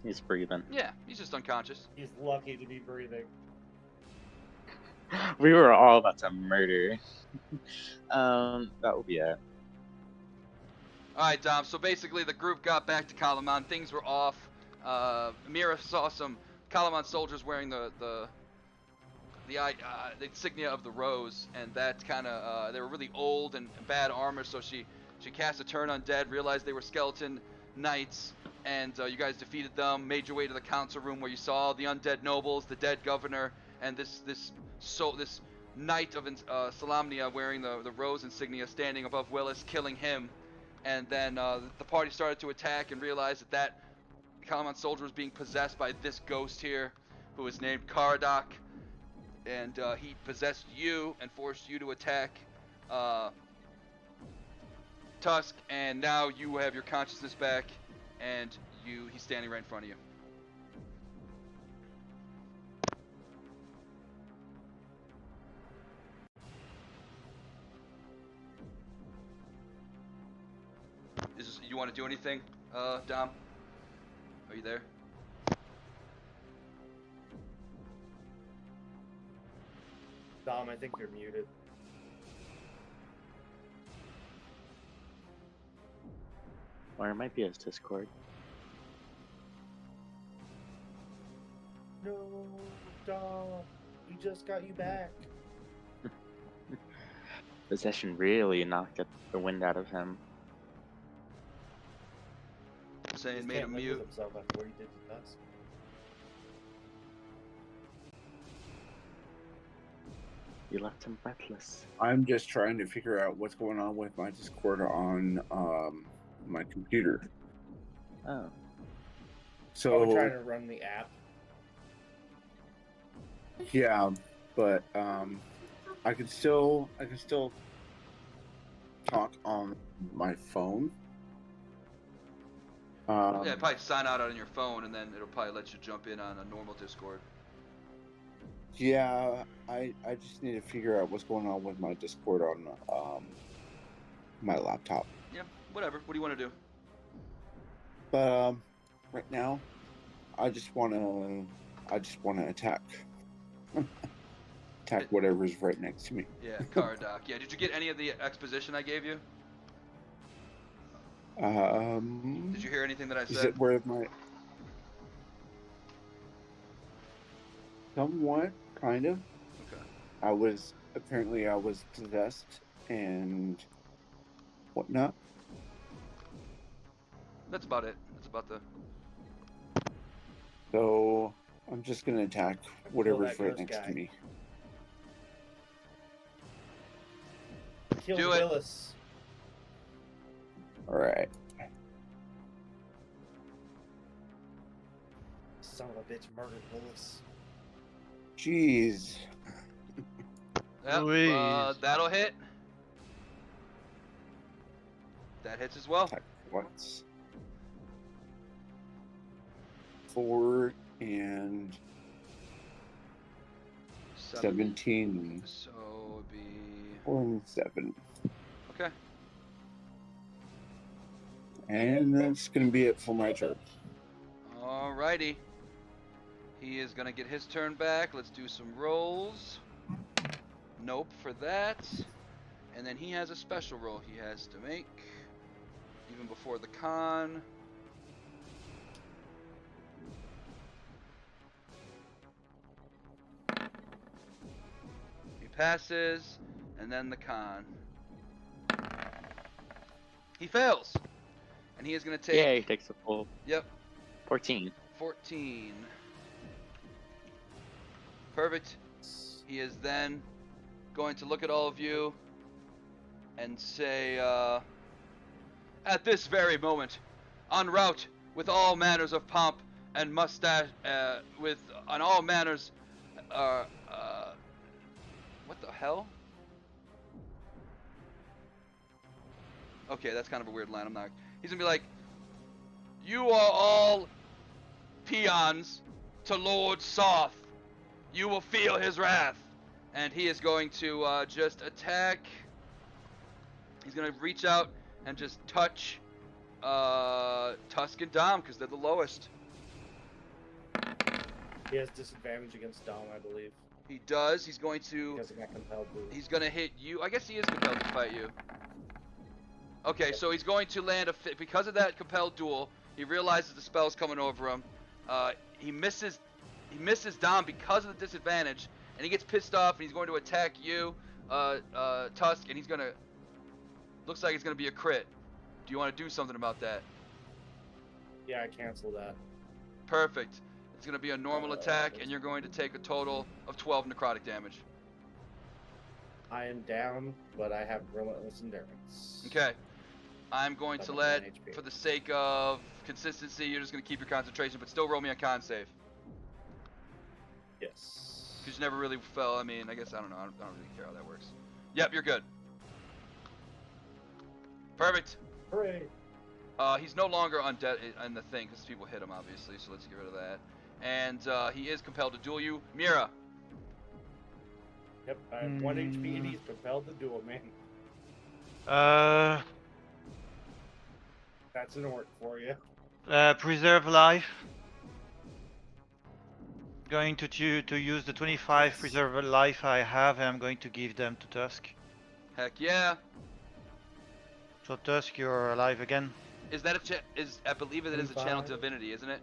Speaker 4: he's breathing.
Speaker 1: Yeah, he's just unconscious.
Speaker 3: He's lucky to be breathing.
Speaker 4: We were all about to murder. That will be it.
Speaker 1: Alright, Dom, so basically the group got back to Kalaman. Things were off. Mira saw some Kalaman soldiers wearing the insignia of the rose, and that kind of, they were really old and bad armor, so she cast a turn undead, realized they were skeleton knights, and you guys defeated them, made your way to the council room where you saw the undead nobles, the dead governor, and this knight of Salamnia wearing the rose insignia standing above Willis, killing him. And then the party started to attack and realized that Kalaman soldier was being possessed by this ghost here, who is named Karadak. And he possessed you and forced you to attack Tusk. And now you have your consciousness back, and he's standing right in front of you. You want to do anything, Dom? Are you there?
Speaker 3: Dom, I think you're muted.
Speaker 4: Or it might be his Discord.
Speaker 3: No, Dom, we just got you back.
Speaker 4: Possession really knocked the wind out of him.
Speaker 1: Saying
Speaker 3: He
Speaker 1: made
Speaker 3: can't
Speaker 1: him
Speaker 3: live
Speaker 1: mute.
Speaker 3: with himself after what he did to us.
Speaker 4: You left him breathless.
Speaker 6: I'm just trying to figure out what's going on with my Discord on my computer.
Speaker 4: Oh.
Speaker 3: Oh, we're
Speaker 6: So
Speaker 3: trying to run the app.
Speaker 6: yeah, but I can still talk on my phone.
Speaker 1: Yeah, probably sign out on your phone, and then it'll probably let you jump in on a normal Discord.
Speaker 6: Yeah, I just need to figure out what's going on with my Discord on my laptop.
Speaker 1: Yeah, whatever. What do you want to do?
Speaker 6: But right now, I just want to attack. Attack whatever's right next to me.
Speaker 1: Yeah, Karadak. Yeah, did you get any of the exposition I gave you? Did you hear anything that I
Speaker 6: Is
Speaker 1: said?
Speaker 6: it where my somewhat kind of?
Speaker 1: Okay.
Speaker 6: I was possessed and whatnot.
Speaker 1: That's about it. That's about the.
Speaker 6: So I'm just gonna attack whatever's
Speaker 3: that
Speaker 6: right
Speaker 3: ghost
Speaker 6: next
Speaker 3: guy.
Speaker 6: to me.
Speaker 3: Kill
Speaker 1: Do it.
Speaker 3: Willis.
Speaker 6: All right.
Speaker 3: Son of a bitch murdered Willis.
Speaker 6: Jeez.
Speaker 1: Yep,
Speaker 2: Louise.
Speaker 1: that'll hit. That hits as well.
Speaker 6: Attack once. 4 and 17.
Speaker 1: So it'd be
Speaker 6: 4 and 7.
Speaker 1: okay.
Speaker 6: And that's gonna be it for my turn.
Speaker 1: Alrighty. He is gonna get his turn back. Let's do some rolls. Nope for that. And then he has a special roll he has to make. Even before the con. passes, and then the con. He fails, and he is going to take.
Speaker 4: Yay, takes a full
Speaker 1: Yep,
Speaker 4: 14.
Speaker 1: 14. Perfect. He is then going to look at all of you and say, at this very moment, en route with all manners of pomp and mustache, on all manners, what the hell? Okay, that's kind of a weird line. I'm not. He's gonna be like, you are all peons to Lord Soth. You will feel his wrath. And he is going to just attack. He's going to reach out and just touch Tusk and Dom because they're the lowest.
Speaker 3: He has disadvantage against Dom, I believe.
Speaker 1: He does. He's going to.
Speaker 3: Because he got compelled to.
Speaker 1: He's going to hit you. I guess he is compelled to fight you. Okay, so he's going to land because of that compelled duel. He realizes the spell's coming over him. He misses Dom because of the disadvantage, and he gets pissed off, and he's going to attack you, Tusk, and he's gonna. Looks like it's gonna be a crit. Do you want to do something about that?
Speaker 3: Yeah, I cancel that.
Speaker 1: Perfect. It's gonna be a normal attack, and you're going to take a total of 12 necrotic damage.
Speaker 3: I am down, but I have relentless endurance.
Speaker 1: Okay. I'm going to
Speaker 3: Double
Speaker 1: let,
Speaker 3: 9 HP.
Speaker 1: for the sake of consistency, you're just gonna keep your concentration, but still roll me a con save.
Speaker 3: Yes.
Speaker 1: Because you never really fell. I mean, I guess I don't know. I don't really care how that works. Yep, you're good. Perfect.
Speaker 3: Hooray!
Speaker 1: He's no longer undead in the thing because people hit him, obviously. So let's get rid of that. And he is compelled to duel you, Mira.
Speaker 3: Yep, I have 1 HP and he's compelled to duel me. That's an orc for you.
Speaker 2: Preserve life. Going to use the 25 preserve life I have, and I'm going to give them to Tusk.
Speaker 1: Heck yeah.
Speaker 2: So Tusk, you're alive again.
Speaker 1: Is that I believe it is a channel
Speaker 3: 25.
Speaker 1: divinity, isn't it?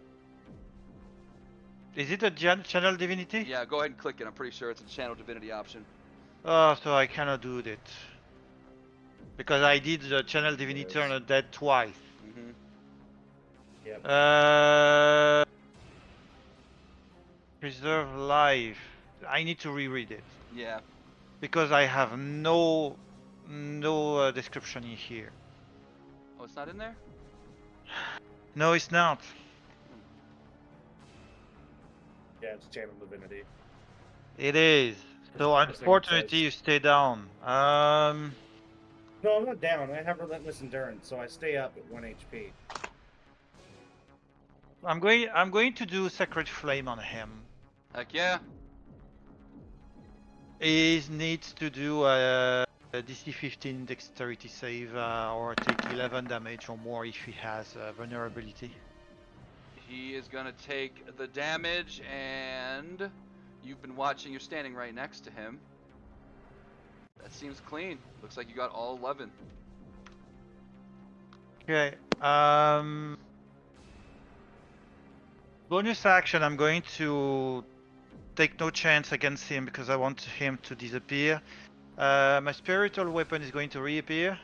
Speaker 2: Is it a channel divinity?
Speaker 1: Yeah, go ahead and click it. I'm pretty sure it's a channel divinity option.
Speaker 2: Oh, so I cannot do that. Because I did the channel divinity on a dead twice.
Speaker 1: Mm-hmm.
Speaker 3: Yep.
Speaker 2: Preserve life. I need to reread it.
Speaker 1: Yeah.
Speaker 2: Because I have no description in here.
Speaker 1: Oh, it's not in there?
Speaker 2: No, it's not.
Speaker 3: Yeah, it's channel divinity.
Speaker 2: It is. So unfortunately, you stay down.
Speaker 3: No, I'm not down. I have relentless endurance, so I stay up at 1 HP.
Speaker 2: I'm going to do Sacred Flame on him.
Speaker 1: Heck yeah.
Speaker 2: He needs to do a DC 15 Dexterity save or take 11 damage or more if he has vulnerability.
Speaker 1: He is gonna take the damage, and you've been watching. You're standing right next to him. That seems clean. Looks like you got all 11.
Speaker 2: Okay. Bonus action. I'm going to take no chance against him because I want him to disappear. My spiritual weapon is going to reappear.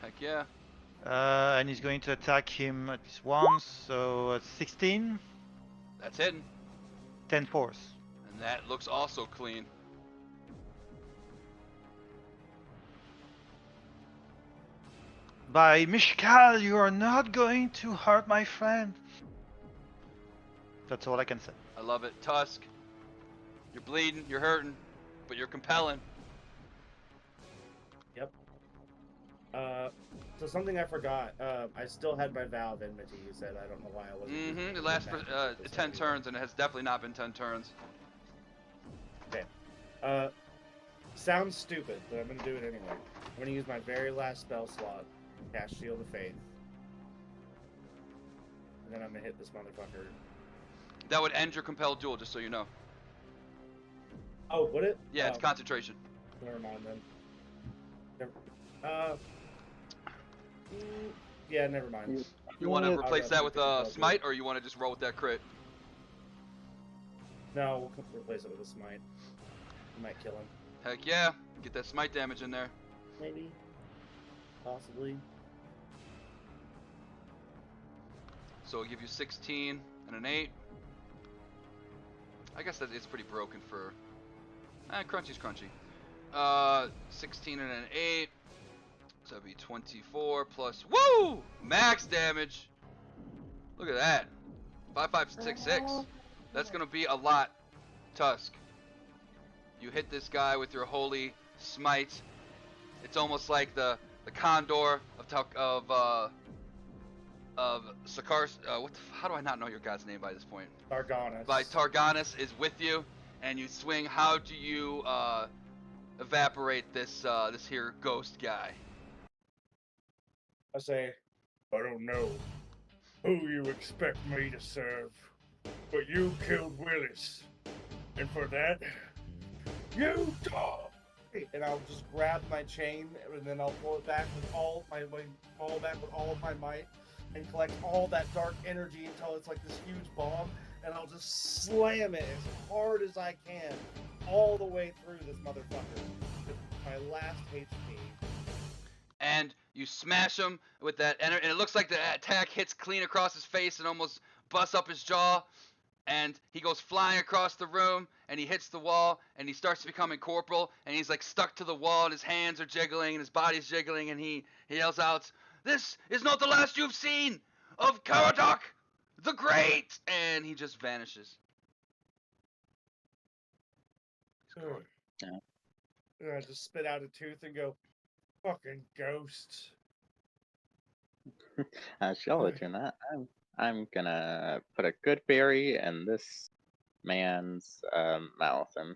Speaker 1: Heck yeah.
Speaker 2: And he's going to attack him at least once. So 16,
Speaker 1: That's hitting.
Speaker 2: 10 force.
Speaker 1: And that looks also clean.
Speaker 2: By Mishkal, you are not going to hurt my friend. That's all I can say.
Speaker 1: I love it. Tusk, you're bleeding, you're hurting, but you're compelling.
Speaker 3: Yep. So something I forgot. I still had my vow of enmity. You said I don't know why I wasn't. using
Speaker 1: Mm-hmm. It lasts for
Speaker 3: this
Speaker 1: 10
Speaker 3: enmity.
Speaker 1: turns, and it has definitely not been 10 turns.
Speaker 3: Okay. Sounds stupid, but I'm gonna do it anyway. I'm gonna use my very last spell slot, cast Shield of Faith, and then I'm gonna hit this motherfucker.
Speaker 1: That would end your compelled duel, just so you know.
Speaker 3: Oh, would it?
Speaker 1: Yeah, it's concentration.
Speaker 3: Never mind then. Yeah, never mind.
Speaker 1: You want to
Speaker 6: Yeah.
Speaker 1: replace that with
Speaker 3: I'll
Speaker 1: smite, or you want to just roll with that crit?
Speaker 3: No, we'll replace it with a smite. I might kill him.
Speaker 1: Heck yeah. Get that smite damage in there.
Speaker 3: Maybe. Possibly.
Speaker 1: So it'll give you 16 and an 8. I guess that it's pretty broken for... crunchy's crunchy. 16 and an 8. So that'd be 24 plus... Woo! Max damage! Look at that. 5, 5, 6, 6. That's gonna be a lot, Tusk. You hit this guy with your holy smite. It's almost like the condor of Sakar. How do I not know your god's name by this point?
Speaker 3: Targanis.
Speaker 1: By Targanis is with you, and you swing. How do you evaporate this here ghost guy?
Speaker 3: I say, I don't know who you expect me to serve, but you killed Willis. And for that, you die! And I'll just grab my chain, and then I'll pull it back with all of my might, and collect all that dark energy until it's like this huge bomb, and I'll just slam it as hard as I can, all the way through this motherfucker with my last HP.
Speaker 1: And you smash him with that energy, and it looks like the attack hits clean across his face and almost busts up his jaw. And he goes flying across the room, and he hits the wall, and he starts to become incorporeal, and he's like stuck to the wall, and his hands are jiggling, and his body's jiggling, and he yells out, "This is not the last you've seen of Karadok the Great!" And he just vanishes.
Speaker 3: And I just spit out a tooth and go, "Fucking ghosts."
Speaker 4: Shall let you know. I'm gonna put a good berry in this man's mouth and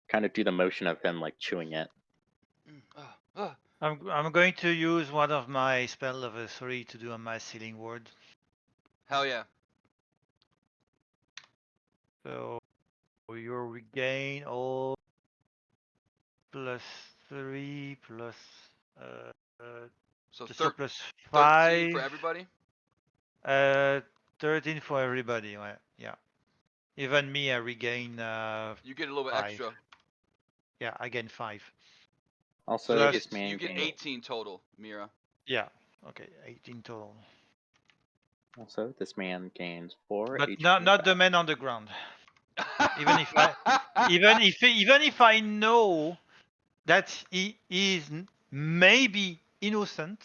Speaker 4: kind of do the motion of him like chewing it.
Speaker 2: I'm going to use one of my spell level 3 to do a mass healing word.
Speaker 1: Hell yeah.
Speaker 2: So you regain all plus 3 plus
Speaker 1: So
Speaker 2: so plus
Speaker 1: 13
Speaker 2: 5
Speaker 1: for everybody?
Speaker 2: 13 for everybody. Yeah. Even me, I regain
Speaker 1: You get a little bit
Speaker 2: 5.
Speaker 1: extra.
Speaker 2: Yeah, I gain 5.
Speaker 4: Also,
Speaker 2: Plus-
Speaker 4: this man
Speaker 1: You get
Speaker 4: gains,
Speaker 1: 18 total, Mira.
Speaker 2: Yeah. Okay, 18 total.
Speaker 4: also this man gains 4
Speaker 2: But
Speaker 4: HP
Speaker 2: not the
Speaker 4: back.
Speaker 2: man on the ground. Even if I know that he is maybe innocent,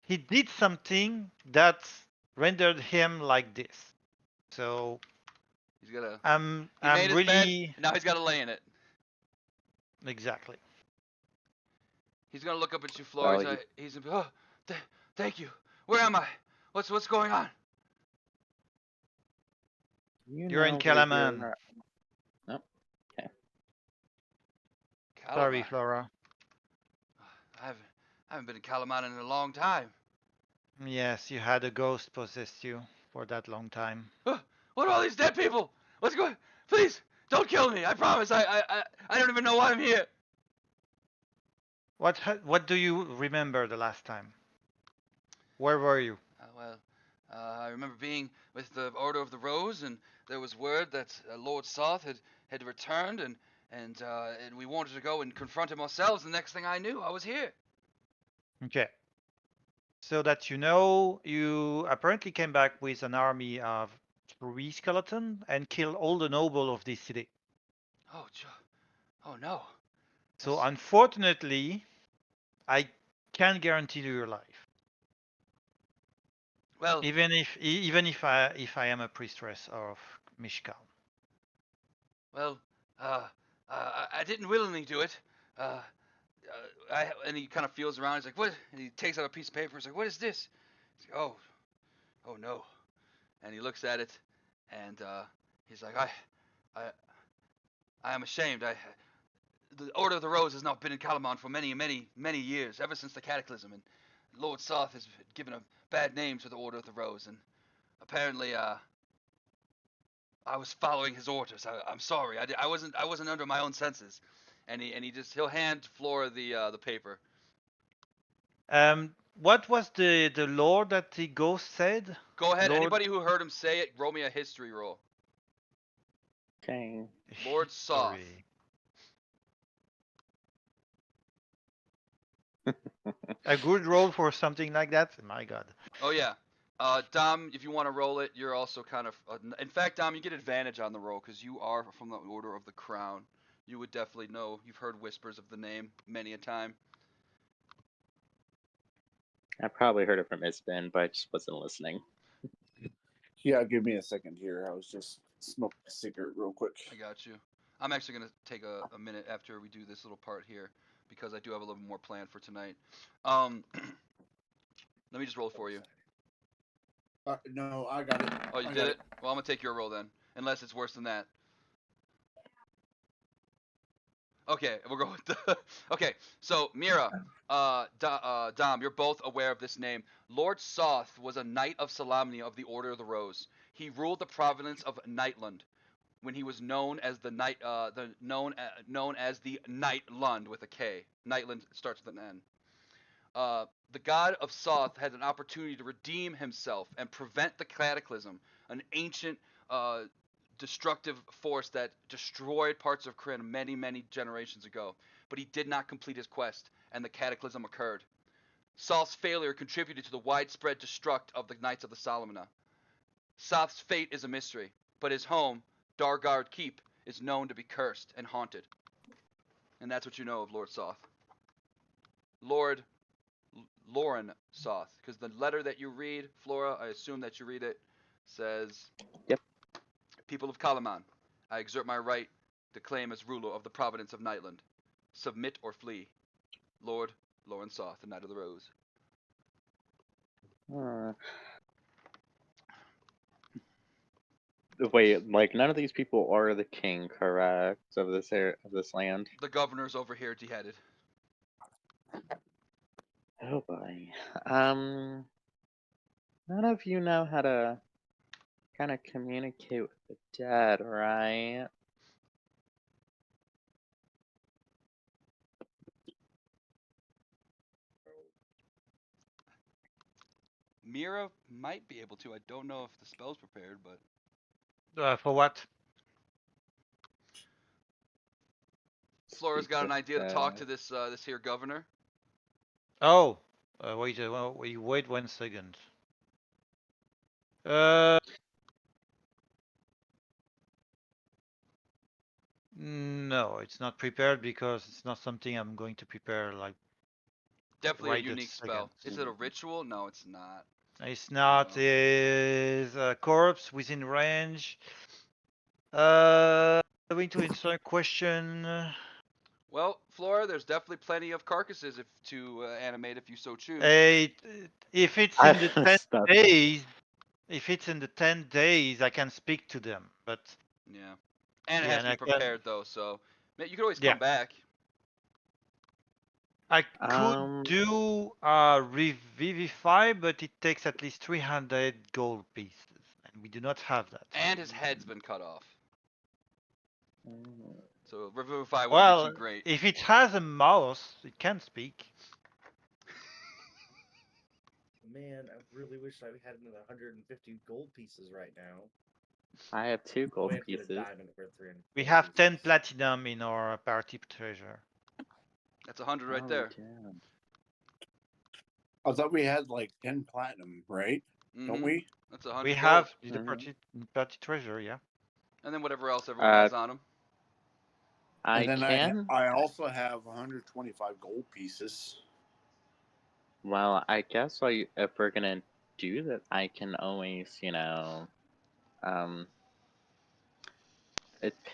Speaker 2: he did something that rendered him like this. So
Speaker 1: He's gotta.
Speaker 2: I'm
Speaker 1: Made his bed,
Speaker 2: really
Speaker 1: and now he's gotta lay in it.
Speaker 2: exactly.
Speaker 1: He's gonna look up at you, Floor.
Speaker 4: Well,
Speaker 1: He's gonna be, oh, thank you. Where am I? What's going on?
Speaker 2: You're in
Speaker 4: know where
Speaker 2: Kalaman.
Speaker 4: you're at. Oh, okay.
Speaker 2: Sorry,
Speaker 1: Kalaman.
Speaker 2: Flora.
Speaker 1: I haven't been in Kalaman in a long time.
Speaker 2: Yes, you had a ghost possess you for that long time.
Speaker 1: What are all these dead people? What's going? Please don't kill me. I promise. I don't even know why I'm here.
Speaker 2: What do you remember the last time? Where were you?
Speaker 1: I remember being with the Order of the Rose, and there was word that Lord Soth had returned, and we wanted to go and confront him ourselves. The next thing I knew, I was here.
Speaker 2: Okay. So that you know, you apparently came back with an army of 3 skeletons and killed all the noble of this city.
Speaker 1: Oh no.
Speaker 2: So unfortunately, I can't guarantee you your life.
Speaker 1: Well,
Speaker 2: Even if I am a priestess of Mishkal.
Speaker 1: well, I didn't willingly do it. And he kind of feels around. He's like, "What?" And he takes out a piece of paper. He's like, "What is this?" He's like, "Oh no!" And he looks at it, and he's like, I am ashamed. The Order of the Rose has not been in Kalaman for many years, ever since the Cataclysm, and Lord Soth has given a bad name to the Order of the Rose, and apparently, I was following his orders. I'm sorry. I wasn't under my own senses." And he'll hand Flora the paper.
Speaker 2: What was the lore that the ghost said?
Speaker 1: Go ahead.
Speaker 2: Lord...
Speaker 1: Anybody who heard him say it, roll me a history roll.
Speaker 4: Okay.
Speaker 1: Lord Soth.
Speaker 2: History. A good roll for something like that? My god.
Speaker 1: Oh yeah. Dom, if you want to roll it, you're also kind of. In fact, Dom, you get advantage on the roll because you are from the Order of the Crown. You would definitely know. You've heard whispers of the name many a time.
Speaker 4: I probably heard it from Isbin, but I just wasn't listening.
Speaker 6: Yeah, give me a second here. I was just smoking a cigarette real quick.
Speaker 1: I got you. I'm actually gonna take a minute after we do this little part here because I do have a little more planned for tonight. Let me just roll for you.
Speaker 6: No, I got it.
Speaker 1: Oh, you
Speaker 6: I
Speaker 1: did
Speaker 6: got
Speaker 1: it? Well, I'm gonna take your roll then, unless it's worse than that. Okay, we'll go with the. Okay, so Mira, Dom, you're both aware of this name. Lord Soth was a knight of Salamnia of the Order of the Rose. He ruled the province of Nightland when he was known as the known as the Night Lund with a K. Nightland starts with an N. The god of Soth had an opportunity to redeem himself and prevent the cataclysm, an ancient destructive force that destroyed parts of Kryn many, many generations ago. But he did not complete his quest, and the cataclysm occurred. Soth's failure contributed to the widespread destruct of the Knights of the Salamina. Soth's fate is a mystery, but his home, Dargard Keep, is known to be cursed and haunted. And that's what you know of Lord Soth. Lord Lauren Soth, because the letter that you read, Flora, I assume that you read it, says,
Speaker 4: Yep.
Speaker 1: People of Kalaman, I exert my right to claim as ruler of the province of Nightland. Submit or flee. Lord Lauren Soth, the Knight of the Rose.
Speaker 4: Wait, like none of these people are the king, correct? Of this land.
Speaker 1: The governor's over here beheaded.
Speaker 4: Oh boy. None of you know how to kind of communicate with the dead, right?
Speaker 1: Mira might be able to. I don't know if the spell's prepared, but
Speaker 2: For what?
Speaker 1: Flora's
Speaker 4: Speak
Speaker 1: got
Speaker 4: with
Speaker 1: an idea to
Speaker 4: the
Speaker 1: talk to this here governor.
Speaker 2: Oh, wait 1 second. Uh, no, it's not prepared because it's not something I'm going to prepare like
Speaker 1: Definitely a
Speaker 2: right
Speaker 1: unique
Speaker 2: this second.
Speaker 1: spell. Is it a ritual? No, it's not.
Speaker 2: It's not.
Speaker 1: No.
Speaker 2: Is a corpse within range. Going to answer a question.
Speaker 1: Well, Flora, there's definitely plenty of carcasses to animate if you so choose.
Speaker 2: If it's
Speaker 4: I
Speaker 2: in the 10
Speaker 4: stopped.
Speaker 2: days, if it's in the 10 days, I can speak to them. But
Speaker 1: Yeah. And it
Speaker 2: yeah,
Speaker 1: has
Speaker 2: and
Speaker 1: to be
Speaker 2: I can.
Speaker 1: prepared though, so you could always
Speaker 2: Yeah,
Speaker 1: come back.
Speaker 2: I could
Speaker 4: Um,
Speaker 2: do revivify, but it takes at least 300 gold pieces, and we do not have that.
Speaker 1: And his head's been cut off. So Revivify wouldn't be
Speaker 2: Well,
Speaker 1: too great.
Speaker 2: if it has a mouse, it can speak.
Speaker 3: Man, I really wish I had another 150 gold pieces right now.
Speaker 4: I have 2
Speaker 3: Oh,
Speaker 4: gold
Speaker 3: we have to get a
Speaker 4: pieces.
Speaker 3: diamond for 300.
Speaker 2: We
Speaker 3: gold
Speaker 2: have 10
Speaker 3: pieces.
Speaker 2: platinum in our party treasure.
Speaker 1: That's 100 right
Speaker 4: Oh,
Speaker 1: there.
Speaker 4: damn.
Speaker 6: I thought we had like 10 platinum, right? Don't we?
Speaker 1: That's 100
Speaker 2: We
Speaker 1: gold.
Speaker 2: have the
Speaker 4: Mhm.
Speaker 2: party treasure, yeah.
Speaker 1: And then whatever else everyone has on them.
Speaker 4: I
Speaker 6: And then
Speaker 4: can.
Speaker 6: I also have 125 gold pieces.
Speaker 4: Well, I guess if we're gonna do that, I can always, um,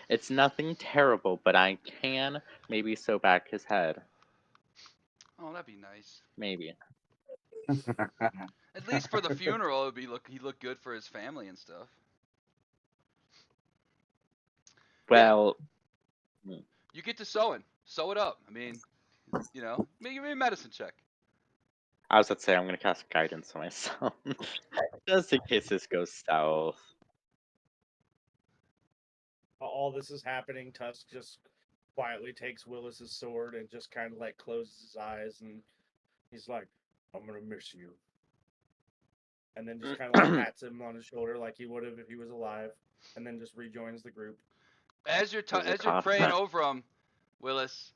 Speaker 4: it's nothing terrible, but I can maybe sew back his head.
Speaker 1: Oh, that'd be nice.
Speaker 4: Maybe.
Speaker 1: At least for the funeral, he'd look good for his family and stuff. Yeah,
Speaker 4: Well,
Speaker 1: you get to sewing. Sew it up. I mean, give me a medicine check.
Speaker 4: I was about to say I'm gonna cast guidance on myself, just in case this goes south.
Speaker 3: All this is happening. Tusk just quietly takes Willis's sword and just kind of like closes his eyes, and he's like, "I'm gonna miss you," and then just kind of like pats him on his shoulder like he would have if he was alive, and then just rejoins the group.
Speaker 1: As you're
Speaker 4: There's a
Speaker 1: as you're
Speaker 4: cough.
Speaker 1: praying over him, Willis,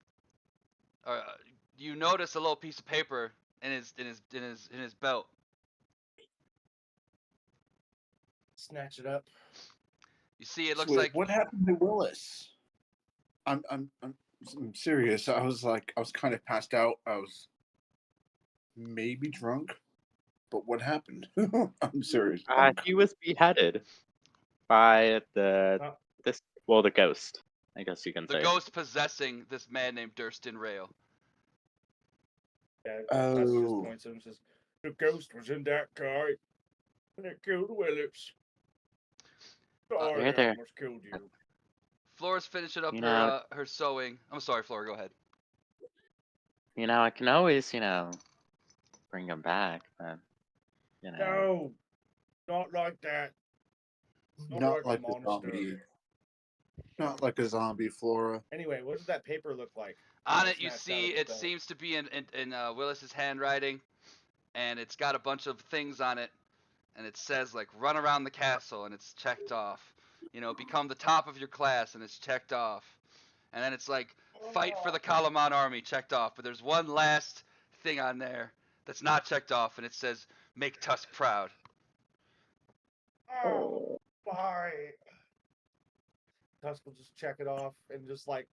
Speaker 1: you notice a little piece of paper in his belt.
Speaker 3: Snatch it up.
Speaker 1: You see, it
Speaker 6: So
Speaker 1: looks
Speaker 6: wait,
Speaker 1: like
Speaker 6: what happened to Willis? I'm serious. I was kind of passed out. I was maybe drunk, but what happened? I'm serious.
Speaker 4: He was beheaded by the ghost. I guess you can
Speaker 1: the
Speaker 4: say.
Speaker 1: ghost possessing this man named Durston Rail.
Speaker 3: Yeah,
Speaker 6: Oh.
Speaker 3: Tusk just points at him and says, "The ghost was in that car, and it killed Willis. Sorry,
Speaker 4: Hey
Speaker 3: I
Speaker 4: there.
Speaker 3: almost killed you."
Speaker 1: Flora's finishing up
Speaker 4: You
Speaker 1: her
Speaker 4: know-
Speaker 1: her sewing. I'm sorry, Flora. Go ahead.
Speaker 4: I can always, bring him back, but
Speaker 3: No, not like that.
Speaker 6: Not like
Speaker 3: a
Speaker 6: a
Speaker 3: monster.
Speaker 6: zombie. Not like a zombie, Flora.
Speaker 3: Anyway, what does that paper look like?
Speaker 1: On
Speaker 3: I
Speaker 1: it, you
Speaker 3: snatched
Speaker 1: see
Speaker 3: out of
Speaker 1: it
Speaker 3: his belt.
Speaker 1: seems to be in Willis's handwriting, and it's got a bunch of things on it, and it says like run around the castle, and it's checked off. Become the top of your class, and it's checked off. And then it's like fight for the Kalaman army, checked off. But there's one last thing on there that's not checked off, and it says make Tusk proud.
Speaker 3: Oh, bye. Tusk will just check it off and just like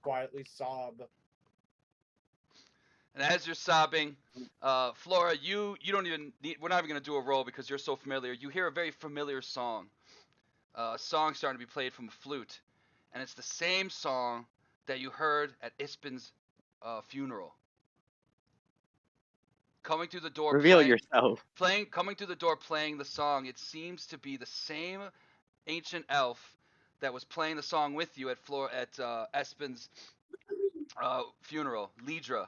Speaker 3: quietly sob.
Speaker 1: And as you're sobbing, Flora, you don't even need. We're not even gonna do a roll because you're so familiar. You hear a very familiar song. A song starting to be played from a flute, and it's the same song that you heard at Ispin's funeral. Coming through the door,
Speaker 4: reveal yourself.
Speaker 1: coming through the door, playing the song. It seems to be the same ancient elf that was playing the song with you at Espin's funeral, Lidra.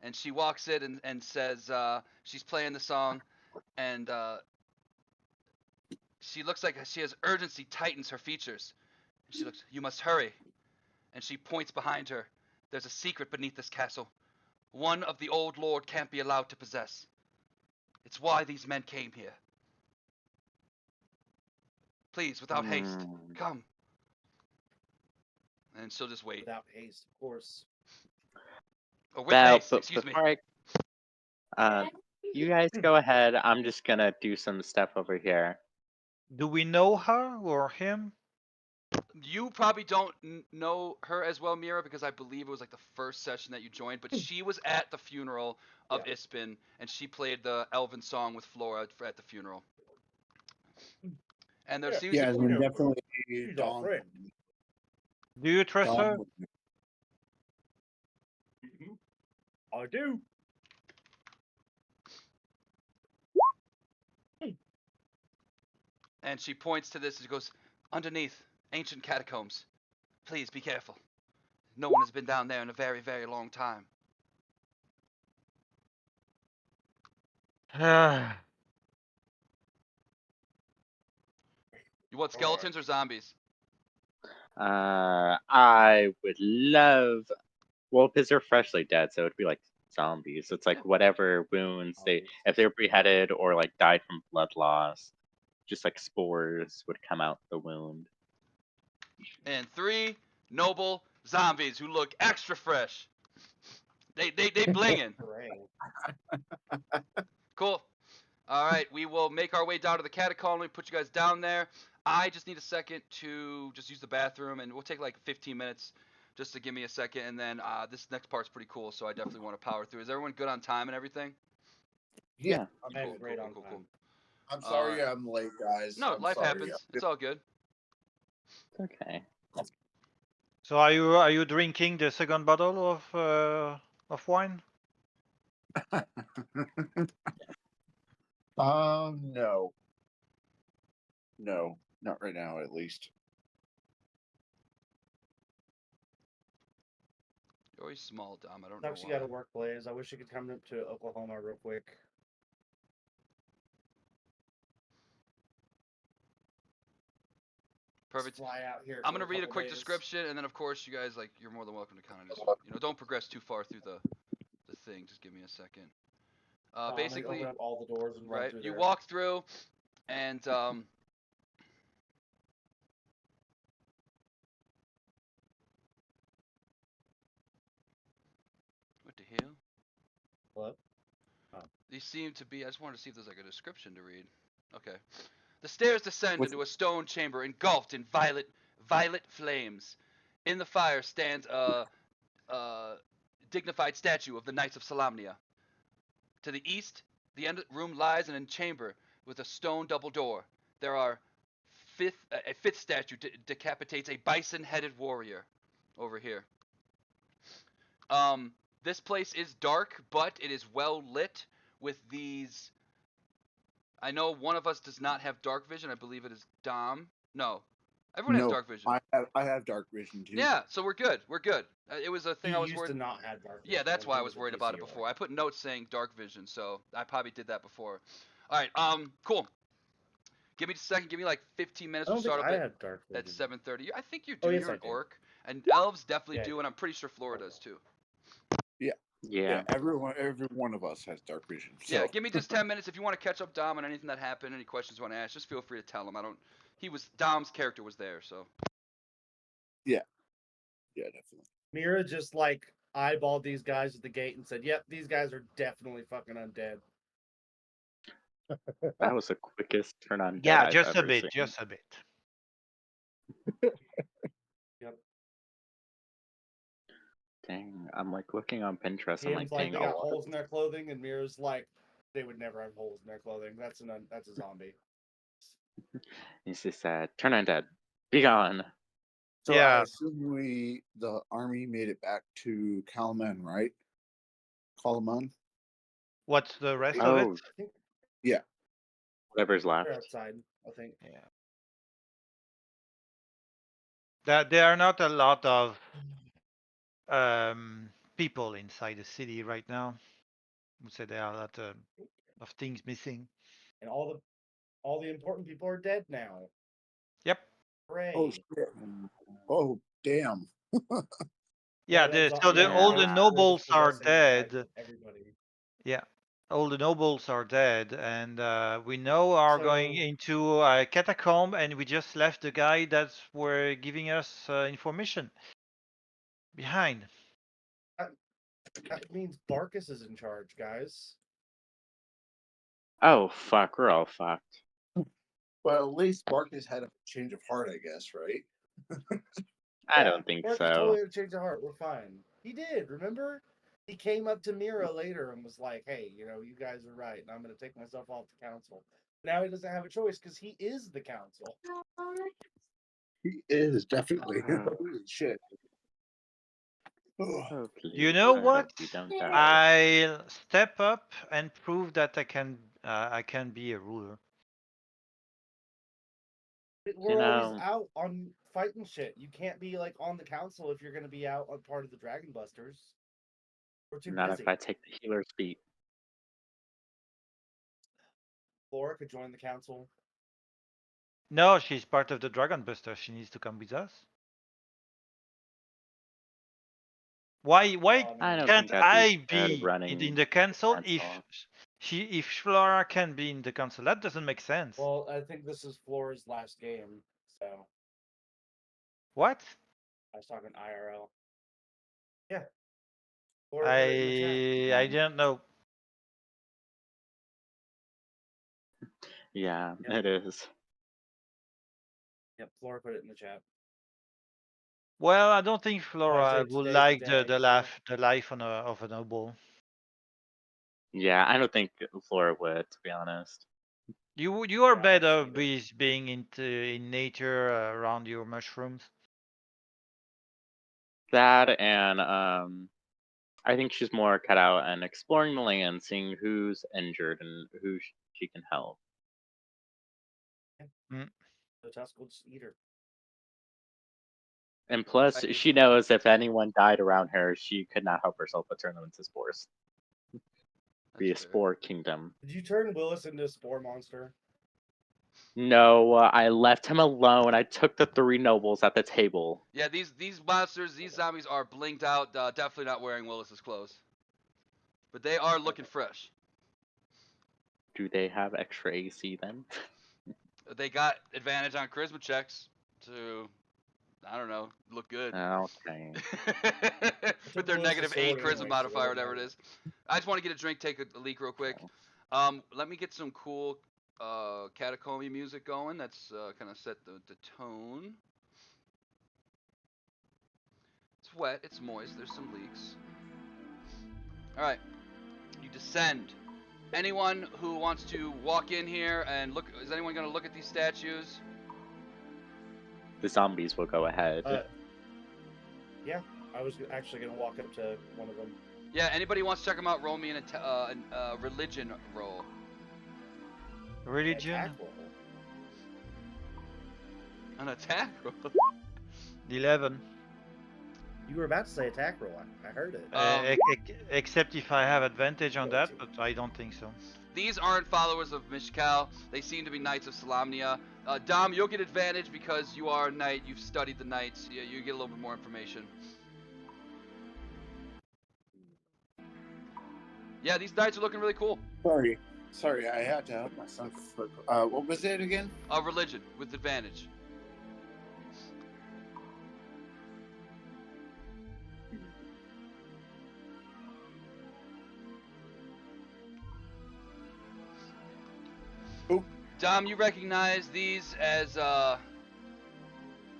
Speaker 1: And she walks in and says she's playing the song, and she looks like she has urgency, tightens her features. And she looks, you must hurry. And she points behind her. There's a secret beneath this castle. One of the old lord can't be allowed to possess. It's why these men came here. Please, without haste, come. And she'll just wait.
Speaker 3: Without haste, of course.
Speaker 1: Or with haste,
Speaker 4: But
Speaker 1: excuse me.
Speaker 4: before you guys go ahead. I'm just gonna do some stuff over here.
Speaker 2: Do we know her or him?
Speaker 1: You probably don't know her as well, Mira, because I believe it was like the first session that you joined. But she was at the funeral of Ispin, and she played the Elven song with Flora at the funeral. And there seems to be
Speaker 6: definitely.
Speaker 3: She's our friend.
Speaker 2: Do you trust her?
Speaker 3: I do.
Speaker 1: And she points to this and goes, underneath, ancient catacombs. Please be careful. No one has been down there in a very, very long time. You want skeletons or zombies?
Speaker 4: I would love. Well, because they're freshly dead, so it'd be like zombies. It's like whatever wounds if they were beheaded or like died from blood loss, just like spores would come out the wound.
Speaker 1: And 3 noble zombies who look extra fresh. They blingin'. Cool. All right, we will make our way down to the catacomb. We put you guys down there. I just need a second to just use the bathroom, and we'll take like 15 minutes just to give me a second. And then this next part's pretty cool, so I definitely want to power through. Is everyone good on time and everything?
Speaker 6: Yeah.
Speaker 3: I'm great on time.
Speaker 6: I'm sorry I'm late, guys.
Speaker 1: No,
Speaker 6: I'm
Speaker 1: life
Speaker 6: sorry.
Speaker 1: happens. It's all good.
Speaker 4: It's okay.
Speaker 2: So are you drinking the second bottle of wine?
Speaker 6: No. No, not right now, at least.
Speaker 1: You're always small, Dom. I don't know
Speaker 3: Sucks you
Speaker 1: why.
Speaker 3: gotta work, Blaze. I wish you could come to Oklahoma real quick.
Speaker 1: Perfect.
Speaker 3: Just fly out here.
Speaker 1: I'm
Speaker 3: for
Speaker 1: gonna read a
Speaker 3: couple
Speaker 1: quick
Speaker 3: days.
Speaker 1: description, and then of course you guys you're more than welcome to kind of just don't progress too far through the thing. Just give me a second.
Speaker 3: I'm gonna
Speaker 1: Basically,
Speaker 3: open up all the doors and run
Speaker 1: right?
Speaker 3: through
Speaker 1: You
Speaker 3: there.
Speaker 1: walk through, and what the hell?
Speaker 3: Club?
Speaker 1: These seem to be. I just wanted to see if there's like a description to read. Okay. The stairs descend
Speaker 6: What's-
Speaker 1: into a stone chamber engulfed in violet flames. In the fire stands a dignified statue of the Knights of Salamnia. To the east, the end room lies in a chamber with a stone double door. There are a fifth statue decapitates a bison-headed warrior over here. This place is dark, but it is well lit with these. I know one of us does not have dark vision. I believe it is Dom. No, everyone has
Speaker 6: No,
Speaker 1: dark vision.
Speaker 6: I have dark vision too.
Speaker 1: Yeah, so we're good. We're good. It was a thing
Speaker 3: He
Speaker 1: I was
Speaker 3: used
Speaker 1: worried.
Speaker 3: to not have dark vision.
Speaker 1: Yeah, that's
Speaker 3: when
Speaker 1: why
Speaker 3: he
Speaker 1: I was
Speaker 3: a
Speaker 1: worried about it
Speaker 3: PCer.
Speaker 1: before. I put notes saying dark vision, so I probably did that before. All right, cool. Give me a second. Give me like 15
Speaker 3: I
Speaker 1: minutes.
Speaker 3: don't
Speaker 1: We'll
Speaker 3: think
Speaker 1: start
Speaker 3: I
Speaker 1: up
Speaker 3: have dark
Speaker 1: at
Speaker 3: vision.
Speaker 1: 7:30. I think you do.
Speaker 3: Oh, yes,
Speaker 1: You're
Speaker 3: I
Speaker 1: an
Speaker 3: do.
Speaker 1: orc, and elves definitely
Speaker 3: Yeah, I
Speaker 1: do,
Speaker 3: do.
Speaker 1: and I'm pretty sure Florida does too.
Speaker 6: Yeah,
Speaker 4: Yeah.
Speaker 6: every one of us has dark vision. So.
Speaker 1: Yeah, give me just 10 minutes if you want to catch up Dom on anything that happened. Any questions you want to ask, just feel free to tell him. I don't. Dom's character was there, so.
Speaker 6: Yeah, definitely.
Speaker 3: Mira just like eyeballed these guys at the gate and said, "Yep, these guys are definitely fucking undead."
Speaker 4: That was the quickest turn on dead
Speaker 2: Yeah,
Speaker 4: I've
Speaker 2: just a
Speaker 4: ever
Speaker 2: bit,
Speaker 4: seen.
Speaker 2: just a bit.
Speaker 3: Yep.
Speaker 4: Dang, I'm like looking on Pinterest. I'm like,
Speaker 3: Game's like
Speaker 4: dang,
Speaker 3: they
Speaker 4: a
Speaker 3: got
Speaker 4: lot
Speaker 3: holes
Speaker 4: of
Speaker 3: in their clothing, and Mira's like, they would never have holes in their clothing. That's a zombie.
Speaker 4: He's just said, turn on dead, be gone.
Speaker 6: So I
Speaker 2: Yeah.
Speaker 6: assume the army made it back to Kalaman, right? Kalaman?
Speaker 2: What's the rest of it?
Speaker 4: Oh,
Speaker 3: I think
Speaker 4: whatever's left.
Speaker 3: they're outside. I think.
Speaker 2: Yeah. There are not a lot of people inside the city right now. I would say there are a lot of things missing.
Speaker 3: And all the important people are dead now.
Speaker 2: Yep.
Speaker 3: Hooray!
Speaker 6: Oh shit! Oh damn!
Speaker 2: Yeah.
Speaker 3: that
Speaker 2: So all the
Speaker 3: ghost
Speaker 2: nobles are
Speaker 3: possessing, like,
Speaker 2: dead.
Speaker 3: everybody.
Speaker 2: Yeah. All the nobles are dead, and we now are going
Speaker 3: So-
Speaker 2: into a catacomb, and we just left the guy that were giving us information behind.
Speaker 3: That means Barkus is in charge, guys.
Speaker 4: Oh fuck, we're all fucked.
Speaker 6: But at least Barkus had a change of heart, I guess, right?
Speaker 4: I don't think
Speaker 3: Barkus
Speaker 4: so.
Speaker 3: totally had a change of heart. We're fine. He did. Remember? He came up to Mira later and was like, "Hey, you guys are right, and I'm going to take myself off the council." Now he doesn't have a choice because he is the council.
Speaker 6: He is definitely.
Speaker 4: Uh,
Speaker 6: Holy shit! Ugh.
Speaker 4: Oh, please,
Speaker 2: You know
Speaker 4: I hope
Speaker 2: what?
Speaker 4: we don't die.
Speaker 2: I'll step up and prove that I can be a ruler.
Speaker 3: We're always
Speaker 4: know-
Speaker 3: out on fighting shit. You can't be like on the council if you're going to be out on part of the Dragon Busters. We're too
Speaker 4: Not
Speaker 3: busy.
Speaker 4: if I take the healer's beat.
Speaker 3: Flora could join the council.
Speaker 2: No, she's part of the Dragon Buster. She needs to come with us. Why
Speaker 4: I don't
Speaker 2: can't
Speaker 4: think I'd
Speaker 2: I
Speaker 4: be scared of
Speaker 2: be
Speaker 4: running
Speaker 2: in the council
Speaker 4: the
Speaker 2: if
Speaker 4: council.
Speaker 2: if Flora can be in the council? That doesn't make sense.
Speaker 3: Well, I think this is Flora's last game, so
Speaker 2: What?
Speaker 3: I was talking IRL. Yeah. Flora put it in the chat.
Speaker 2: I didn't know.
Speaker 4: Yeah,
Speaker 3: Yep.
Speaker 4: it is.
Speaker 3: Yep, Flora put it in the chat.
Speaker 2: Well, I don't think
Speaker 3: I
Speaker 2: Flora
Speaker 3: say
Speaker 2: would
Speaker 3: today's
Speaker 2: like
Speaker 3: day,
Speaker 2: the
Speaker 3: so-
Speaker 2: life of a noble.
Speaker 4: Yeah, I don't think Flora would, to be honest.
Speaker 2: You are
Speaker 3: Yeah, I don't
Speaker 2: better
Speaker 3: see it.
Speaker 2: with being in nature around your mushrooms.
Speaker 4: That and I think she's more cut out and exploring the land, seeing who's injured and who she can help.
Speaker 3: The Tusk will just eat her.
Speaker 4: And plus,
Speaker 1: I-
Speaker 4: she knows if anyone died around her, she could not help herself but turn them into spores. Be a
Speaker 1: That's fair.
Speaker 4: spore kingdom.
Speaker 3: Did you turn Willis into a spore monster?
Speaker 4: No, I left him alone. I took the 3 nobles at the table.
Speaker 1: Yeah, these monsters, these zombies are blinked out. Definitely not wearing Willis's clothes, but they are looking fresh.
Speaker 4: Do they have extra AC then?
Speaker 1: They got advantage on charisma checks to I don't know, look good.
Speaker 4: Okay.
Speaker 1: With their
Speaker 3: Typically it's the
Speaker 1: -8
Speaker 3: sword
Speaker 1: charisma
Speaker 3: anyway, so
Speaker 1: modifier,
Speaker 3: it
Speaker 1: whatever it
Speaker 3: doesn't
Speaker 1: is. I just want to get a drink, take a leak real quick. Let me get some cool catacomby music going. That's kind of set the tone. It's wet, it's moist, there's some leaks. Alright, you descend. Anyone who wants to walk in here and look, is anyone going to look at these statues?
Speaker 4: The zombies will go ahead.
Speaker 3: Yeah, I was actually gonna walk up to one of them.
Speaker 1: Yeah, anybody who wants to check them out, roll me an religion roll.
Speaker 2: Religion?
Speaker 3: Attack roll.
Speaker 1: An attack roll?
Speaker 2: 11.
Speaker 3: You were about to say attack roll. I heard it.
Speaker 2: Except if I have advantage on that, but I don't think so.
Speaker 1: These aren't followers of Mishkal. They seem to be Knights of Salamnia. Dom, you'll get advantage because you are a knight. You've studied the knights. You get a little bit more information. Yeah, these knights are looking really cool.
Speaker 6: Sorry, I had to help myself. What was it again?
Speaker 1: Religion with advantage.
Speaker 6: Oop.
Speaker 1: Dom, you recognize these as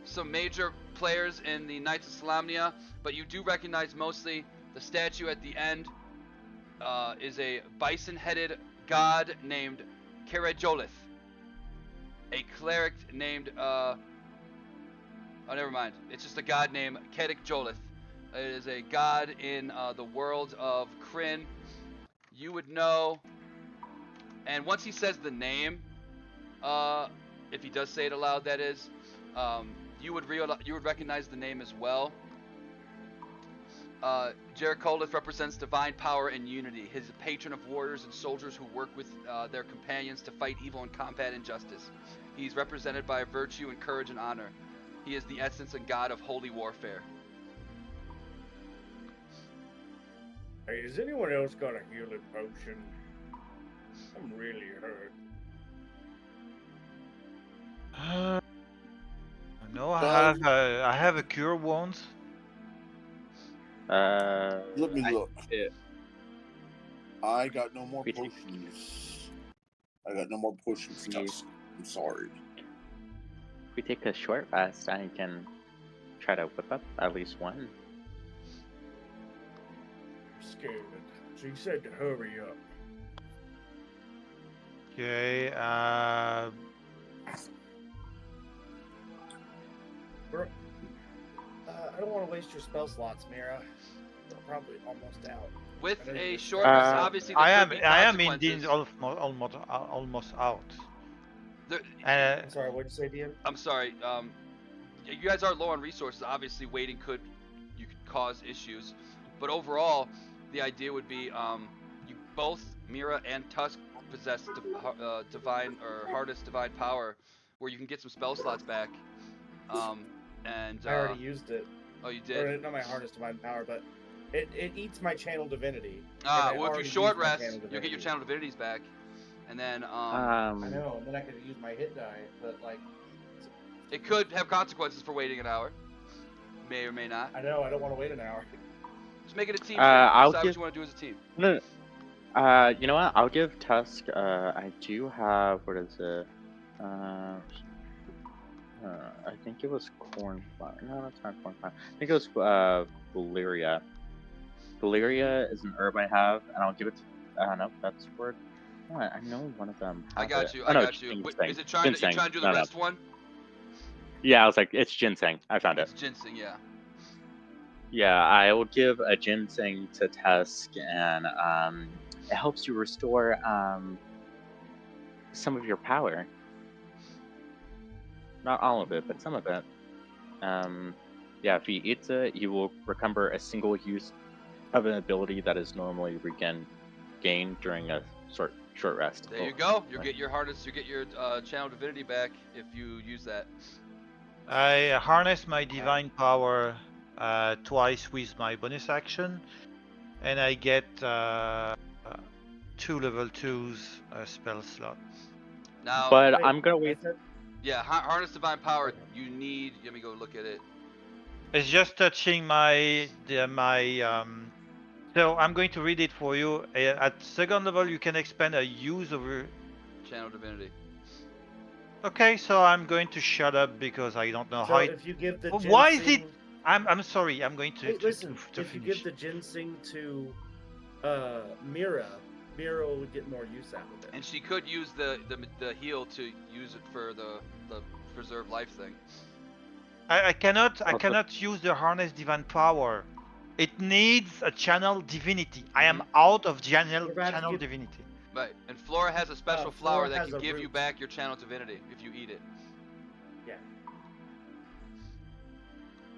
Speaker 1: some major players in the Knights of Salamnia, but you do recognize mostly the statue at the end is a bison-headed god named Kerejolith. A cleric named oh, never mind. It's just a god named Kerejolith. It is a god in the world of Kryn. You would know, and once he says the name, if he does say it aloud, that is, you would recognize the name as well. Jericolith represents divine power and unity. He is a patron of warriors and soldiers who work with their companions to fight evil and combat injustice. He is represented by virtue and courage and honor. He is the essence and god of holy warfare.
Speaker 3: Hey, is anyone else got a healing potion? I'm really hurt.
Speaker 2: No, I have a cure wounds.
Speaker 6: Let me look.
Speaker 4: It,
Speaker 6: I got no more
Speaker 4: We take-
Speaker 6: potions. I got no more potions.
Speaker 4: We-
Speaker 6: Tusk. I'm sorry.
Speaker 4: if we take a short rest, I can try to whip up at least one.
Speaker 3: I'm scared. So you said to hurry up.
Speaker 2: Okay,
Speaker 3: I don't want to waste your spell slots, Mira. We're probably almost out.
Speaker 1: With
Speaker 3: I know
Speaker 1: a
Speaker 3: you-
Speaker 1: short rest,
Speaker 4: Uh,
Speaker 1: obviously there
Speaker 2: I am
Speaker 1: could be
Speaker 2: indeed
Speaker 1: consequences.
Speaker 2: almost out.
Speaker 1: There-
Speaker 3: I'm sorry, what'd you say, DM?
Speaker 1: I'm sorry. You guys are low on resources. Obviously, waiting could cause issues, but overall, the idea would be you both, Mira and Tusk, possess divine or hardest divine power, where you can get some spell slots back. And
Speaker 3: I already used it.
Speaker 1: oh, you
Speaker 3: Or
Speaker 1: did.
Speaker 3: not my hardest divine power, but it eats my channel divinity.
Speaker 1: Ah,
Speaker 3: and I
Speaker 1: well, if you
Speaker 3: already
Speaker 1: short
Speaker 3: used my
Speaker 1: rest,
Speaker 3: channel
Speaker 1: you'll get your
Speaker 3: divinity.
Speaker 1: channel divinities back, and then
Speaker 3: I know, and then I could use my hit die, but like,
Speaker 1: it could have consequences for waiting an hour. May or may not.
Speaker 3: I know I don't want to wait an hour.
Speaker 1: Just make it a team.
Speaker 4: I'll
Speaker 1: Decide
Speaker 4: give-
Speaker 1: what you want to do as a team.
Speaker 4: No, you know what? I'll give Tusk. I do have, what is it? I think it was cornflower. No, that's not cornflower. I think it was Valeria. Valeria is an herb I have, and I'll give it to. No, that's word. Oh, I know one of them.
Speaker 1: I
Speaker 4: have
Speaker 1: got
Speaker 4: it.
Speaker 1: you.
Speaker 4: Oh,
Speaker 1: I
Speaker 4: no,
Speaker 1: got you.
Speaker 4: ginseng.
Speaker 1: Is it trying to, you
Speaker 4: Ginseng.
Speaker 1: trying to do the
Speaker 4: No, no.
Speaker 1: rest one?
Speaker 4: Yeah, I was like, it's ginseng. I found it.
Speaker 1: It's ginseng, yeah.
Speaker 4: Yeah, I will give a ginseng to Tusk, and it helps you restore some of your power. Not all of it, but some of it. Yeah, if he eats it, you will recover a single use of an ability that is normally gained during a short rest.
Speaker 1: There you go. You get your hardest. You get your channel divinity back if you use that.
Speaker 2: I harness my divine power twice with my bonus action, and I get 2 level 2s spell slot.
Speaker 1: Now,
Speaker 4: But
Speaker 3: Wait,
Speaker 4: I'm gonna
Speaker 3: I
Speaker 4: wait.
Speaker 3: said-
Speaker 1: yeah, harness divine power. You need. Let me go look at it.
Speaker 2: It's just touching my So I'm going to read it for you. At second level, you can expand a use over.
Speaker 1: Channel divinity.
Speaker 2: Okay, so I'm going to shut up because I don't know
Speaker 3: So
Speaker 2: how it.
Speaker 3: if you give the
Speaker 2: Why is it?
Speaker 3: ginseng,
Speaker 2: I'm sorry. I'm going to
Speaker 3: wait, listen.
Speaker 2: to
Speaker 3: If you
Speaker 2: finish.
Speaker 3: give the ginseng to Mira would get more use out of it.
Speaker 1: And she could use the heal to use it for the preserve life thing.
Speaker 2: I cannot
Speaker 4: Also-
Speaker 2: use the harness divine power. It needs a channel divinity. I am
Speaker 1: Mhm.
Speaker 2: out of channel
Speaker 3: We're about to
Speaker 2: channel
Speaker 3: get-
Speaker 2: divinity.
Speaker 1: Right. And Flora has a special
Speaker 3: Flora
Speaker 1: flower that
Speaker 3: has
Speaker 1: can
Speaker 3: a
Speaker 1: give you
Speaker 3: root.
Speaker 1: back your channel divinity if you eat it.
Speaker 3: Yeah.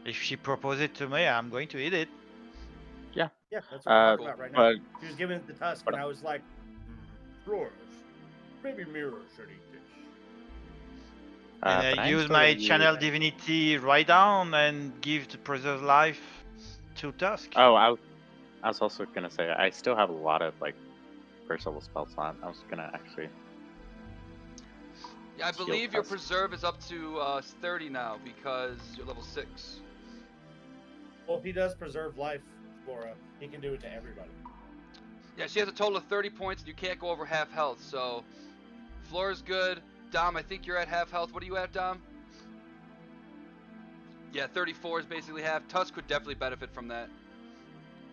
Speaker 2: If she proposes it to me, I'm going to eat it.
Speaker 3: Yeah, that's what we're talking
Speaker 1: Cool.
Speaker 3: about right now.
Speaker 4: but
Speaker 3: She was giving it the tusk,
Speaker 4: but-
Speaker 3: and I was like, Flora, maybe Mira should eat this.
Speaker 2: And
Speaker 4: but
Speaker 2: I
Speaker 4: I'm
Speaker 2: use
Speaker 4: still
Speaker 2: my
Speaker 4: gonna
Speaker 2: channel
Speaker 4: use-
Speaker 2: divinity right down and give the preserve life to Tusk.
Speaker 4: Oh, I was also gonna say I still have a lot of like first level spells on. I was gonna actually.
Speaker 1: Yeah, I
Speaker 4: Shield
Speaker 1: believe your
Speaker 4: tusk.
Speaker 1: preserve is up to 30 now because you're level 6.
Speaker 3: Well, if he does preserve life, Flora, he can do it to everybody.
Speaker 1: Yeah, she has a total of 30 points and you can't go over half health, so Flora's good. Dom, I think you're at half health. What are you at, Dom? Yeah, 34 is basically half. Tusk could definitely benefit from that.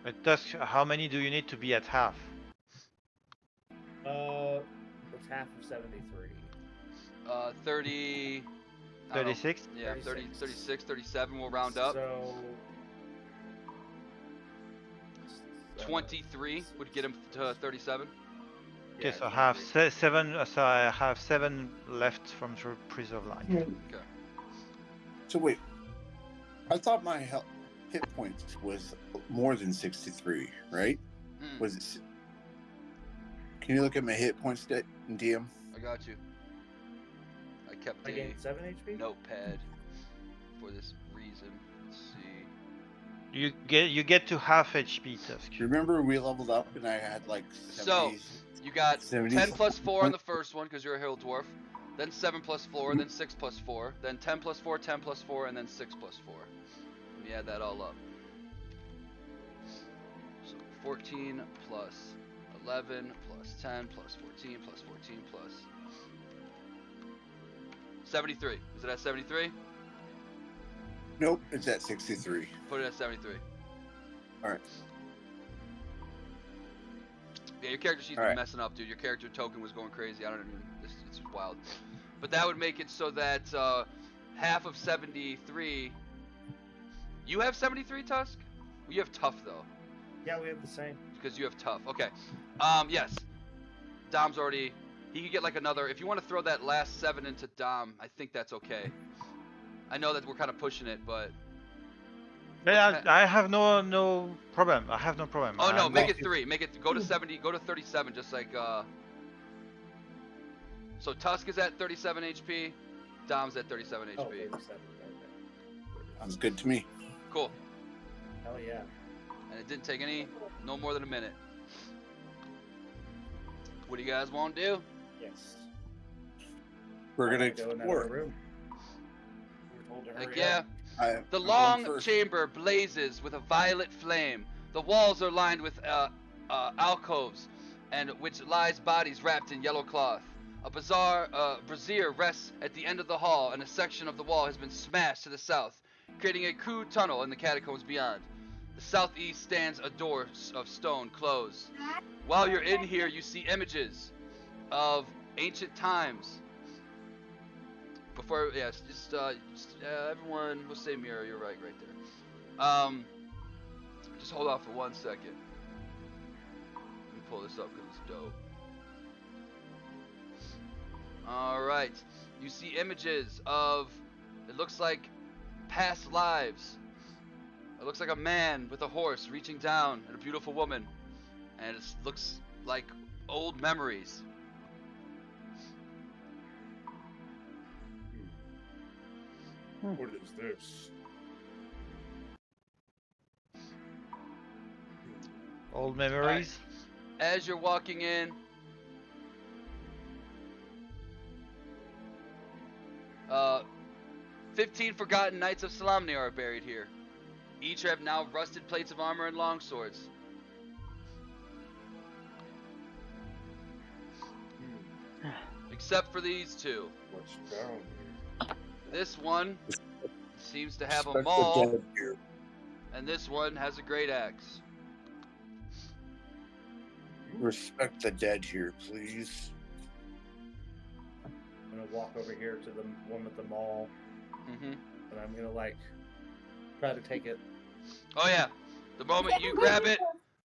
Speaker 2: But Tusk, how many do you need to be at half?
Speaker 3: It's half of 73.
Speaker 1: 30... I don't know.
Speaker 2: 36?
Speaker 1: Yeah, 30,
Speaker 3: 36.
Speaker 1: 36, 37 we'll round up.
Speaker 3: So.
Speaker 1: 23 would get him to 37.
Speaker 2: Okay,
Speaker 3: yeah,
Speaker 2: so I have
Speaker 3: 23.
Speaker 2: seven. So I have 7 left from the preserve life.
Speaker 1: Okay.
Speaker 6: So wait, I thought my hit points was more than 63, right?
Speaker 1: Hmm,
Speaker 6: Was it? Can you look at my hit points, DM?
Speaker 1: I got you. I kept
Speaker 3: I
Speaker 1: a
Speaker 3: gained 7 HP?
Speaker 1: notepad for this reason. Let's see.
Speaker 2: You get to half HP, Tusk.
Speaker 6: Remember we leveled up and I had like 70,
Speaker 1: So, you got
Speaker 6: 70
Speaker 1: 10 plus 4 on
Speaker 6: points?
Speaker 1: the first one because you're a hill dwarf. Then 7 plus 4, then 6 plus 4, then 10 plus 4, 10 plus 4, and then 6 plus 4. Let me add that all up. So 14 plus 11 plus 10 plus 14 plus 14 plus 73. Is it at 73?
Speaker 6: Nope, it's at 63.
Speaker 1: Put it at 73.
Speaker 6: Alright.
Speaker 1: Yeah, your character sheet's been
Speaker 6: Alright.
Speaker 1: messing up, dude. Your character token was going crazy. I don't even. It's wild. But that would make it so that half of 73. You have 73, Tusk? Well, you have tough though,
Speaker 3: Yeah, we have the same.
Speaker 1: because you have tough. Okay. Yes. Dom's already. He could get like another. If you want to throw that last 7 into Dom, I think that's okay. I know that we're kind of pushing it, but.
Speaker 2: Yeah, I have no problem. I have no problem.
Speaker 1: Oh no,
Speaker 2: I'm
Speaker 1: make
Speaker 2: going
Speaker 1: it 3. Make it go to 70. Go to 37, just like. So Tusk is at 37 HP. Dom's at 37 HP.
Speaker 3: Oh, 37. Okay.
Speaker 6: Sounds good to me.
Speaker 1: Cool.
Speaker 3: Hell yeah.
Speaker 1: And it didn't take no more than a minute. What do you guys want to do?
Speaker 3: Yes.
Speaker 6: We're gonna
Speaker 3: Go in that other
Speaker 6: explore.
Speaker 3: room. We were told to
Speaker 1: Heck
Speaker 3: hurry
Speaker 1: yeah.
Speaker 3: up.
Speaker 1: The
Speaker 6: I'm going
Speaker 1: long
Speaker 6: first.
Speaker 1: chamber blazes with a violet flame. The walls are lined with alcoves, and which lies bodies wrapped in yellow cloth. A brazier rests at the end of the hall, and a section of the wall has been smashed to the south, creating a crude tunnel in the catacombs beyond. The southeast stands a door of stone closed. While you're in here, you see images of ancient times. Before, yes, just everyone, we'll say mirror, you're right there. Just hold on for 1 second. Let me pull this up because it's dope. Alright, you see images of, it looks like past lives. It looks like a man with a horse reaching down at a beautiful woman. And it looks like old memories.
Speaker 3: What is this?
Speaker 2: old memories.
Speaker 1: As you're walking in, 15 forgotten knights of Solamnia are buried here. each have now rusted plates of armor and longswords. Except for these two.
Speaker 3: What's down here?
Speaker 1: This one seems to have a
Speaker 6: Respect the
Speaker 1: maul,
Speaker 6: dead here.
Speaker 1: and this one has a great axe.
Speaker 6: Respect the dead here, please.
Speaker 3: I'm gonna walk over here to the one with the maul,
Speaker 1: Mm-hmm.
Speaker 3: and I'm gonna like try to take it.
Speaker 1: Oh yeah, the moment you grab it,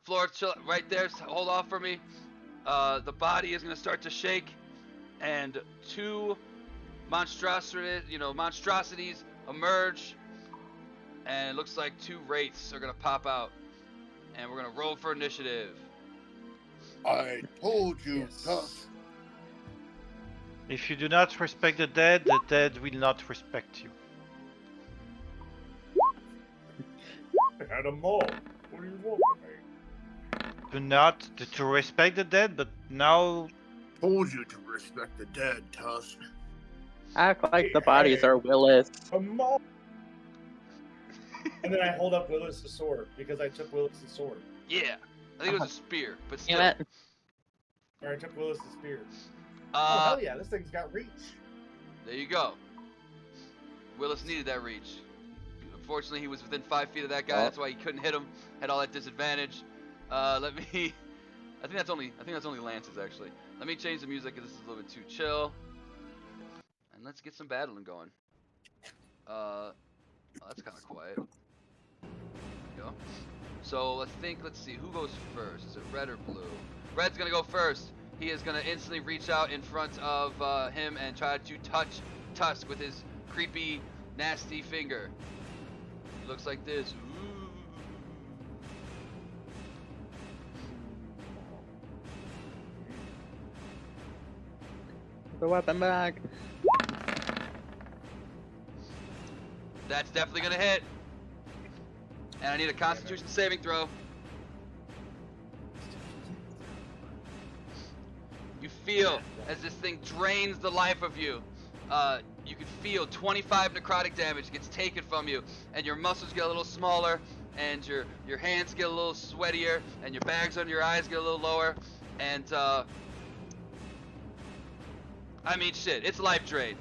Speaker 1: Flora, chill right there. Hold off for me. The body is gonna start to shake, and two monstrosities emerge, and it looks like two wraiths are gonna pop out, and we're gonna roll for initiative.
Speaker 6: I told you,
Speaker 3: Yes.
Speaker 6: Tusk.
Speaker 2: If you do not respect the dead will not respect you.
Speaker 3: I had a maul. What do you want from me?
Speaker 2: Do not to respect the dead, but now
Speaker 6: Told you to respect the dead, Tusk.
Speaker 4: Act like the bodies are Willis.
Speaker 3: A maul. And then I hold up Willis' sword because I took Willis' sword.
Speaker 1: Yeah, I think it was a spear, but still.
Speaker 4: Damn it.
Speaker 3: Or I took Willis' spear. Oh hell yeah, this thing's got reach.
Speaker 1: There you go. Willis needed that reach. Unfortunately, he was within 5 feet of that guy.
Speaker 4: Oh.
Speaker 1: That's why he couldn't hit him. Had all that disadvantage. Let me. I think that's only Lance's actually. Let me change the music because this is a little bit too chill. And let's get some battling going. Oh, that's kind of quiet. There we go. So let's see, who goes first? Is it red or blue? Red's gonna go first. He is gonna instantly reach out in front of him and try to touch Tusk with his creepy, nasty finger. It looks like this. Ooh.
Speaker 4: The weapon back.
Speaker 1: That's definitely gonna hit. And I need a Constitution saving throw. You feel as this thing drains the life of you. You can feel 25 necrotic damage gets taken from you, and your muscles get a little smaller, and your hands get a little sweatier, and your bags under your eyes get a little lower, and I mean shit, it's life drain.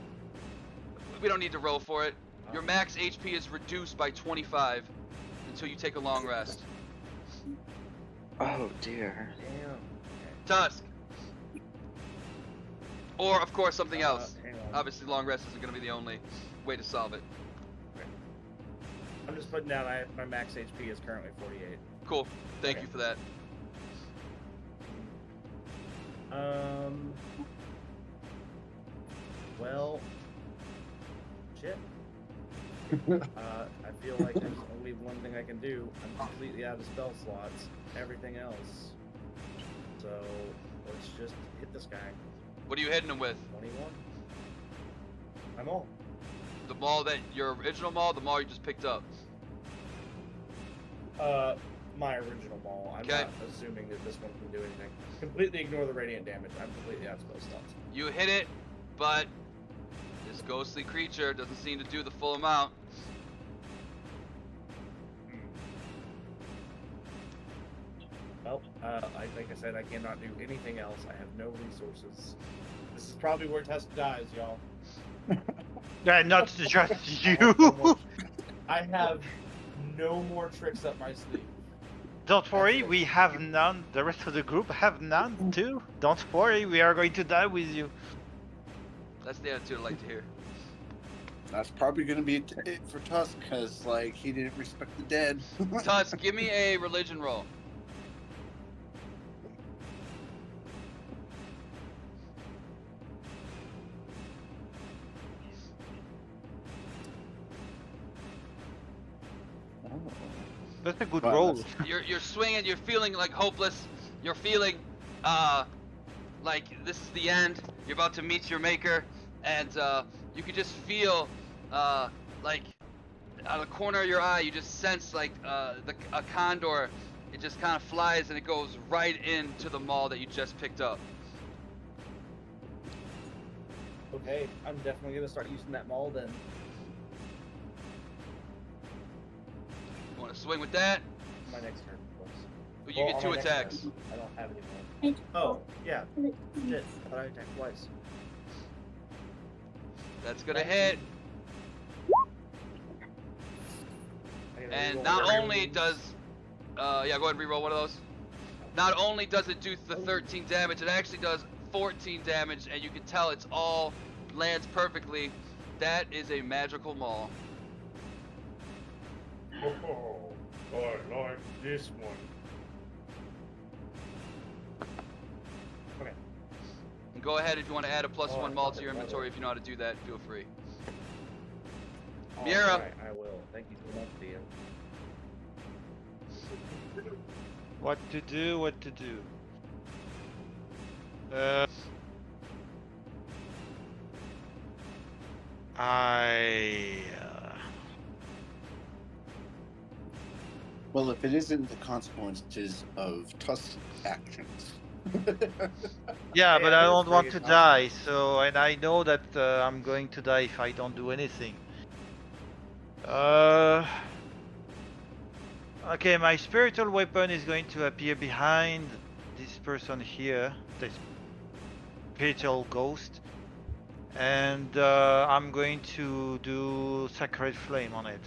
Speaker 1: We don't need to roll for it. Your max HP is reduced by 25 until you take a long rest.
Speaker 4: Oh dear.
Speaker 3: Damn.
Speaker 1: Tusk. Or of course something else.
Speaker 3: Hang on.
Speaker 1: Obviously long rest isn't going to be the only way to solve it.
Speaker 3: I'm just putting down my max HP is currently 48.
Speaker 1: Cool. Thank
Speaker 3: Okay.
Speaker 1: you for that.
Speaker 3: Well, shit. I feel like there's only one thing I can do. I'm completely out of spell slots. Everything else. So let's just hit this guy.
Speaker 1: What are you hitting him with?
Speaker 3: 21. I'm all.
Speaker 1: The maul that your original maul, the maul you just picked up.
Speaker 3: My original maul. I'm
Speaker 1: Okay.
Speaker 3: not assuming that this one can do anything. Completely ignore the radiant damage. I'm completely out of spell slots.
Speaker 1: You hit it, but this ghostly creature doesn't seem to do the full amount.
Speaker 3: Well, like I said, I cannot do anything else. I have no resources. This is probably where Test dies, y'all.
Speaker 2: not just
Speaker 3: I
Speaker 2: you.
Speaker 3: I have no more tricks up my sleeve.
Speaker 2: Don't worry, we have none. The rest of the group have none too. Don't worry, we are going to die with you.
Speaker 1: That's the attitude I like to hear.
Speaker 6: That's probably gonna be it for Tusk, cause like he didn't respect the dead.
Speaker 1: Tusk, give me a religion roll.
Speaker 2: That's a good
Speaker 6: Wow,
Speaker 2: roll.
Speaker 1: You're swinging, you're feeling like hopeless. You're feeling like this is the end. You're about to meet your maker, and you can just feel like out of the corner of your eye, you just sense like a condor. It just kind of flies and it goes right into the maul that you just picked up.
Speaker 3: Okay, I'm definitely gonna start using that maul then.
Speaker 1: Want to swing with that?
Speaker 3: My next turn, of course.
Speaker 1: But you
Speaker 3: Well,
Speaker 1: get
Speaker 3: on
Speaker 1: 2
Speaker 3: my next
Speaker 1: attacks.
Speaker 3: turn. I don't have any more. Oh, yeah. Shit. I thought I attacked twice.
Speaker 1: That's gonna hit.
Speaker 3: I gotta
Speaker 1: And
Speaker 3: reroll
Speaker 1: not
Speaker 3: my
Speaker 1: only
Speaker 3: wounds.
Speaker 1: does, yeah, go ahead and reroll one of those. Not only does it do the 13 damage, it actually does 14 damage, and you can tell it's all lands perfectly. That is a magical maul.
Speaker 3: Oh, I like this one. Okay.
Speaker 1: And go ahead if you want to add a +1
Speaker 3: I
Speaker 1: maul
Speaker 3: thought
Speaker 1: to your
Speaker 3: that
Speaker 1: inventory. If you know how to do that, feel free.
Speaker 3: Alright,
Speaker 1: Miera.
Speaker 3: I will. Thank you so much, DM.
Speaker 2: What to do? What to do?
Speaker 6: Well, if it isn't the consequences of Tusk's actions.
Speaker 2: Yeah,
Speaker 3: Hey,
Speaker 2: but
Speaker 3: I
Speaker 2: I
Speaker 3: think
Speaker 2: don't
Speaker 3: it's
Speaker 2: want
Speaker 3: pretty
Speaker 2: to
Speaker 3: good
Speaker 2: die. So, and I know that I'm going to die if I don't do anything. Okay, my spiritual weapon is going to appear behind this person here, this spiritual ghost, and I'm going to do sacred flame on it.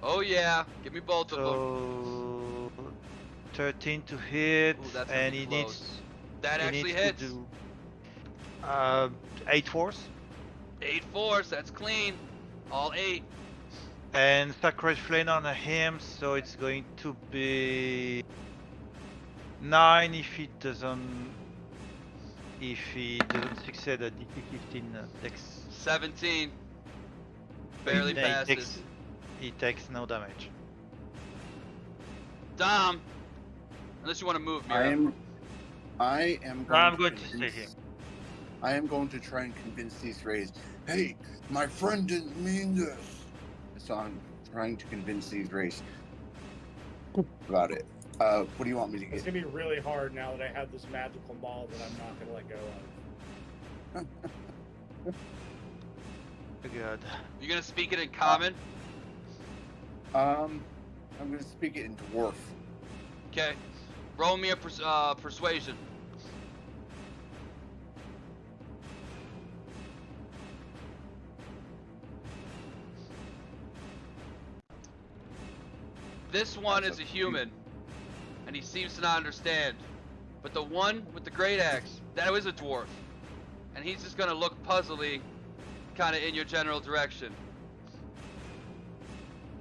Speaker 1: Oh yeah, give me both of them.
Speaker 2: So 13 to hit,
Speaker 1: Ooh, that's gonna
Speaker 2: and
Speaker 1: be
Speaker 2: he
Speaker 1: close.
Speaker 2: needs
Speaker 1: That
Speaker 2: he
Speaker 1: actually
Speaker 2: needs
Speaker 1: hits.
Speaker 2: to do 8 force.
Speaker 1: 8 force, that's clean. All 8.
Speaker 2: And sacred flame on him, so it's going to be 9 if he doesn't succeed at DC 15 dex.
Speaker 1: 17. Barely
Speaker 2: Then
Speaker 1: passes.
Speaker 2: he takes no damage.
Speaker 1: Dom. Unless you want to move,
Speaker 6: I
Speaker 1: Mira.
Speaker 6: am
Speaker 2: I'm
Speaker 6: going
Speaker 2: going to stay
Speaker 6: convince-
Speaker 2: here.
Speaker 6: I am going to try and convince these rays. Hey, my friend didn't mean this. So I'm trying to convince these rays about it. What do you want me to
Speaker 3: It's
Speaker 6: get?
Speaker 3: gonna be really hard now that I have this magical maul that I'm not gonna let go of.
Speaker 2: Good.
Speaker 1: You gonna speak it in common?
Speaker 6: I'm gonna speak it in dwarf.
Speaker 1: Okay. Roll me a persuasion. This one
Speaker 6: That's
Speaker 1: is a
Speaker 6: a
Speaker 1: human, and he seems to not understand. But the one with the great axe, that was a dwarf. And he's just gonna look puzzly, kind of in your general direction.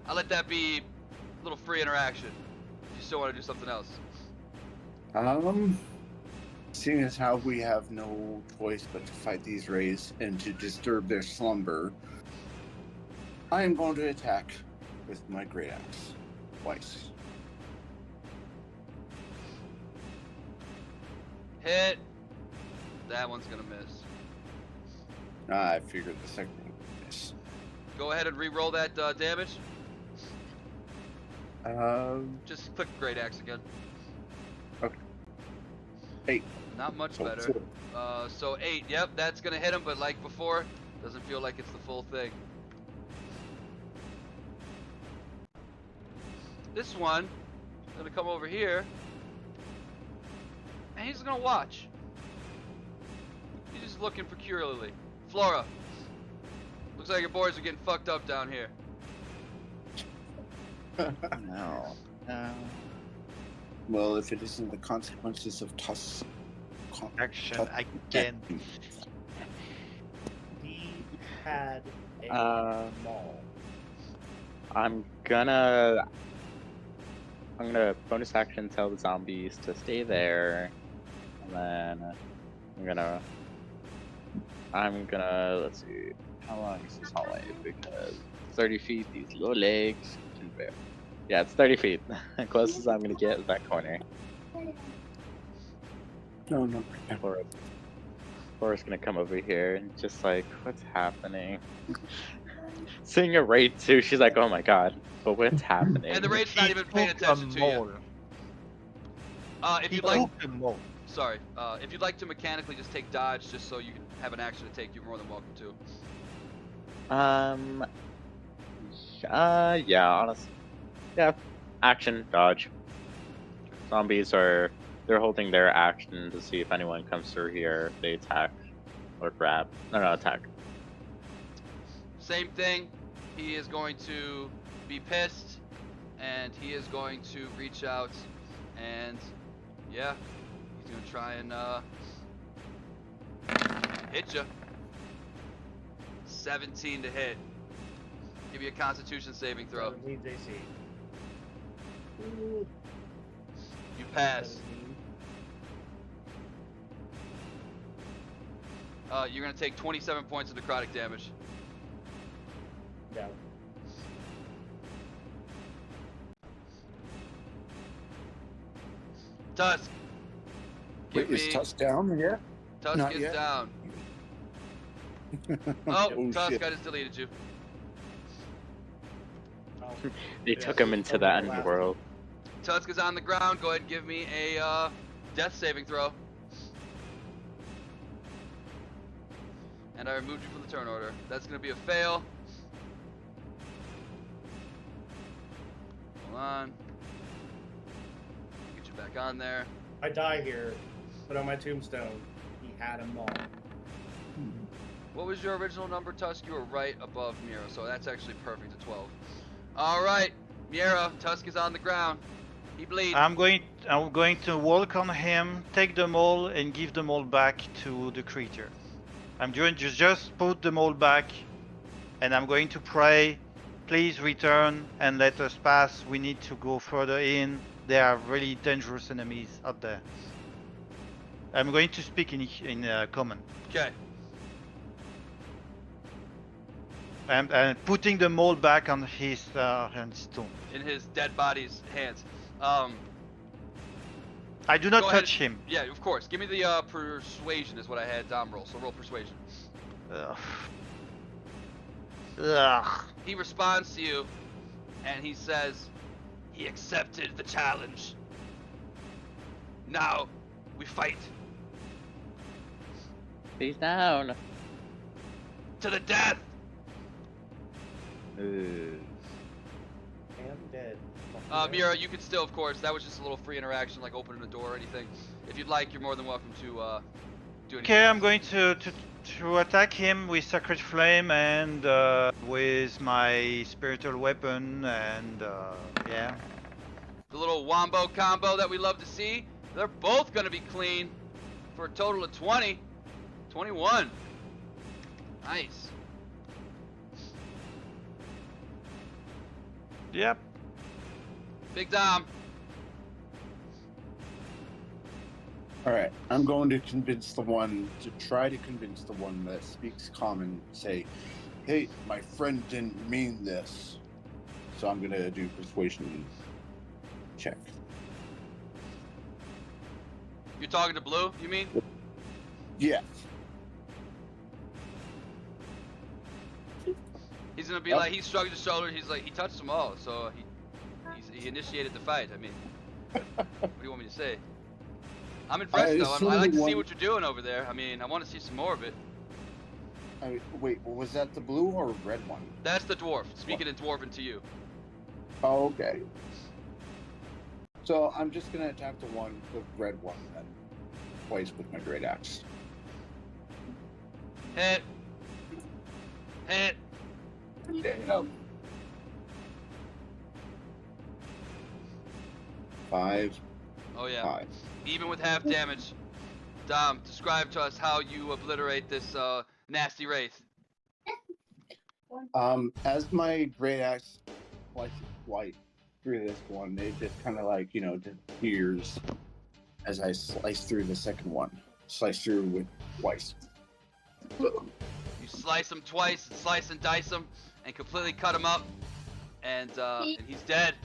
Speaker 1: I'll let that be a little free interaction, if you still want to do something else.
Speaker 6: Seeing as how we have no choice but to fight these rays and to disturb their slumber, I am going to attack with my great axe twice.
Speaker 1: Hit. That one's gonna miss.
Speaker 6: I figured the second one would miss.
Speaker 1: Go ahead and re-roll that damage. Just click great axe again.
Speaker 6: Okay. 8.
Speaker 1: Not much
Speaker 6: So
Speaker 1: better.
Speaker 6: 4.
Speaker 1: So 8. Yep, that's gonna hit him, but like before, doesn't feel like it's the full thing. This one is gonna come over here, and he's gonna watch. He's just looking peculiarly. Flora, looks like your boys are getting fucked up down here.
Speaker 6: No. Well, if it isn't the consequences of Tusk.
Speaker 2: Action again.
Speaker 3: He had a maul.
Speaker 4: I'm gonna bonus action tell the zombies to stay there, and then I'm gonna let's see, how long is this hallway? Because 30 feet, these low legs can bear. Yeah, it's 30 feet. Closest I'm gonna get is that corner.
Speaker 6: No, no.
Speaker 4: Flora's gonna come over here and just like, what's happening? Seeing a raid too, she's like, oh my god, but what's happening?
Speaker 1: And the raid's not even paying attention to you. If you'd like, sorry, if you'd like to mechanically just take dodge, just so you can have an action to take, you're more than welcome to.
Speaker 4: Yeah, honestly. Yeah. Action, dodge. Zombies are they're holding their action to see if anyone comes through here. They attack or grab. No, attack.
Speaker 1: Same thing. He is going to be pissed, and he is going to reach out, and yeah, he's gonna try and hit you. 17 to hit. Give you a Constitution saving throw.
Speaker 3: 17 AC. Ooh,
Speaker 1: You pass.
Speaker 3: 17.
Speaker 1: You're gonna take 27 points of necrotic damage.
Speaker 3: Yeah.
Speaker 1: Tusk.
Speaker 6: Wait,
Speaker 1: Give
Speaker 6: is
Speaker 1: me.
Speaker 6: Tusk down yet?
Speaker 1: Tusk
Speaker 6: Not
Speaker 1: is
Speaker 6: yet?
Speaker 1: down. Oh,
Speaker 6: Oh,
Speaker 1: Tusk,
Speaker 6: shit.
Speaker 1: I just deleted you.
Speaker 3: Oh,
Speaker 4: They
Speaker 3: Yeah,
Speaker 4: took him
Speaker 3: so
Speaker 4: into
Speaker 3: from
Speaker 4: the
Speaker 3: the last
Speaker 4: underworld.
Speaker 1: Tusk is on the ground. Go ahead and give me a death saving throw. And I removed you from the turn order. That's going to be a fail. Hold on. Get you back on there.
Speaker 3: I die here, but on my tombstone, he had them all.
Speaker 1: What was your original number, Tusk? You were right above Mira, so that's actually perfect at 12. All right, Mira, Tusk is on the ground. He bleeds.
Speaker 2: I'm going to walk on him, take them all, and give them all back to the creature. I'm going to just put them all back, and I'm going to pray, please return and let us pass. We need to go further in. There are really dangerous enemies out there. I'm going to speak in common.
Speaker 1: Okay.
Speaker 2: And putting them all back on his tomb.
Speaker 1: In his dead body's hands.
Speaker 2: I do not
Speaker 1: Go ahead.
Speaker 2: touch him.
Speaker 1: Yeah, of course. Give me the persuasion is what I had Dom roll. So roll persuasion.
Speaker 2: Ugh. Ugh.
Speaker 1: He responds to you, and he says, he accepted the challenge. Now, we fight
Speaker 4: He's down.
Speaker 1: to the death.
Speaker 4: Ooh.
Speaker 3: And dead.
Speaker 1: Mira, you could still, of course, that was just a little free interaction, like opening a door or anything. If you'd like, you're more than welcome to do anything.
Speaker 2: Okay, I'm going to attack him with Sacred Flame and with my spiritual weapon and yeah.
Speaker 1: The little wombo combo that we love to see. They're both going to be clean for a total of 20. 21. Nice.
Speaker 2: Yep.
Speaker 1: Big Dom.
Speaker 6: All right, I'm going to try to convince the one that speaks common, say, hey, my friend didn't mean this. So I'm going to do persuasion check.
Speaker 1: You're talking to Blue, you mean?
Speaker 6: Yeah.
Speaker 1: He's gonna be
Speaker 6: Yep.
Speaker 1: like, he shrugged his shoulders. He's like, he touched them all, so he initiated the fight. I mean, what do you want me to say? I'm impressed though.
Speaker 6: assume
Speaker 1: I like
Speaker 6: the
Speaker 1: to see
Speaker 6: one-
Speaker 1: what you're doing over there. I mean, I want to see some more of it.
Speaker 6: Wait, was that the blue or red one?
Speaker 1: That's the dwarf speaking in dwarven to you.
Speaker 6: Oh, okay. So I'm just going to attack the red one then, twice with my great axe.
Speaker 1: Hit. Hit.
Speaker 6: Damn. 5,
Speaker 1: Oh yeah.
Speaker 6: 5.
Speaker 1: Even with half damage. Dom, describe to us how you obliterate this nasty wraith.
Speaker 6: As my great axe slices right through this one, it just kind of like, disappears as I slice through the second one. Slice through with twice.
Speaker 1: You slice him twice, and slice and dice him, and completely cut him up, and he's dead.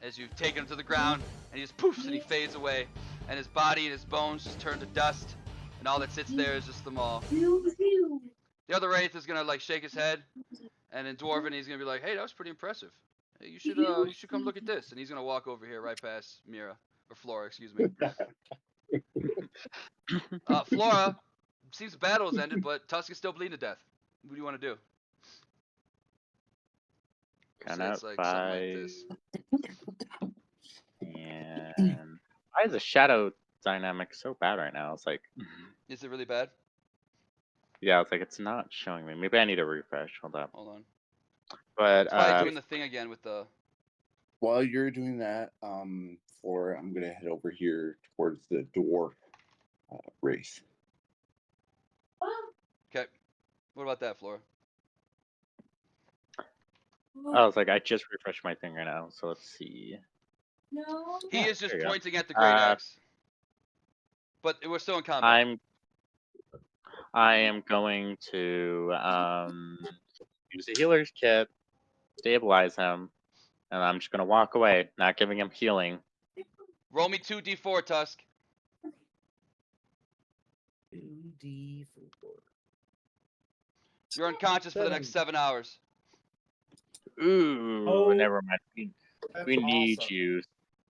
Speaker 1: As you take him to the ground, and he just poofs and he fades away, and his body and his bones just turn to dust, and all that sits there is just the maw. The other wraith is gonna like shake his head, and in dwarven he's gonna be like, "Hey, that was pretty impressive. Hey, you should come look at this." And he's gonna walk over here right past Mira or Flora, excuse me. Flora, seems the battle has ended, but Tusk is still bleeding to death. What do you want to do? I'll say
Speaker 4: Gonna
Speaker 1: it's like something like this.
Speaker 4: And why is the shadow dynamic so bad right now? It's like,
Speaker 1: Is it really bad?
Speaker 4: yeah, it's like it's not showing me. Maybe I need a refresh. Hold up.
Speaker 1: Hold on.
Speaker 4: But
Speaker 1: It's probably doing the thing again with the.
Speaker 6: While you're doing that, Flora, I'm gonna head over here towards the dwarf race.
Speaker 1: Okay. What about that, Flora?
Speaker 4: I was like, I just refreshed my thing right now, so let's see.
Speaker 1: He
Speaker 4: Yeah,
Speaker 1: is just
Speaker 4: there you go.
Speaker 1: pointing at the great axe. But we're still in combat.
Speaker 4: I am going to use the healer's kit, stabilize him, and I'm just gonna walk away, not giving him healing.
Speaker 1: Roll me 2d4, Tusk.
Speaker 3: 2D4.
Speaker 1: You're unconscious for the next 7 hours.
Speaker 4: Ooh,
Speaker 3: Oh,
Speaker 4: never mind.
Speaker 3: That's
Speaker 4: We need
Speaker 3: awesome.
Speaker 4: you.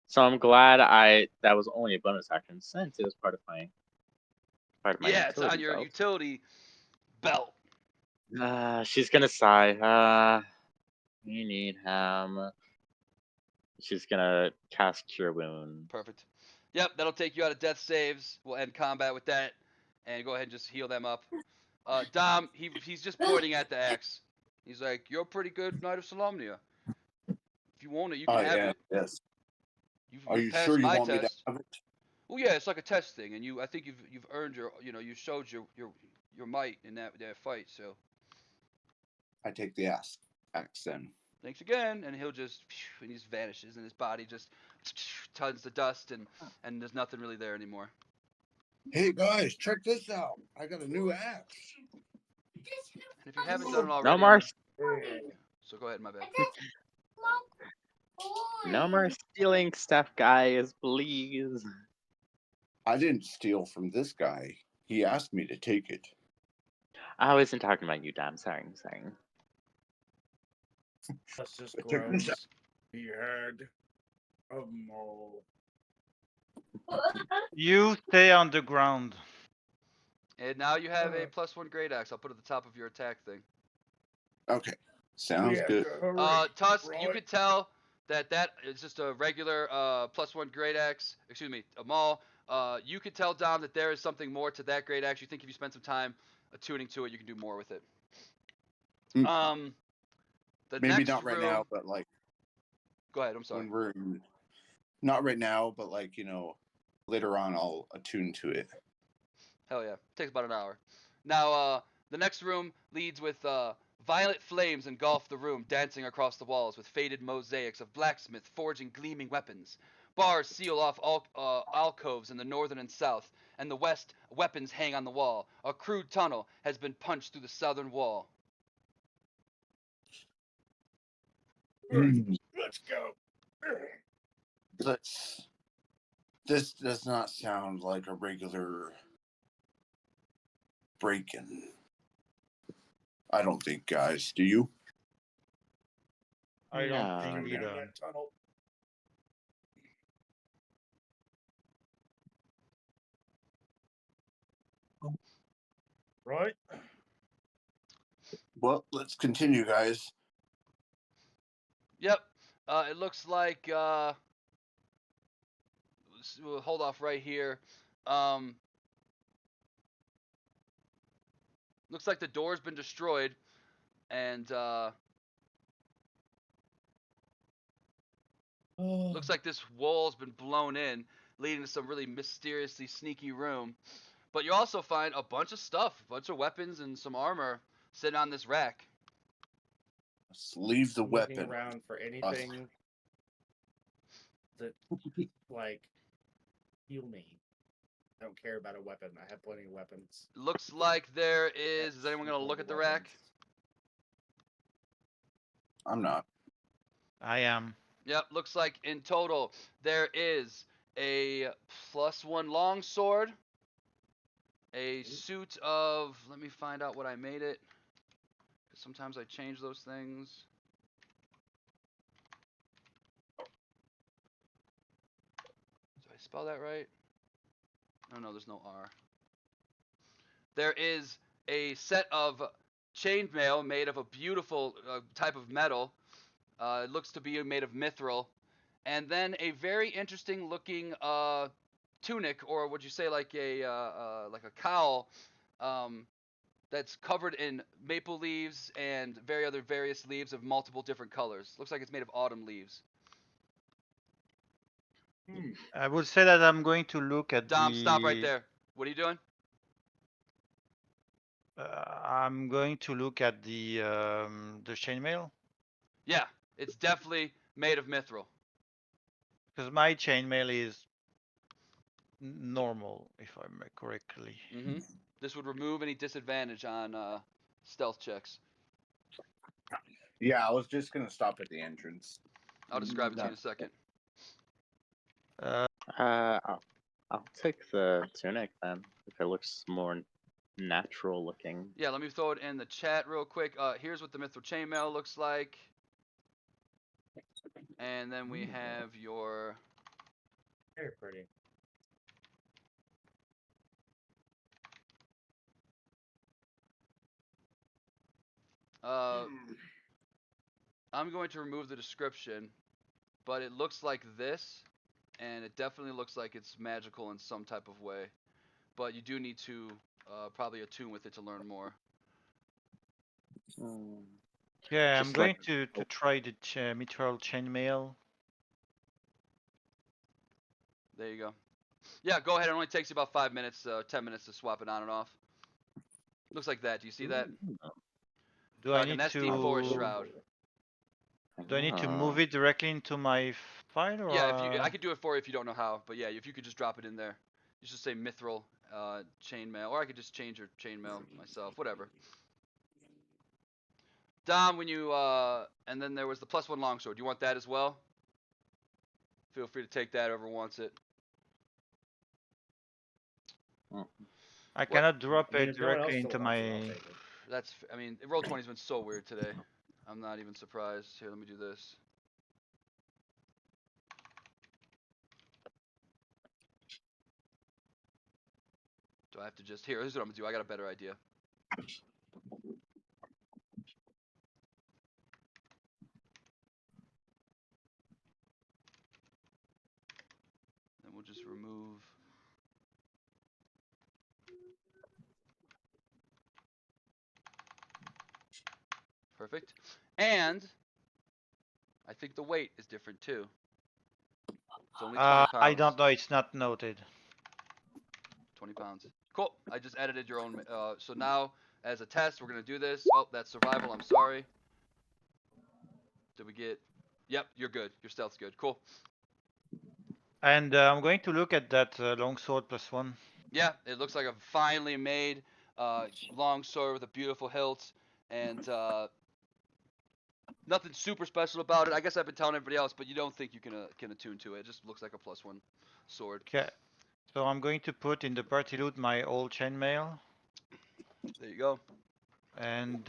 Speaker 4: So I'm glad that was only a bonus action since it was part of my
Speaker 1: Yeah, it's on
Speaker 4: utility
Speaker 1: your
Speaker 4: belt.
Speaker 1: utility belt.
Speaker 4: She's gonna sigh. We need him. She's gonna cast Cure Wound.
Speaker 1: Perfect. Yep, that'll take you out of death saves. We'll end combat with that. And go ahead and just heal them up. Dom, he's just pointing at the axe. He's like, you're a pretty good Knight of Solamnia. If you want it, you can have
Speaker 6: Yeah,
Speaker 1: it.
Speaker 6: yes.
Speaker 1: You've
Speaker 6: Are you
Speaker 1: passed
Speaker 6: sure you
Speaker 1: my
Speaker 6: want me to
Speaker 1: test.
Speaker 6: have it?
Speaker 1: Well, yeah, it's like a test thing, and I think you've earned your, you showed your might in that fight. So
Speaker 3: Oh.
Speaker 6: I take the axe then.
Speaker 1: thanks again, and he'll just and he just vanishes, and his body just tons to dust, and there's nothing really there anymore.
Speaker 6: Hey guys, check this out! I got a new axe.
Speaker 1: And if you haven't done it
Speaker 4: No
Speaker 1: already,
Speaker 4: more,
Speaker 1: so go ahead, my bad.
Speaker 4: no more stealing stuff, guys, please.
Speaker 6: I didn't steal from this guy. He asked me to take it.
Speaker 4: I wasn't talking about you, Dom. Sorry.
Speaker 3: That's just
Speaker 6: Check this out.
Speaker 3: gross. He had a mole.
Speaker 2: You stay on the ground.
Speaker 1: And now you have a +1 great axe. I'll put it at the top of your attack thing.
Speaker 6: Okay, sounds good.
Speaker 1: Tusk, you could tell that is just a regular +1 great axe. Excuse me, a maul. You could tell, Dom, that there is something more to that great axe. You think if you spend some time attuning to it, you can do more with it. The
Speaker 6: Maybe
Speaker 1: next
Speaker 6: not right
Speaker 1: room.
Speaker 6: now, but like.
Speaker 1: Go ahead. I'm sorry.
Speaker 6: When we're not right now, but like later on, I'll attune to it.
Speaker 1: Hell yeah. Takes about an hour. Now, the next room leads with violet flames engulf the room, dancing across the walls with faded mosaics of blacksmith forging gleaming weapons. Bars seal off all alcoves in the northern and south, and the west weapons hang on the wall. A crude tunnel has been punched through the southern wall.
Speaker 3: Let's go.
Speaker 6: This does not sound like a regular break-in. I don't think, guys. Do you?
Speaker 2: I don't
Speaker 4: No.
Speaker 2: think
Speaker 3: Down
Speaker 2: either.
Speaker 3: that tunnel. Right?
Speaker 6: Well, let's continue, guys.
Speaker 1: Yep. It looks like we'll hold off right here. Looks like the door's been destroyed, and looks like this wall's been blown in, leading to some really mysteriously sneaky room. But you also find a bunch of stuff, a bunch of weapons and some armor sitting on this rack.
Speaker 6: Let's leave the
Speaker 3: I'm looking
Speaker 6: weapon.
Speaker 3: around for anything that like heal me. I don't care about a weapon. I have plenty of weapons.
Speaker 1: Looks like there is. Is anyone gonna look at the rack?
Speaker 6: I'm not.
Speaker 2: I am.
Speaker 1: Yep. Looks like in total there is a +1 longsword, a suit of. Let me find out what I made it. Because sometimes I change those things. Did I spell that right? Oh no, there's no R. There is a set of chainmail made of a beautiful type of metal, It looks to be made of mithril, and then a very interesting looking tunic, or would you say like a cowl, that's covered in maple leaves and various leaves of multiple different colors. Looks like it's made of autumn leaves.
Speaker 2: I would say that I'm going to look at
Speaker 1: Dom, stop right there. What are you doing?
Speaker 2: I'm going to look at the chainmail
Speaker 1: Yeah, it's definitely made of mithril.
Speaker 2: because my chainmail is normal, if I remember correctly.
Speaker 1: Mm-hmm. This would remove any disadvantage on stealth checks.
Speaker 6: Yeah, I was just gonna stop at the entrance.
Speaker 1: I'll describe it to you in a second.
Speaker 4: I'll take the tunic then, if it looks more natural looking.
Speaker 1: Yeah, let me throw it in the chat real quick. Here's what the mithril chainmail looks like. And then we have your...
Speaker 3: Very pretty.
Speaker 1: I'm going to remove the description, but it looks like this, and it definitely looks like it's magical in some type of way. But you do need to probably attune with it to learn more.
Speaker 2: Yeah, I'm
Speaker 4: Just
Speaker 2: going
Speaker 4: like-
Speaker 2: to try the mithril chainmail.
Speaker 1: There you go. Yeah, go ahead. It only takes you about 5 minutes, 10 minutes to swap it on and off. Looks like that. Do you see that?
Speaker 2: Do
Speaker 1: Like
Speaker 2: I
Speaker 1: an
Speaker 2: need
Speaker 1: SD forest
Speaker 2: to
Speaker 1: shroud.
Speaker 2: do I need to move it directly into my file or?
Speaker 1: Yeah, if you, I could do it for you if you don't know how. But yeah, if you could just drop it in there. You should say mithril chainmail, or I could just change your chainmail myself. Whatever. Dom, when you and then there was the +1 longsword. Do you want that as well? Feel free to take that. Whoever wants it.
Speaker 2: I cannot drop
Speaker 3: I mean,
Speaker 2: it
Speaker 3: if no one else
Speaker 2: directly
Speaker 3: still
Speaker 2: into
Speaker 3: wants it, I'll
Speaker 2: my.
Speaker 3: take it.
Speaker 1: That's. I mean, Roll20's been so weird today. I'm not even surprised. Here, let me do this. Do I have to just... Here, here's what I'm going to do. I got a better idea. Then we'll just remove... Perfect. And... I think the weight is different too. It's only 20 pounds.
Speaker 2: I don't know. It's not noted.
Speaker 1: 20 pounds. Cool. I just edited your own. So now, as a test, we're going to do this. Oh, that's survival. I'm sorry. Did we get... Yep, you're good. Your stealth's good. Cool.
Speaker 2: And I'm going to look at that longsword +1.
Speaker 1: Yeah, it looks like a finely made long sword with a beautiful hilt. And nothing super special about it. I guess I've been telling everybody else, but you don't think you can attune to it. It just looks like a +1 sword.
Speaker 2: Okay. So I'm going to put in the party loot my old chainmail.
Speaker 1: There you go.
Speaker 2: And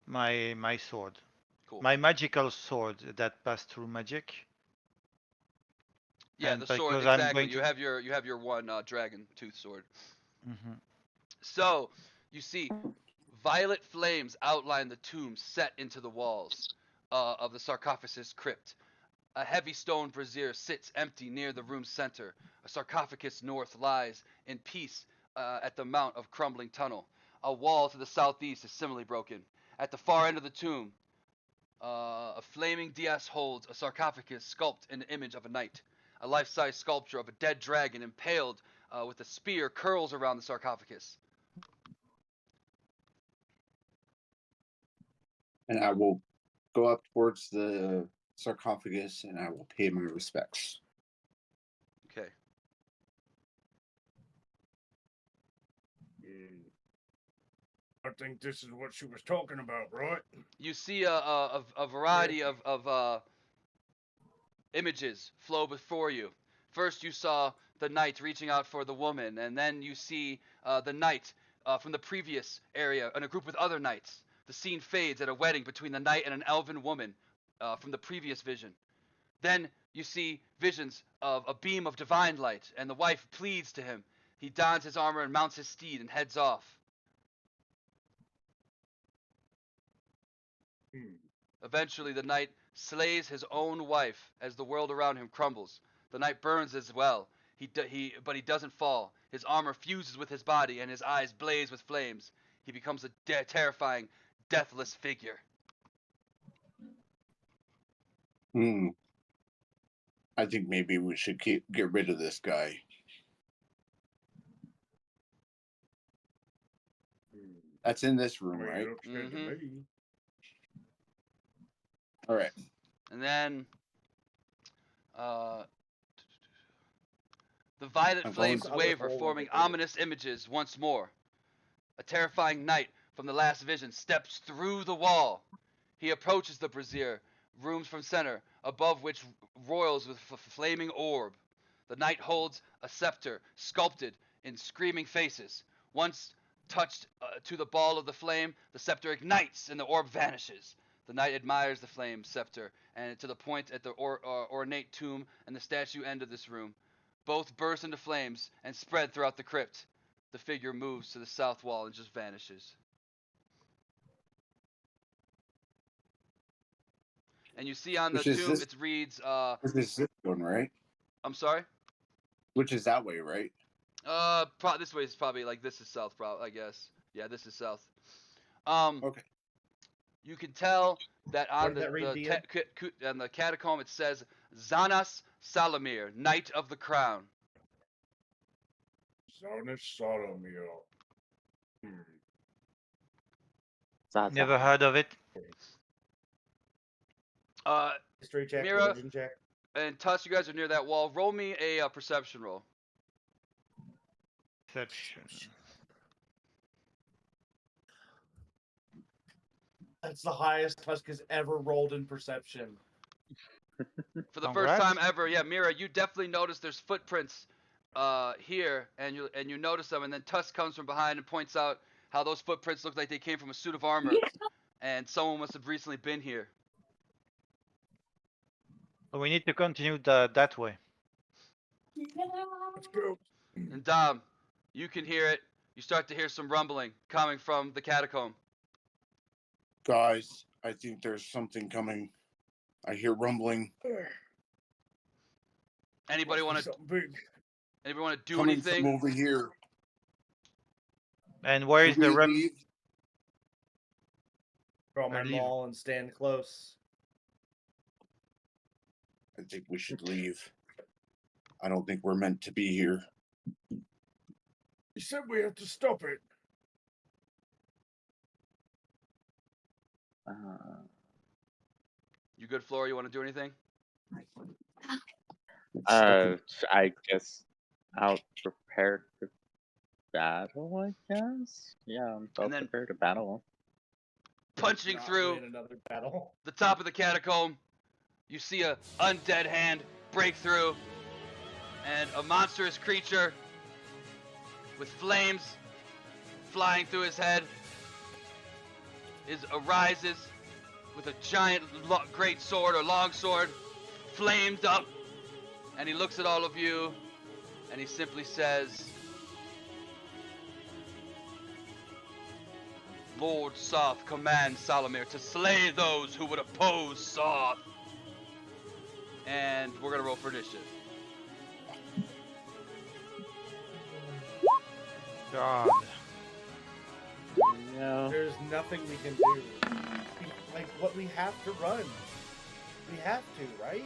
Speaker 2: my sword.
Speaker 1: Cool.
Speaker 2: My magical sword that passed through magic.
Speaker 1: Yeah,
Speaker 2: and
Speaker 1: the sword.
Speaker 2: because I'm
Speaker 1: Exactly.
Speaker 2: going
Speaker 1: You have your one dragon tooth sword.
Speaker 2: Mm-hmm.
Speaker 1: So you see, violet flames outline the tomb set into the walls of the sarcophagus crypt. A heavy stone brazier sits empty near the room's center. A sarcophagus north lies in peace at the mount of crumbling tunnel. A wall to the southeast is similarly broken. At the far end of the tomb, a flaming dais holds a sarcophagus sculpted in the image of a knight. A life-size sculpture of a dead dragon impaled with a spear curls around the sarcophagus.
Speaker 6: And I will go up towards the sarcophagus and I will pay my respects.
Speaker 1: Okay.
Speaker 3: I think this is what she was talking about, right?
Speaker 1: You see a variety of images flow before you. First, you saw the knight reaching out for the woman, and then you see the knight from the previous area in a group with other knights. The scene fades at a wedding between the knight and an elven woman from the previous vision. Then you see visions of a beam of divine light, and the wife pleads to him. He dons his armor and mounts his steed and heads off. Eventually, the knight slays his own wife as the world around him crumbles. The knight burns as well. But he doesn't fall. His armor fuses with his body, and his eyes blaze with flames. He becomes a terrifying, deathless figure.
Speaker 6: I think maybe we should get rid of this guy. That's in this room, right? All right.
Speaker 1: And then, the violet
Speaker 6: I'm
Speaker 1: flames
Speaker 3: going-
Speaker 1: waver,
Speaker 3: Other hole
Speaker 1: forming
Speaker 3: over there.
Speaker 1: ominous images once more. A terrifying knight from the last vision steps through the wall. He approaches the brazier, rooms from center, above which roils with flaming orb. The knight holds a scepter, sculpted in screaming faces. Once touched to the ball of the flame, the scepter ignites and the orb vanishes. The knight admires the flame scepter, and to the point at the ornate tomb and the statue end of this room. Both burst into flames and spread throughout the crypt. The figure moves to the south wall and just vanishes. And you see on the
Speaker 6: Which is
Speaker 1: tomb,
Speaker 6: this?
Speaker 1: it reads,
Speaker 6: This is this one, right?
Speaker 1: I'm sorry?
Speaker 6: Which is that way, right?
Speaker 1: This way is probably, like, this is south, I guess. Yeah, this is south.
Speaker 6: Okay.
Speaker 1: You can tell that on
Speaker 3: Where did that read, Ian?
Speaker 1: on the catacomb it says, Zanas Salamir, Knight of the Crown.
Speaker 4: Zaza.
Speaker 2: Never heard of it.
Speaker 3: History check,
Speaker 1: Mira-
Speaker 3: religion check.
Speaker 1: And Tuss, you guys are near that wall. Roll me a perception roll.
Speaker 2: Perception.
Speaker 3: That's the highest Tusk has ever rolled in perception.
Speaker 1: For the
Speaker 2: Congrats.
Speaker 1: first time ever, yeah, Mira, you definitely notice there's footprints here, and you notice them, and then Tusk comes from behind and points out how those footprints look like they came from a suit of armor, and someone must have recently been here.
Speaker 2: So we need to continue that way.
Speaker 3: Let's go.
Speaker 1: And Dom, you can hear it. You start to hear some rumbling coming from the catacomb.
Speaker 6: Guys, I think there's something coming. I hear rumbling.
Speaker 1: Anybody want to
Speaker 3: Something big.
Speaker 1: do
Speaker 6: Coming
Speaker 1: anything?
Speaker 6: from over here.
Speaker 2: And where is
Speaker 6: Should
Speaker 2: the
Speaker 6: we
Speaker 2: rep?
Speaker 6: leave?
Speaker 3: Draw my
Speaker 2: leave.
Speaker 3: maul and stand close.
Speaker 6: I think we should leave. I don't think we're meant to be here.
Speaker 3: You said we have to stop it.
Speaker 1: You good, Flora? You want to do anything?
Speaker 4: I guess I'll prepare to battle, I guess? Yeah, I'll
Speaker 1: And then-
Speaker 4: prepare to battle.
Speaker 1: Punching
Speaker 3: Not
Speaker 1: through
Speaker 3: win another battle.
Speaker 1: the top of the catacomb, you see a undead hand break through, and a monstrous creature with flames flying through his head arises with a giant great sword or long sword, flamed up, and he looks at all of you, and he simply says, Lord Soth commands Salamir to slay those who would oppose Soth. And we're gonna roll for initiative.
Speaker 2: God.
Speaker 4: No.
Speaker 3: There's nothing we can do. Like, what we have to run. We have to, right?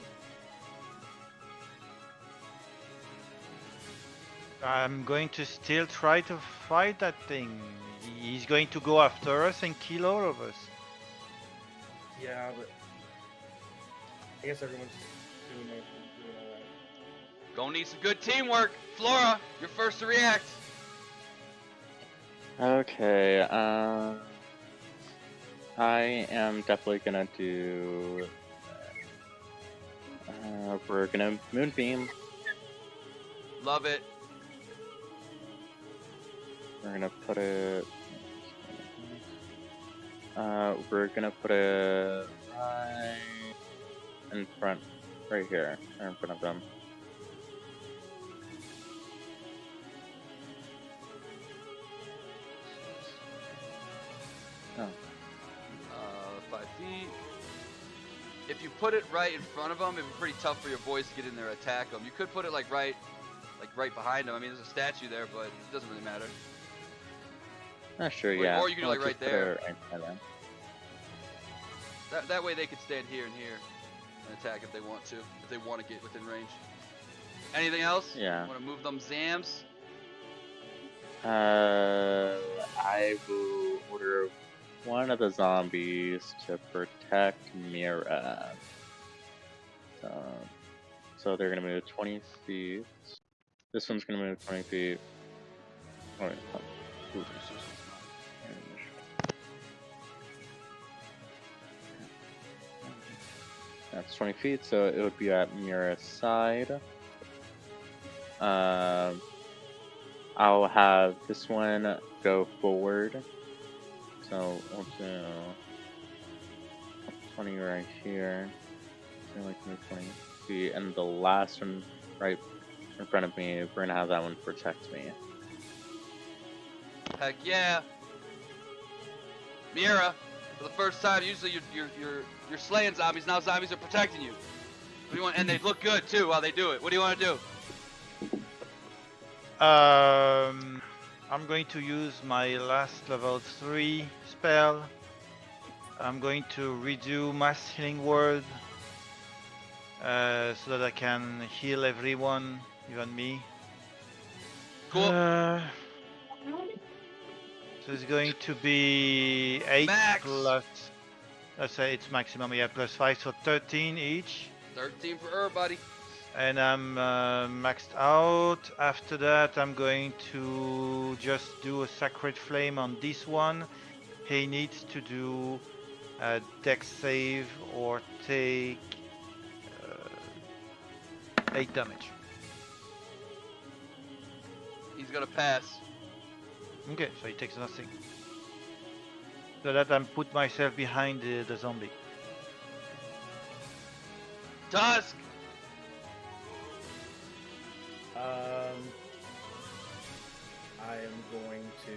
Speaker 2: I'm going to still try to fight that thing. He's going to go after us and kill all of us.
Speaker 3: Yeah, but I guess everyone's just doing alright.
Speaker 1: Gonna need some good teamwork. Flora, you're first to react.
Speaker 4: Okay, I am definitely gonna do... we're gonna Moonbeam.
Speaker 1: Love it.
Speaker 4: We're gonna put it... we're gonna put it right in front, right here, right in front of them. Oh.
Speaker 1: 5 feet. if you put it right in front of them, it'd be pretty tough for your boys to get in there and attack them. You could put it like right behind them. I mean, there's a statue there, but it doesn't really matter.
Speaker 4: Sure,
Speaker 1: Or-
Speaker 4: yeah.
Speaker 1: or you can do, like,
Speaker 4: Let's
Speaker 1: right
Speaker 4: just put
Speaker 1: there.
Speaker 4: it right there.
Speaker 1: That way they could stand here and here and attack if they want to get within range. Anything else?
Speaker 4: Yeah.
Speaker 1: Want to move them Zams?
Speaker 4: I will order one of the zombies to protect Mira. So they're gonna move 20 feet. This one's gonna move 20 feet. Oh, wait, ooh. That's 20 feet, so it would be at Mira's side. I'll have this one go forward. So we'll do 20 right here. So like 20 feet, and the last one right in front of me, we're gonna have that one protect me.
Speaker 1: Heck yeah. Mira, for the first time, usually you're slaying zombies. Now zombies are protecting you. What do you want? And they look good too while they do it. What do you want to do?
Speaker 2: I'm going to use my last level 3 spell. I'm going to redo Mass Healing Word so that I can heal everyone, even me.
Speaker 1: Cool.
Speaker 2: So it's going to be 8
Speaker 1: Max.
Speaker 2: plus, let's say it's maximum, yeah, plus 5, so 13 each.
Speaker 1: 13 for her, buddy.
Speaker 2: And I'm maxed out. After that, I'm going to just do a Sacred Flame on this one. He needs to do a dex save or take 8 damage.
Speaker 1: He's gonna pass.
Speaker 2: Okay, so he takes nothing. So that I'm put myself behind the zombie.
Speaker 1: Tusk.
Speaker 3: I am going to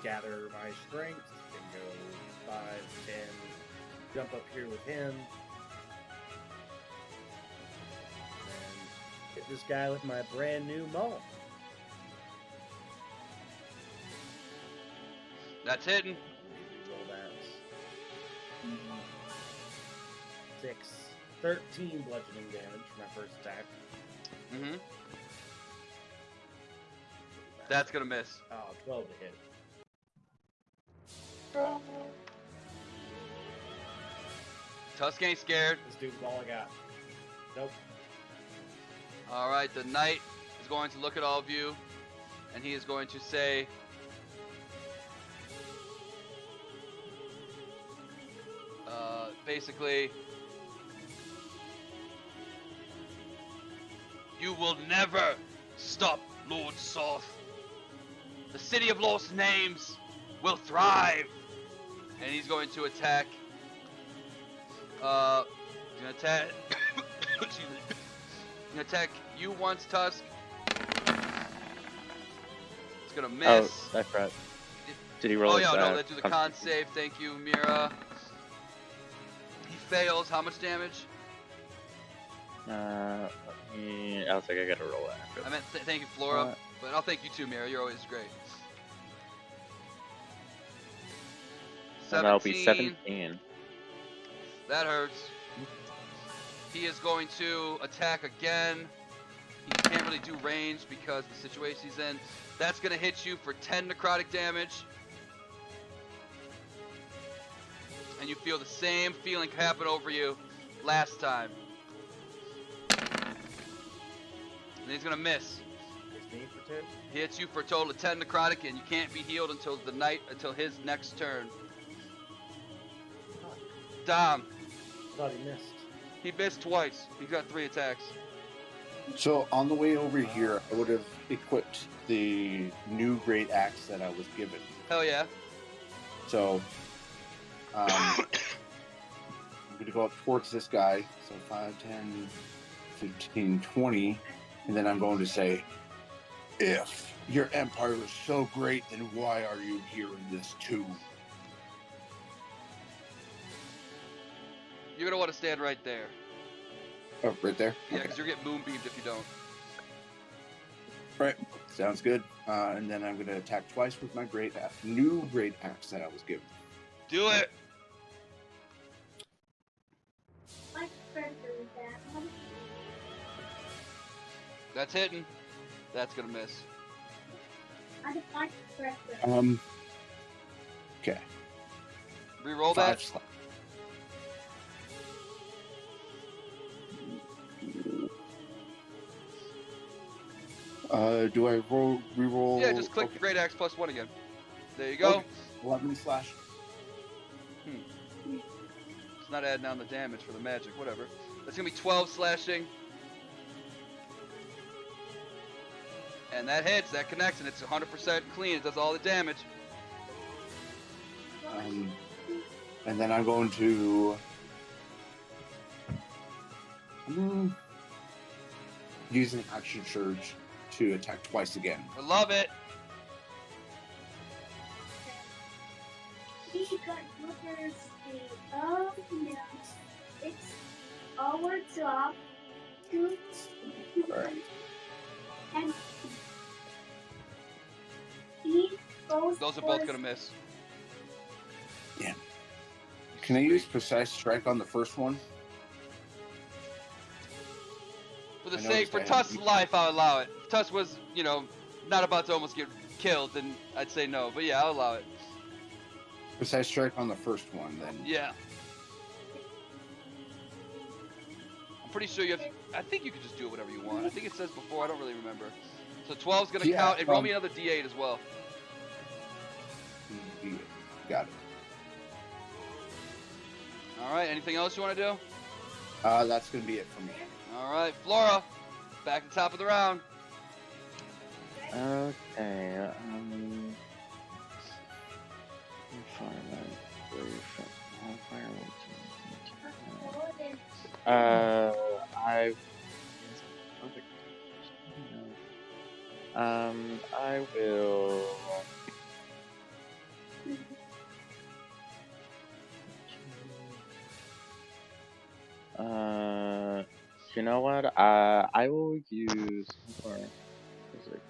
Speaker 3: gather my strength and go 5, 10, jump up here with him, and hit this guy with my brand new maul.
Speaker 1: That's hitting.
Speaker 3: Roll that. 13 bludgeoning damage for my first attack.
Speaker 1: Mm-hmm. That's gonna miss.
Speaker 3: Oh, 12 to hit.
Speaker 1: Tusk ain't scared.
Speaker 3: This dude's all I got. Nope.
Speaker 1: All right, the knight is going to look at all of you, and he is going to say, basically, you will never stop Lord Soth. The city of lost names will thrive. And he's going to attack. He's gonna attack. Excuse me. He's gonna attack you once, Tusk. It's gonna miss.
Speaker 4: Oh, that's right. Did he roll?
Speaker 1: Oh yeah, no, let's do the con save. Thank you, Mira. He fails. How much damage?
Speaker 4: I was like, I gotta roll it.
Speaker 1: I meant thank you, Flora. But I'll thank you too, Mira. You're always great.
Speaker 4: And that'll be 17.
Speaker 1: That hurts. He is going to attack again. He can't really do range because of the situation he's in. That's going to hit you for 10 necrotic damage. And you feel the same feeling happen over you last time. And he's going to miss.
Speaker 3: Hits me for 10?
Speaker 1: He hits you for a total of 10 necrotic, and you can't be healed until his next turn. Dom.
Speaker 3: I thought he missed.
Speaker 1: He missed twice. He's got 3 attacks.
Speaker 6: So on the way over here, I would have equipped the new great axe that I was given.
Speaker 1: Hell yeah.
Speaker 6: So I'm going to go up towards this guy. So 5, 10, 15, 20. And then I'm going to say, if your empire is so great, then why are you here in this tomb?
Speaker 1: You're gonna want to stand right there.
Speaker 6: Oh, right there.
Speaker 1: Yeah,
Speaker 6: Okay.
Speaker 1: because you're getting moonbeamed if you don't.
Speaker 6: Right. Sounds good. And then I'm gonna attack twice with my new great axe that I was given.
Speaker 1: Do it. That's hitting. That's gonna miss.
Speaker 6: Okay.
Speaker 1: Reroll
Speaker 6: 5
Speaker 1: that.
Speaker 6: slash. Do I reroll?
Speaker 1: Yeah, just click the great axe +1 again. There you go.
Speaker 6: Okay. 11 slash.
Speaker 1: It's not adding down the damage for the magic. Whatever. That's gonna be 12 slashing. And that hits. That connects, and it's 100% clean. It does all the damage.
Speaker 6: And then I'm going to use an action surge to attack twice again.
Speaker 1: I love it.
Speaker 7: It's our job to
Speaker 6: Right.
Speaker 7: and he goes.
Speaker 1: Those are both gonna miss.
Speaker 6: Can I use precise strike on the first one?
Speaker 1: For the
Speaker 6: I
Speaker 1: sake,
Speaker 6: noticed
Speaker 1: for
Speaker 6: I had
Speaker 1: Tusk's
Speaker 6: you-
Speaker 1: life, I'll allow it. If Tusk was, not about to almost get killed, then I'd say no. But yeah, I'll allow it.
Speaker 6: Precise strike on the first one, then.
Speaker 1: Yeah. I'm pretty sure you have. I think you could just do it whatever you want. I think it says before. I don't really remember. So 12's gonna
Speaker 6: Yeah,
Speaker 1: count, and roll me another D8 as well.
Speaker 6: Got it.
Speaker 1: All right. Anything else you want to do?
Speaker 6: That's gonna be it for me.
Speaker 1: All right, Flora. Back to top of the round.
Speaker 4: Okay. I. I will. You know what? I will use. Or, is it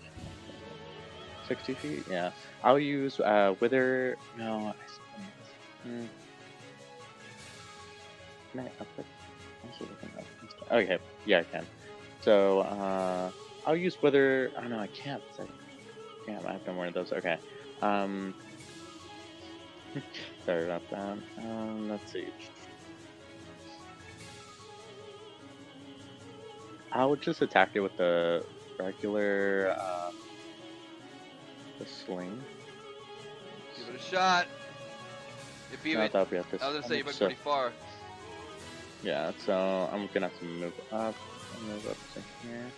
Speaker 4: 60 feet? Yeah. I'll use Wither. No. Can I up it? I'm also looking up. Okay. Yeah, I can. So I'll use Wither. Oh no, I can't. Damn, I have no more of those. Okay. Sorry about that. Let's see. I would just attack it with the regular, the sling.
Speaker 1: Give it a shot. If even,
Speaker 4: No, that'll be at this.
Speaker 1: I was gonna say you went
Speaker 4: so,
Speaker 1: pretty far.
Speaker 4: yeah, so I'm gonna have to move up. Move up to here.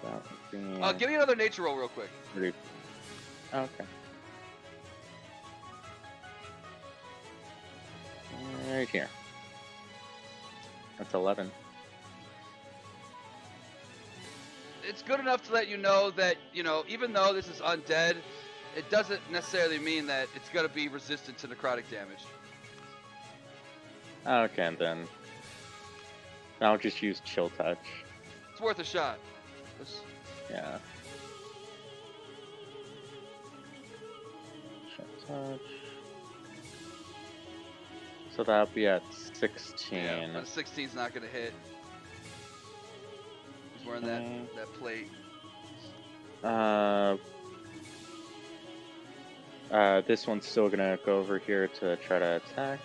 Speaker 4: That would be.
Speaker 1: Give me another nature roll real quick.
Speaker 4: Pretty... Oh, okay. Right here. That's 11.
Speaker 1: It's good enough to let you know that, even though this is undead, it doesn't necessarily mean that it's going to be resistant to necrotic damage.
Speaker 4: Okay, then. I'll just use Chill Touch.
Speaker 1: It's worth a shot.
Speaker 4: Yeah. Chill Touch. So that'll be at 16.
Speaker 1: Yeah, but 16's not going to hit. He's wearing that plate.
Speaker 4: This one's still gonna go over here to try to attack.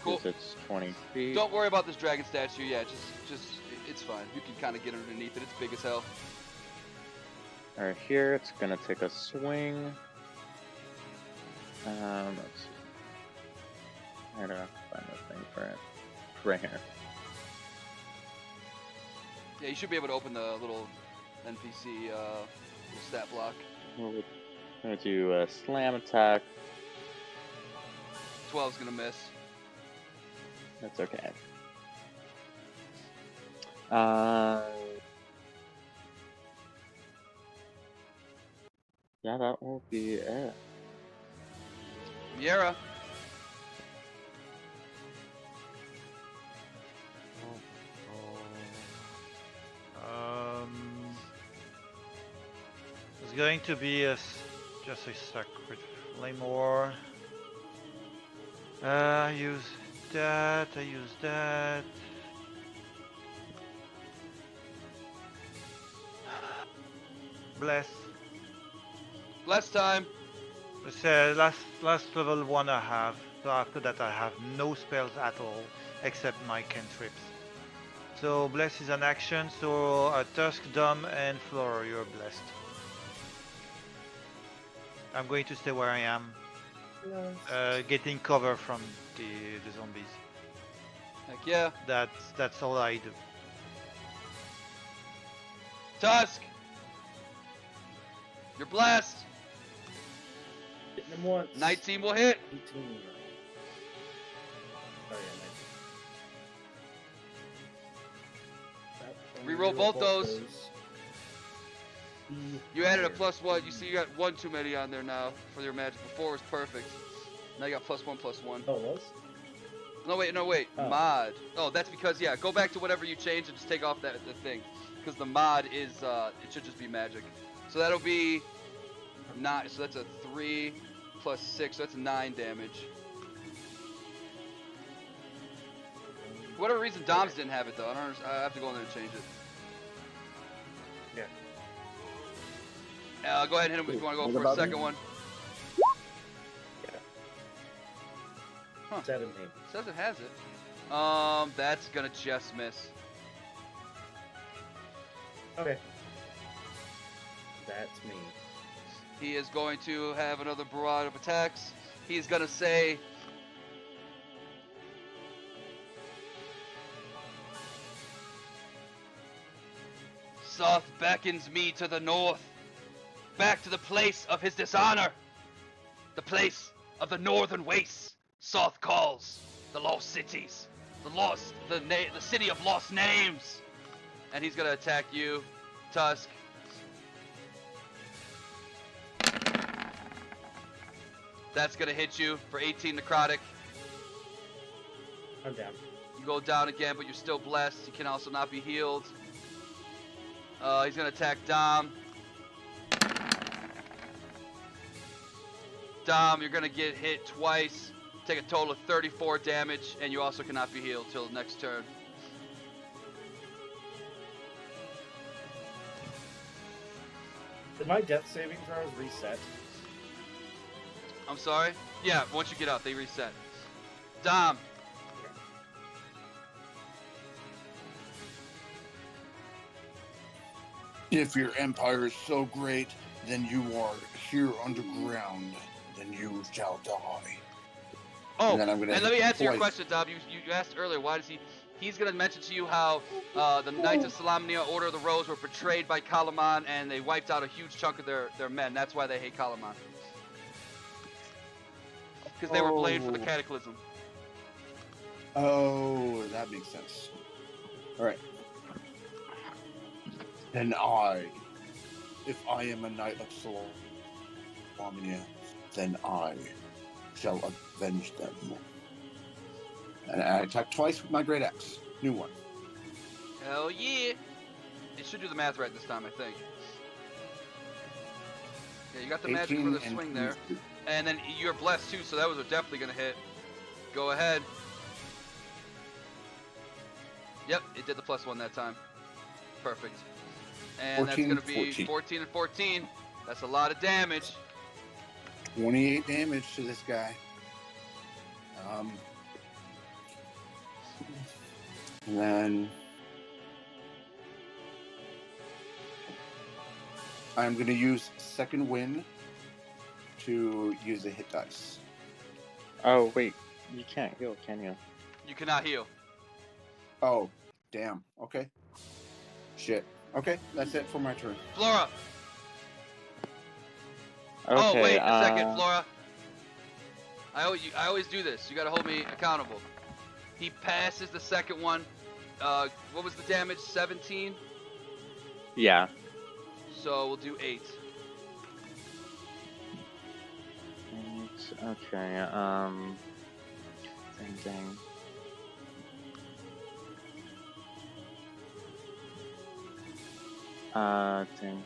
Speaker 1: Cool.
Speaker 4: 'Cause it's 20 feet.
Speaker 1: Don't worry about this dragon statue yet. Just it's fine. You can kind of get underneath it. It's big as hell.
Speaker 4: Alright, here it's gonna take a swing. Let's see. I don't find the thing for it. Right here.
Speaker 1: Yeah, you should be able to open the little NPC little stat block.
Speaker 4: We're gonna do a slam attack.
Speaker 1: 12's gonna miss.
Speaker 4: That's okay. Yeah, that will be it.
Speaker 1: Miera.
Speaker 2: going to be just a sacred flame war. I use that. I use that. Bless.
Speaker 1: Last time.
Speaker 2: It's last level 1 I have. So after that I have no spells at all except my cantrips. So bless is an action. So Tusk, Dom, and Flora, you're blessed. I'm going to stay where I am, getting cover from the zombies.
Speaker 1: Heck yeah.
Speaker 2: That's all I do.
Speaker 1: Tusk! You're blessed!
Speaker 3: Hitting him once.
Speaker 1: 19 will hit!
Speaker 3: 18. Oh, yeah, 19.
Speaker 1: Reroll both those.
Speaker 3: E
Speaker 1: You added a
Speaker 3: higher.
Speaker 1: +1. You see you got one too many on there now for your magic. Before it was perfect. Now you got +1/+1.
Speaker 3: Oh, it was?
Speaker 1: No wait.
Speaker 3: Oh.
Speaker 1: Mod. Oh, that's because, yeah, go back to whatever you changed and just take off the thing. Because the mod is, it should just be magic. So that'll be 9, so that's a 3 + 6, so that's 9 damage. For whatever reason, Dom's didn't have it though. I have to go in there and change it.
Speaker 3: Yeah.
Speaker 1: Go ahead and hit him if you want to go
Speaker 6: What
Speaker 1: for a
Speaker 6: about
Speaker 1: second
Speaker 6: me?
Speaker 1: one. Huh.
Speaker 3: 17.
Speaker 1: Says it has it. That's gonna just miss.
Speaker 3: Okay. That's me.
Speaker 1: He is going to have another barrage of attacks. He's gonna say, Soth beckons me to the north, back to the place of his dishonor, the place of the northern wastes. Soth calls the lost cities, the city of lost names, and he's gonna attack you, Tusk. That's gonna hit you for 18 necrotic.
Speaker 3: I'm down.
Speaker 1: You go down again, but you're still blessed. You can also not be healed. He's gonna attack Dom. Dom, you're gonna get hit twice. Take a total of 34 damage, and you also cannot be healed till next turn.
Speaker 3: Did my death saving throws reset?
Speaker 1: I'm sorry? Yeah, once you get out, they reset. Dom.
Speaker 6: If your empire is so great, then you are here underground, then you shall die.
Speaker 1: Oh,
Speaker 6: And then I'm gonna
Speaker 1: and let me
Speaker 6: hit
Speaker 1: answer your
Speaker 6: twice.
Speaker 1: question, Dom. You asked earlier, why does he... He's going to mention to you how the Knights of Salamnia, Order of the Rose, were betrayed by Kalaman, and they wiped out a huge chunk of their men. That's why they hate Kalaman. Because they were blamed for the
Speaker 6: Oh.
Speaker 1: cataclysm.
Speaker 6: Oh, that makes sense. Alright. Then if I am a knight of Salamnia, then I shall avenge them. And I attack twice with my great axe. New one.
Speaker 1: Hell yeah! It should do the math right this time, I think. Yeah, you got the magic for the
Speaker 6: and
Speaker 1: swing there.
Speaker 6: 22.
Speaker 1: And then you're blessed too, so that was definitely going to hit. Go ahead. Yep, it did the +1 that time. Perfect. And
Speaker 6: 14,
Speaker 1: that's going to be
Speaker 6: 14.
Speaker 1: 14 and 14. That's a lot of damage.
Speaker 6: 28 damage to this guy. And then I'm going to use second wind to use a hit dice.
Speaker 4: Oh wait, you can't heal, can you?
Speaker 1: You cannot heal.
Speaker 6: Oh, damn. Okay. Shit. Okay, that's it for my turn.
Speaker 1: Flora!
Speaker 4: Okay.
Speaker 1: Oh, wait a second, Flora. I always do this. You gotta hold me accountable. He passes the second one. What was the damage? 17?
Speaker 4: Yeah.
Speaker 1: So we'll do 8.
Speaker 4: Okay. Thinking. Thing.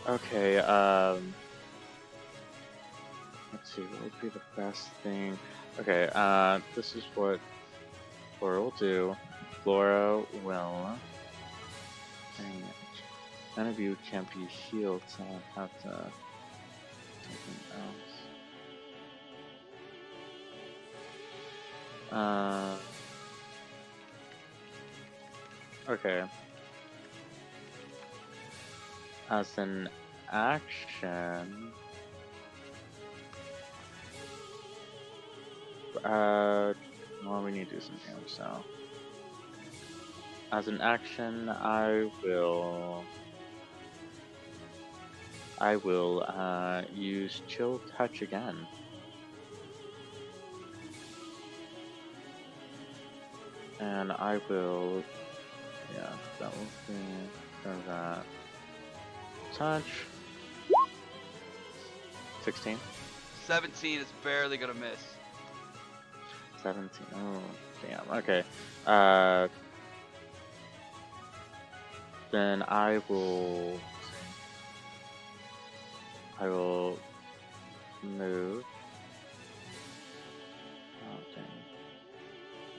Speaker 4: Okay, let's see, what would be the best thing? Okay, this is what Flora will do. Flora will... Dang it. None of you can be healed, so I'll have to... something else. Okay. As an action... well, we need to do some damage, so... As an action, I will use Chill Touch again. And I will, yeah, that will be for that. Touch. 16.
Speaker 1: 17 is barely gonna miss.
Speaker 4: 17. Oh, damn. Okay. Then I will move. Oh dang.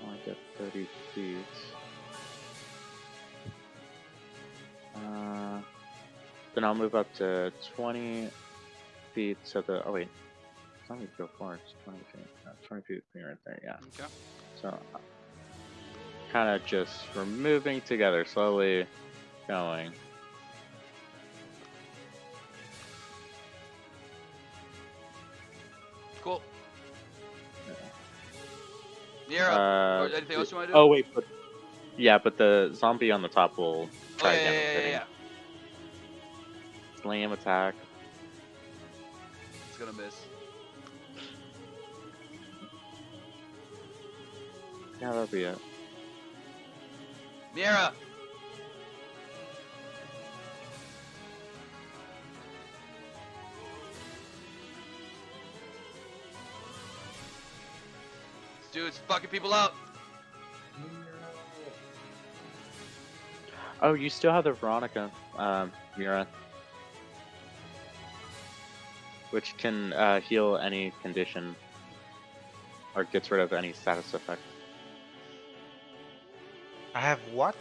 Speaker 4: I only get 30 feet. Then I'll move up to 20 feet to the, oh wait. It's not going to go far, it's 20 feet. 20 feet right there, yeah.
Speaker 1: Okay.
Speaker 4: So, kind of just, we're moving together, slowly going.
Speaker 1: Cool.
Speaker 4: Yeah.
Speaker 1: You're up. Or anything else you want to do?
Speaker 4: Oh wait, but yeah, but the zombie on the top will try
Speaker 1: yeah,
Speaker 4: again.
Speaker 1: yeah,
Speaker 4: with hitting.
Speaker 1: yeah.
Speaker 4: Slam attack.
Speaker 1: It's gonna miss.
Speaker 4: Yeah, that'll be it.
Speaker 1: Mira! This dude's fucking people up.
Speaker 4: Oh, you still have the Veronica, Mira, which can heal any condition or gets rid of any status effect.
Speaker 2: I have what?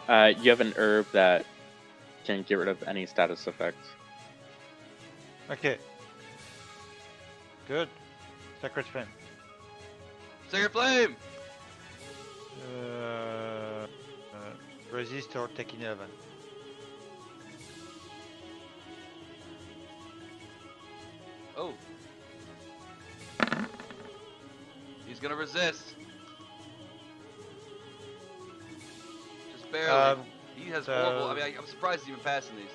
Speaker 4: You have an herb that can get rid of any status effect.
Speaker 2: Okay. Good. Sacred Flame.
Speaker 1: Sacred Flame!
Speaker 2: Resist or take 11.
Speaker 1: Oh. He's gonna resist. Just barely. He has horrible. I mean, I'm surprised he's even passing these.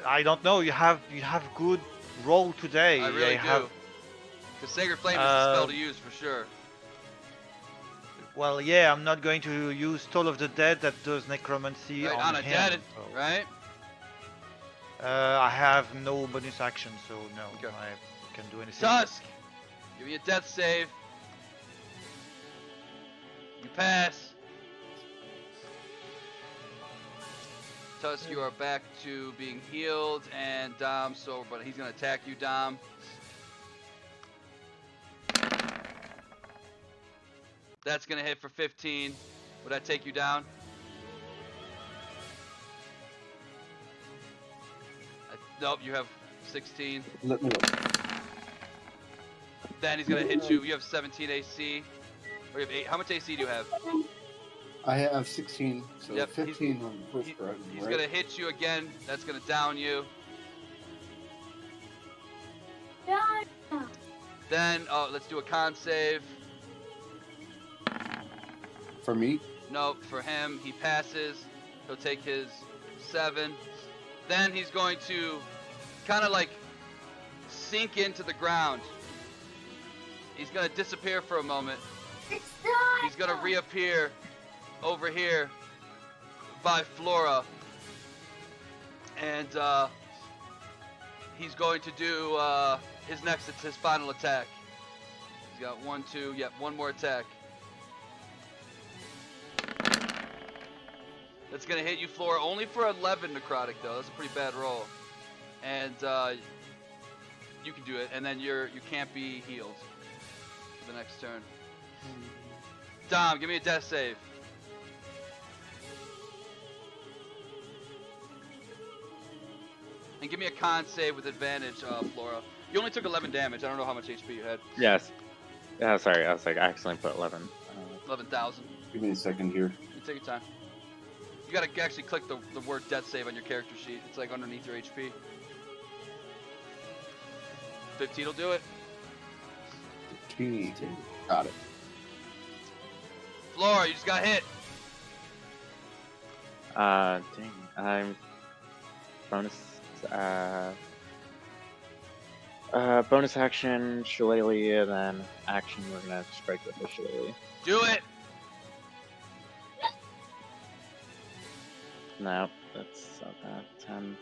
Speaker 2: I don't know. You have good roll today.
Speaker 1: I really do. Because Sacred Flame is the spell to use for sure.
Speaker 2: Well, yeah, I'm not going to use Toll of the Dead that does necromancy
Speaker 1: Right,
Speaker 2: on
Speaker 1: a
Speaker 2: him.
Speaker 1: dead,
Speaker 2: So.
Speaker 1: right?
Speaker 2: I have no bonus action, so no,
Speaker 1: Okay.
Speaker 2: I can do anything.
Speaker 1: Tusk! Give me a death save. You pass. Tusk, you are back to being healed, and Dom, but he's gonna attack you, Dom. That's gonna hit for 15. Would that take you down? Nope, you have 16.
Speaker 6: Let me look.
Speaker 1: Then he's gonna hit you. You have 17 AC. Or you have 8. How much AC do you have?
Speaker 6: I have 16, so
Speaker 1: Yep,
Speaker 6: 15 on the first round,
Speaker 1: He's
Speaker 6: right?
Speaker 1: gonna hit you again. That's gonna down you. Then, let's do a con save.
Speaker 6: For me?
Speaker 1: Nope, for him, he passes. He'll take his 7. Then he's going to kind of like sink into the ground. He's gonna disappear for a moment. He's gonna reappear over here by Flora. And he's going to do his final attack. He's got 1, 2. Yep, one more attack. That's gonna hit you, Flora, only for 11 necrotic though. That's a pretty bad roll. And you can do it, and then you can't be healed for the next turn. Dom, give me a death save. And give me a con save with advantage, Flora. You only took 11 damage. I don't know how much HP you had.
Speaker 4: Yes. Yeah, sorry. I was like, I accidentally put 11.
Speaker 1: 11,000.
Speaker 6: Give me a second here.
Speaker 1: You take your time. You gotta actually click the word death save on your character sheet. It's like underneath your HP. 15 will do it.
Speaker 6: 15. Got it.
Speaker 1: Flora, you just got hit.
Speaker 4: Dang. I'm bonus. Bonus action, shillelagh, and then action. We're gonna strike with the shillelagh.
Speaker 1: Do it.
Speaker 4: No, that's not bad. 10.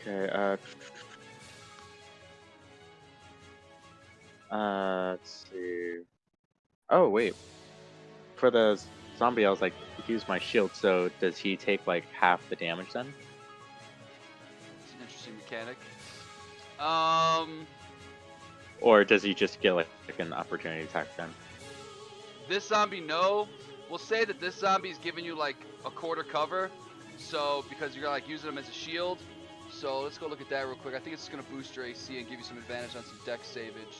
Speaker 4: Okay. Let's see. Oh wait. For the zombie, I was like, use my shield. So does he take like half the damage then?
Speaker 1: It's an interesting mechanic.
Speaker 4: Or does he just get like an opportunity attack then?
Speaker 1: This zombie, no. We'll say that this zombie's giving you like a quarter cover. So, because you're like using him as a shield. So let's go look at that real quick. I think it's gonna boost your AC and give you some advantage on some dex savage.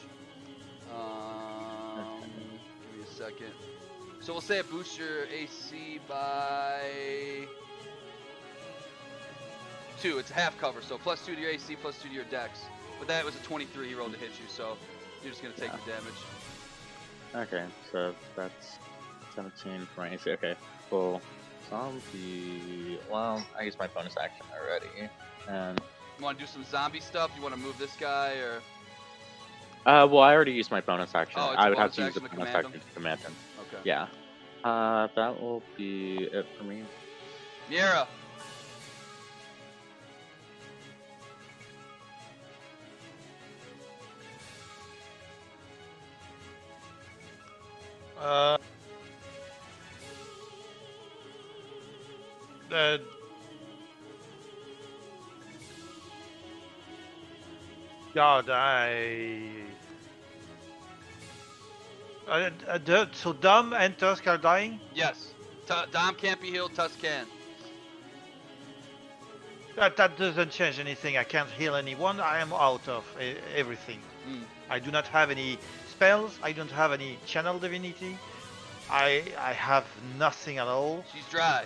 Speaker 1: Give me a second. So we'll say it boosts your AC by 2. It's half cover, so +2 to your AC, +2 to your dex. But that was a 23 he rolled to hit you, so you're just gonna take the damage.
Speaker 4: Okay, so that's 17 for my AC. Okay, cool. Zombie. Well, I used my bonus action already. And
Speaker 1: You want to do some zombie stuff? You want to move this guy, or?
Speaker 4: well, I already used my bonus action.
Speaker 1: Oh, it's a
Speaker 4: I would have
Speaker 1: bonus
Speaker 4: to use the
Speaker 1: action to
Speaker 4: bonus
Speaker 1: command
Speaker 4: action
Speaker 1: him?
Speaker 4: to command him.
Speaker 1: Okay.
Speaker 4: Yeah. That will be it for me.
Speaker 1: Miera.
Speaker 2: God, so Dom and Tusk are dying?
Speaker 1: Yes. Dom can't be healed. Tusk can.
Speaker 2: That doesn't change anything. I can't heal anyone. I am out of everything.
Speaker 1: Mm.
Speaker 2: I do not have any spells. I don't have any channel divinity. I have nothing at all.
Speaker 1: She's dry.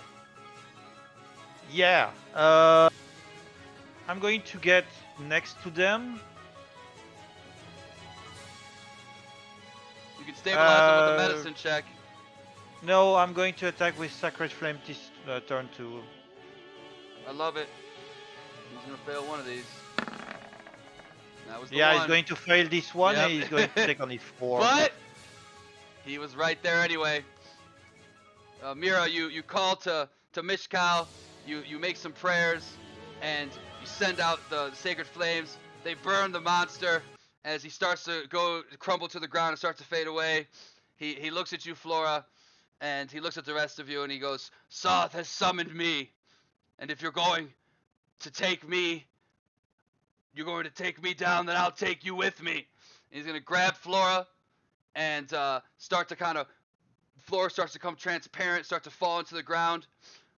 Speaker 2: Yeah. I'm going to get next to them.
Speaker 1: You can stabilize him with a medicine check.
Speaker 2: No, I'm going to attack with Sacred Flame this turn too.
Speaker 1: I love it. He's gonna fail one of these. That was the
Speaker 2: Yeah,
Speaker 1: one.
Speaker 2: he's going to fail this one,
Speaker 1: Yep.
Speaker 2: and he's going to take only 4.
Speaker 1: But he was right there anyway. Mira, you call to Mishkal. You make some prayers, and you send out the sacred flames. They burn the monster as he starts to crumble to the ground and starts to fade away. He looks at you, Flora, and he looks at the rest of you, and he goes, "Soth has summoned me, and if you're going to take me, you're going to take me down, then I'll take you with me." And he's gonna grab Flora and start to kind of. Flora starts to become transparent, start to fall into the ground.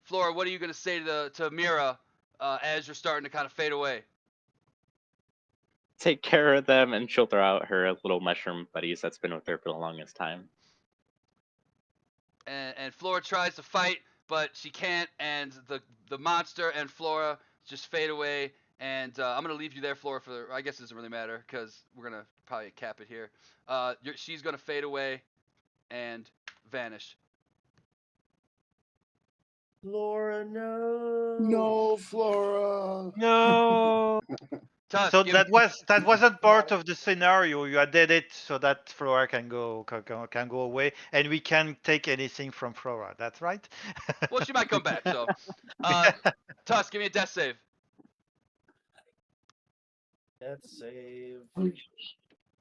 Speaker 1: Flora, what are you gonna say to Mira as you're starting to kind of fade away?
Speaker 4: Take care of them, and she'll throw out her little mushroom buddies that's been with her for the longest time.
Speaker 1: And Flora tries to fight, but she can't, and the monster and Flora just fade away. And I'm gonna leave you there, Flora. I guess it doesn't really matter because we're gonna probably cap it here. She's gonna fade away and vanish.
Speaker 3: Flora, no.
Speaker 6: No, Flora.
Speaker 2: No.
Speaker 1: Tusk,
Speaker 2: So
Speaker 1: give-
Speaker 2: that wasn't part of the scenario. You added it so that Flora can go away, and we can take anything from Flora. That's right.
Speaker 1: Well, she might come back. So, Tusk, give me a death save.
Speaker 3: Let's save.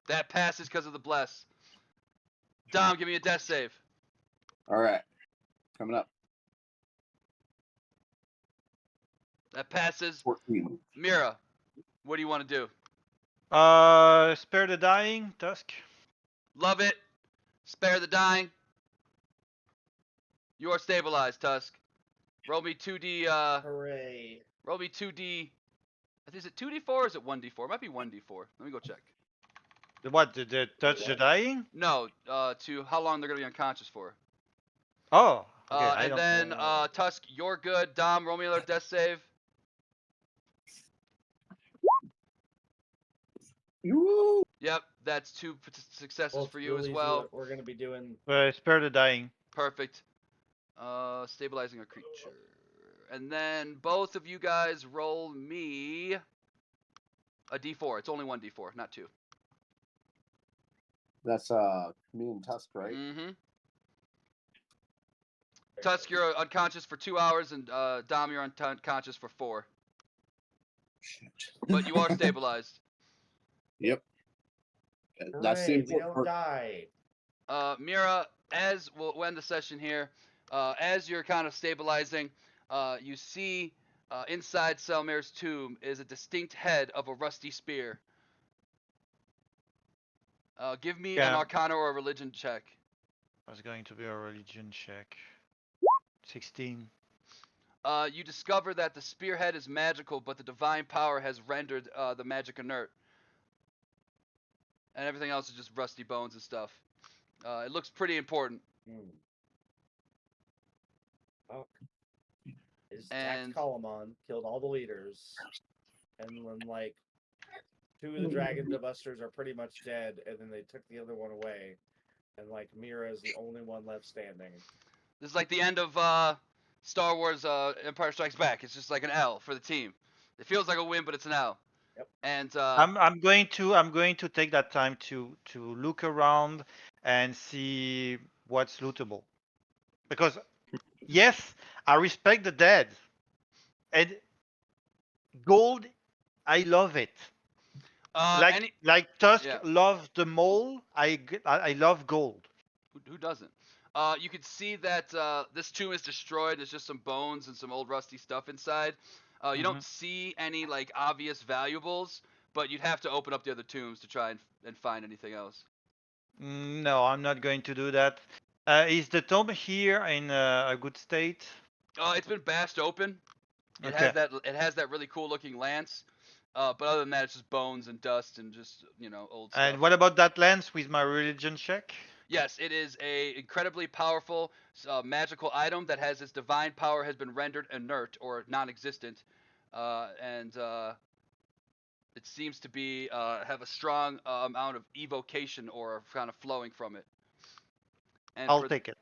Speaker 1: That passes because of the bless. Dom, give me a death save.
Speaker 6: All right. Coming up.
Speaker 1: That passes.
Speaker 6: 14.
Speaker 1: Mira, what do you want to do?
Speaker 2: Spare the dying, Tusk.
Speaker 1: Love it. Spare the dying. You are stabilized, Tusk. Roll me 2d.
Speaker 3: Hooray.
Speaker 1: Roll me 2d. Is it 2d4 or is it 1d4? It might be 1d4. Let me go check.
Speaker 2: The what? The touch the dying?
Speaker 1: No, to how long they're gonna be unconscious for.
Speaker 2: Oh, okay. I
Speaker 1: And
Speaker 2: don't.
Speaker 1: then
Speaker 3: know.
Speaker 1: Tusk, you're good. Dom, roll me another death save.
Speaker 6: Woo!
Speaker 1: Yep, that's 2 successes
Speaker 3: Well,
Speaker 1: for you as
Speaker 3: Willie's
Speaker 1: well.
Speaker 3: what we're gonna be doing.
Speaker 2: Spare the dying.
Speaker 1: Perfect. Stabilizing a creature. And then both of you guys roll me a d4. It's only 1d4, not 2.
Speaker 6: That's me and Tusk, right?
Speaker 1: Mm-hmm. Tusk, you're unconscious for 2 hours, and Dom, you're unconscious for 4.
Speaker 6: Shit.
Speaker 1: But you are stabilized.
Speaker 6: Yep. That's the
Speaker 3: Hooray, we
Speaker 6: important
Speaker 3: don't
Speaker 6: part.
Speaker 1: die. Mira, as we'll end the session here, as you're kind of stabilizing, you see inside Selmir's tomb is a distinct head of a rusty spear. Give me an
Speaker 2: Yeah.
Speaker 1: Arcana or a Religion check.
Speaker 2: Was going to be a religion check. 16.
Speaker 1: You discover that the spearhead is magical, but the divine power has rendered the magic inert. And everything else is just rusty bones and stuff. It looks pretty important.
Speaker 3: Fuck. They just
Speaker 1: And-
Speaker 3: attacked Kalamon, killed all the leaders, and then like 2 of the Dragon Busters are pretty much dead, and then they took the other one away, and like Mira is the only one left standing.
Speaker 1: This is like the end of Star Wars Empire Strikes Back. It's just like an L for the team. It feels like a win, but it's an L.
Speaker 3: Yep.
Speaker 1: And
Speaker 2: I'm going to take that time to look around and see what's lootable, because yes, I respect the dead, and gold, I love it. Like Tusk
Speaker 1: yeah.
Speaker 2: loves the mole. I love gold.
Speaker 1: Who doesn't? You can see that this tomb is destroyed. There's just some bones and some old rusty stuff inside. You don't see any like obvious valuables, but you'd have to open up the other tombs to try and find anything else.
Speaker 2: No, I'm not going to do that. Is the tomb here in a good state?
Speaker 1: It's been bashed open. It
Speaker 2: Okay.
Speaker 1: has that really cool looking lance. But other than that, it's just bones and dust and just old stuff.
Speaker 2: And what about that lance with my religion check?
Speaker 1: Yes, it is a incredibly powerful magical item that has its divine power has been rendered inert or non-existent, and it seems to be have a strong amount of evocation or kind of flowing from it. And
Speaker 2: I'll take it.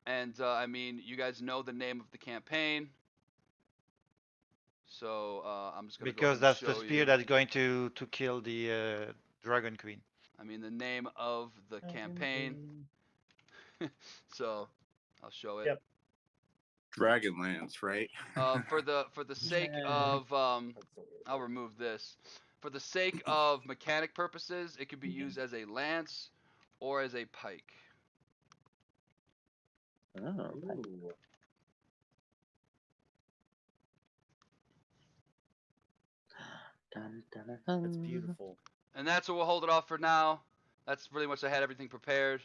Speaker 1: And I mean, you guys know the name of the campaign, so I'm just gonna
Speaker 2: Because
Speaker 1: go ahead
Speaker 2: that's
Speaker 1: and
Speaker 2: the
Speaker 1: show
Speaker 2: spear
Speaker 1: you.
Speaker 2: that's going to kill the Dragon Queen.
Speaker 1: I mean, the name of the campaign. So, I'll show it.
Speaker 3: Yep.
Speaker 6: Dragonlance, right?
Speaker 1: For the sake of I'll remove this. For the sake of mechanic purposes, it can be used as a lance or as a pike.
Speaker 4: Oh, okay.
Speaker 3: Ooh.
Speaker 4: Dun, dun, dun,
Speaker 3: That's
Speaker 4: dun.
Speaker 3: beautiful.
Speaker 1: And that's what we'll hold it off for now. That's pretty much I had everything prepared.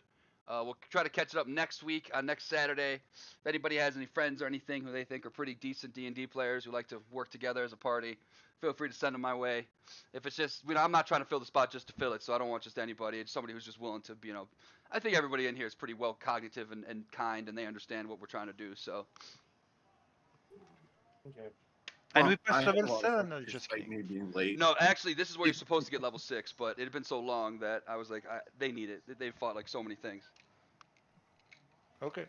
Speaker 1: We'll try to catch it up next week on next Saturday. If anybody has any friends or anything who they think are pretty decent D&D players who like to work together as a party, feel free to send them my way. If it's just, I'm not trying to fill the spot just to fill it, so I don't want just anybody. It's somebody who's just willing to, I think everybody in here is pretty well cognitive and kind, and they understand what we're trying to do. So.
Speaker 3: Okay.
Speaker 2: And we
Speaker 6: I
Speaker 2: passed
Speaker 6: had a
Speaker 2: level
Speaker 6: lot of
Speaker 2: 7.
Speaker 6: fun
Speaker 2: No, just
Speaker 6: despite
Speaker 2: kidding.
Speaker 6: me being late.
Speaker 1: No, actually, this is where you're supposed to get level 6, but it had been so long that I was like, they need it. They've fought like so many things.
Speaker 2: Okay.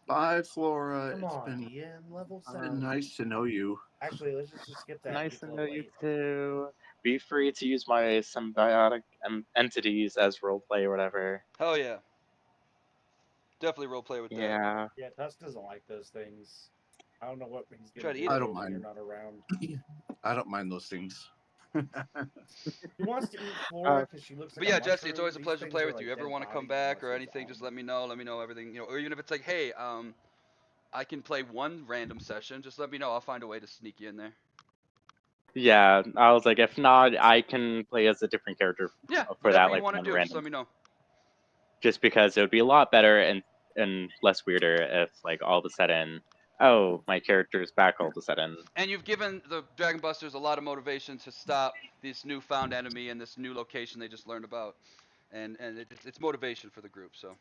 Speaker 6: Bye, Flora.
Speaker 3: Come
Speaker 6: It's
Speaker 3: on,
Speaker 6: been
Speaker 3: Ian, level 7.
Speaker 6: nice to know you.
Speaker 3: Actually, let's just skip that.
Speaker 4: Nice
Speaker 3: Get
Speaker 4: to know you
Speaker 3: late.
Speaker 4: too. Be free to use my symbiotic entities as roleplay or whatever.
Speaker 1: Hell yeah. Definitely roleplay with that.
Speaker 4: Yeah.
Speaker 3: Yeah, Tusk doesn't like those things. I don't know what he's
Speaker 1: Try
Speaker 3: gonna
Speaker 1: to
Speaker 3: do
Speaker 1: eat
Speaker 6: it. I don't
Speaker 3: when you're
Speaker 6: mind.
Speaker 3: not around.
Speaker 6: I don't mind those things.
Speaker 3: He wants to eat Flora because she looks like
Speaker 1: But
Speaker 3: a
Speaker 1: yeah,
Speaker 3: mushroom.
Speaker 1: Jesse, it's always a
Speaker 3: These
Speaker 1: pleasure to
Speaker 3: things
Speaker 1: play
Speaker 3: are
Speaker 1: with
Speaker 3: like
Speaker 1: you. Ever
Speaker 3: dead
Speaker 1: want to come
Speaker 3: bodies with
Speaker 1: back or
Speaker 3: mushrooms
Speaker 1: anything,
Speaker 3: on
Speaker 1: just
Speaker 3: them.
Speaker 1: let me know. Let me know everything, or even if it's like, hey, I can play one random session. Just let me know. I'll find a way to sneak you in there.
Speaker 4: Yeah, I was like, if not, I can play as a different character
Speaker 1: Yeah,
Speaker 4: for
Speaker 1: whatever
Speaker 4: that
Speaker 1: you
Speaker 4: like
Speaker 1: want to
Speaker 4: one
Speaker 1: do, just
Speaker 4: random.
Speaker 1: let me know.
Speaker 4: Just because it would be a lot better and less weirder if like all of a sudden, oh, my character's back all of a sudden.
Speaker 1: And you've given the Dragon Busters a lot of motivation to stop this newfound enemy and this new location they just learned about, and it's motivation for the group. So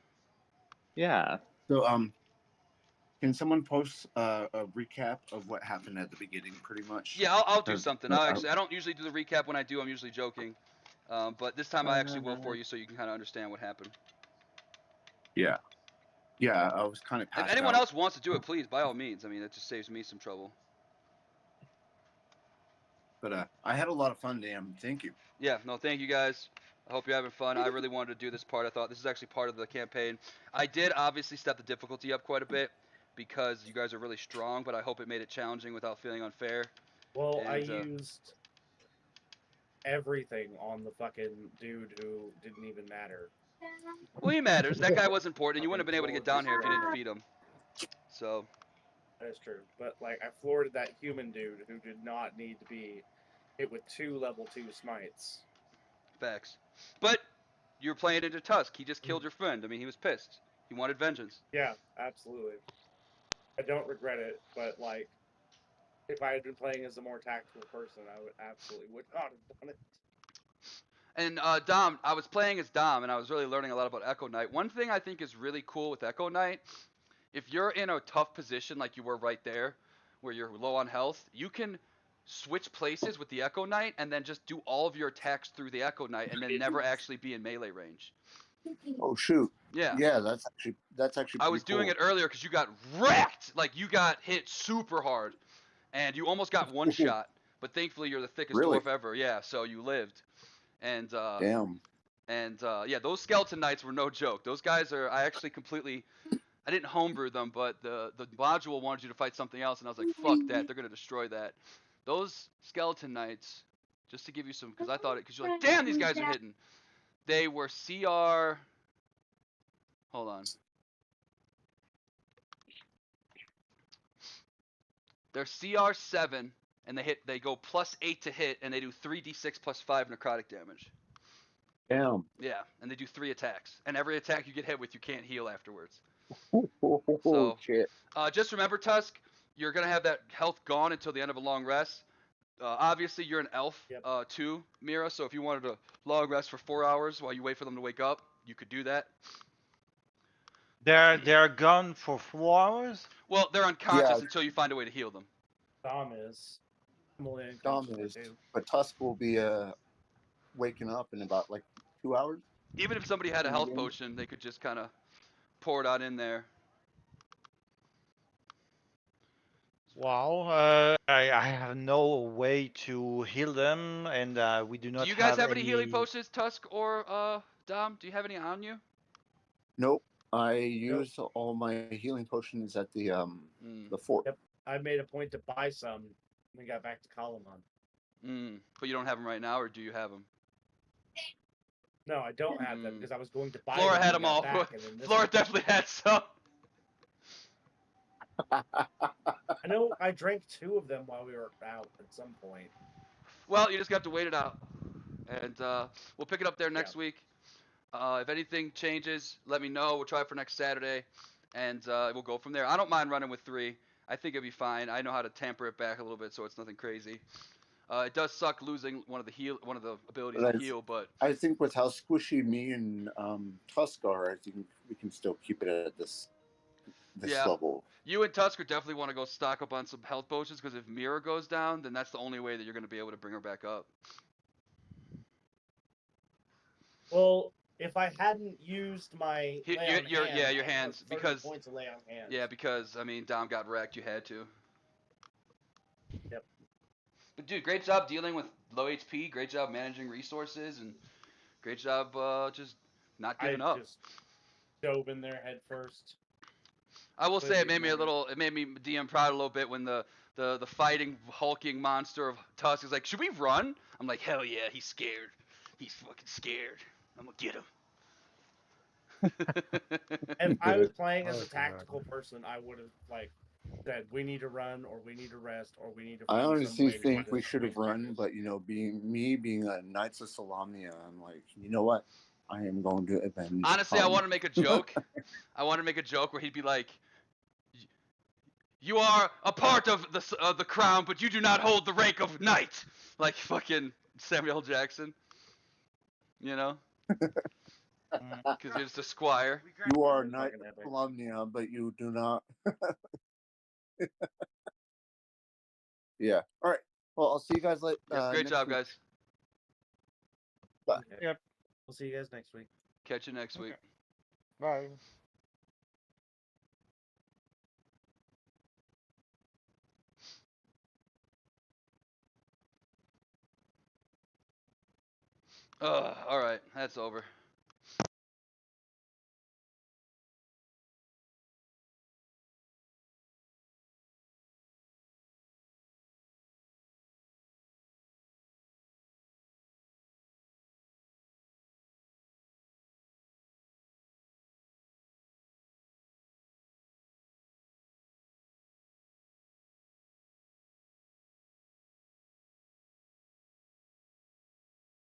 Speaker 4: Yeah.
Speaker 6: So can someone post a recap of what happened at the beginning, pretty much?
Speaker 1: yeah, I'll do
Speaker 6: 'Cause,
Speaker 1: something. I don't usually do the recap. When I do, I'm usually joking, but this time I actually will for you, so you can kind of understand what happened.
Speaker 6: yeah, yeah, I was kind of
Speaker 1: If
Speaker 6: passed
Speaker 1: anyone
Speaker 6: out.
Speaker 1: else wants to do it, please, by all means. I mean, it just saves me some trouble.
Speaker 6: But I had a lot of fun, damn. Thank you.
Speaker 1: Yeah, no, thank you guys. I hope you're having fun. I really wanted to do this part. I thought this is actually part of the campaign. I did obviously step the difficulty up quite a bit because you guys are really strong, but I hope it made it challenging without feeling unfair.
Speaker 3: Well, I
Speaker 1: And
Speaker 3: used everything on the fucking dude who didn't even matter.
Speaker 1: well, he matters. That guy was important, and you wouldn't
Speaker 3: Fucking
Speaker 1: have been able to get
Speaker 3: floored
Speaker 1: down
Speaker 3: his
Speaker 1: here if you didn't
Speaker 3: friend.
Speaker 1: feed him. So
Speaker 3: That is true. But like I floored that human dude who did not need to be hit with 2 level 2 smites.
Speaker 1: facts. But you're playing into Tusk. He just killed your friend. I mean, he was pissed. He wanted vengeance.
Speaker 3: Yeah, absolutely. I don't regret it, but like if I had been playing as a more tactical person, I would absolutely would not have done it.
Speaker 1: And Dom, I was playing as Dom, and I was really learning a lot about Echo Knight. One thing I think is really cool with Echo Knight, if you're in a tough position like you were right there, where you're low on health, you can switch places with the Echo Knight and then just do all of your attacks through the Echo Knight and then never actually be in melee range.
Speaker 6: Oh shoot!
Speaker 1: Yeah.
Speaker 6: Yeah, that's actually
Speaker 1: I
Speaker 6: pretty
Speaker 1: was doing
Speaker 6: cool.
Speaker 1: it earlier because you got wrecked. Like, you got hit super hard. And you almost got one shot. But thankfully, you're the thickest
Speaker 6: Really?
Speaker 1: dwarf ever. Yeah, so you lived. And
Speaker 6: Damn.
Speaker 1: yeah, those skeleton knights were no joke. Those guys are. I actually completely. I didn't homebrew them, but the module wanted you to fight something else, and I was like, fuck that. They're gonna destroy that. Those skeleton knights, just to give you some, because I thought it, because you're like, damn, these guys are hitting. They were CR. Hold on. They're CR 7, and They go +8 to hit, and they do 3d6 +5 necrotic damage.
Speaker 6: Damn.
Speaker 1: Yeah, and they do 3 attacks, and every attack you get hit with, you can't heal afterwards.
Speaker 6: Oh,
Speaker 1: So,
Speaker 6: shit.
Speaker 1: just remember, Tusk, you're gonna have that health gone until the end of a long rest. Obviously, you're an elf too, Mira. So if you wanted a long rest for 4 hours while you wait for them to wake up, you could do that.
Speaker 2: They're gone for 4 hours.
Speaker 1: Well, they're unconscious
Speaker 6: Yeah.
Speaker 1: until you find a way to heal them.
Speaker 3: Dom is. I'm only
Speaker 6: Dom
Speaker 3: unconscious
Speaker 6: is,
Speaker 3: for 2.
Speaker 6: but Tusk will be waking up in about like 2 hours.
Speaker 1: Even if somebody had a health potion, they could just kind of pour it out in there.
Speaker 2: Wow, I have no way to heal them, and we do not
Speaker 1: Do you guys have any
Speaker 2: any
Speaker 1: healing potions, Tusk or Dom? Do you have any on you?
Speaker 6: Nope. I used all my healing potions at the fort.
Speaker 3: Yep. I made a point to buy some and then got back to Kalamon.
Speaker 1: But you don't have them right now, or do you have them?
Speaker 3: No, I don't have them because I was going to buy
Speaker 1: Flora
Speaker 3: them.
Speaker 1: had
Speaker 3: when
Speaker 1: them
Speaker 3: I
Speaker 1: all.
Speaker 3: got back, and then this
Speaker 1: Flora
Speaker 3: happened.
Speaker 1: definitely had some.
Speaker 3: I know I drank 2 of them while we were out at some point.
Speaker 1: Well, you just have to wait it out. And we'll pick it up there next week. If anything changes, let me know. We'll try for next Saturday, and we'll go from there. I don't mind running with 3. I think it'll be fine. I know how to tamper it back a little bit, so it's nothing crazy. It does suck losing one of the abilities to heal, but
Speaker 6: I think with how squishy me and Tusk are, I think we can still keep it at this level.
Speaker 1: You and Tusker definitely want to go stock up on some health potions, because if Mira goes down, then that's the only way that you're going to be able to bring her back up.
Speaker 3: Well, if I hadn't used my
Speaker 1: your hands, because
Speaker 3: points of lay on hands.
Speaker 1: Yeah, because I mean, Dom got wrecked. You had to.
Speaker 3: Yep.
Speaker 1: But dude, great job dealing with low HP. Great job managing resources, and great job just not giving up.
Speaker 3: I just dove in there head first.
Speaker 1: I will say it
Speaker 3: Clearly
Speaker 1: made me a
Speaker 3: money.
Speaker 1: little. It made me DM proud a little bit when the fighting hulking monster of Tusk is like, should we run? I'm like, hell yeah, he's scared. He's fucking scared. I'm gonna get him.
Speaker 3: If I was playing as
Speaker 2: Oh,
Speaker 3: a tactical person, I would have like said we need to run, or we need to rest, or we need to
Speaker 6: I
Speaker 3: find some
Speaker 6: honestly
Speaker 3: way to
Speaker 6: think
Speaker 3: get
Speaker 6: we
Speaker 3: this
Speaker 6: should have
Speaker 3: moving.
Speaker 6: run, but being a Knights of Solamnia, I'm like, you know what? I am going to avenge.
Speaker 1: Honestly, I
Speaker 6: Tom.
Speaker 1: want to make a joke. I want to make a joke where he'd be like, "You are a part of the crown, but you do not hold the rank of knight," like fucking Samuel Jackson. You know, because you're just a squire.
Speaker 6: You are
Speaker 3: Fucking
Speaker 6: Knight of
Speaker 3: epic.
Speaker 6: Solamnia, but you do not. Yeah. All right. Well, I'll see you guys later.
Speaker 1: Yep, great job, guys.
Speaker 3: Okay.
Speaker 2: Yep.
Speaker 3: We'll see you guys next week.
Speaker 1: Catch you next week.
Speaker 2: Bye.
Speaker 1: All right, that's over.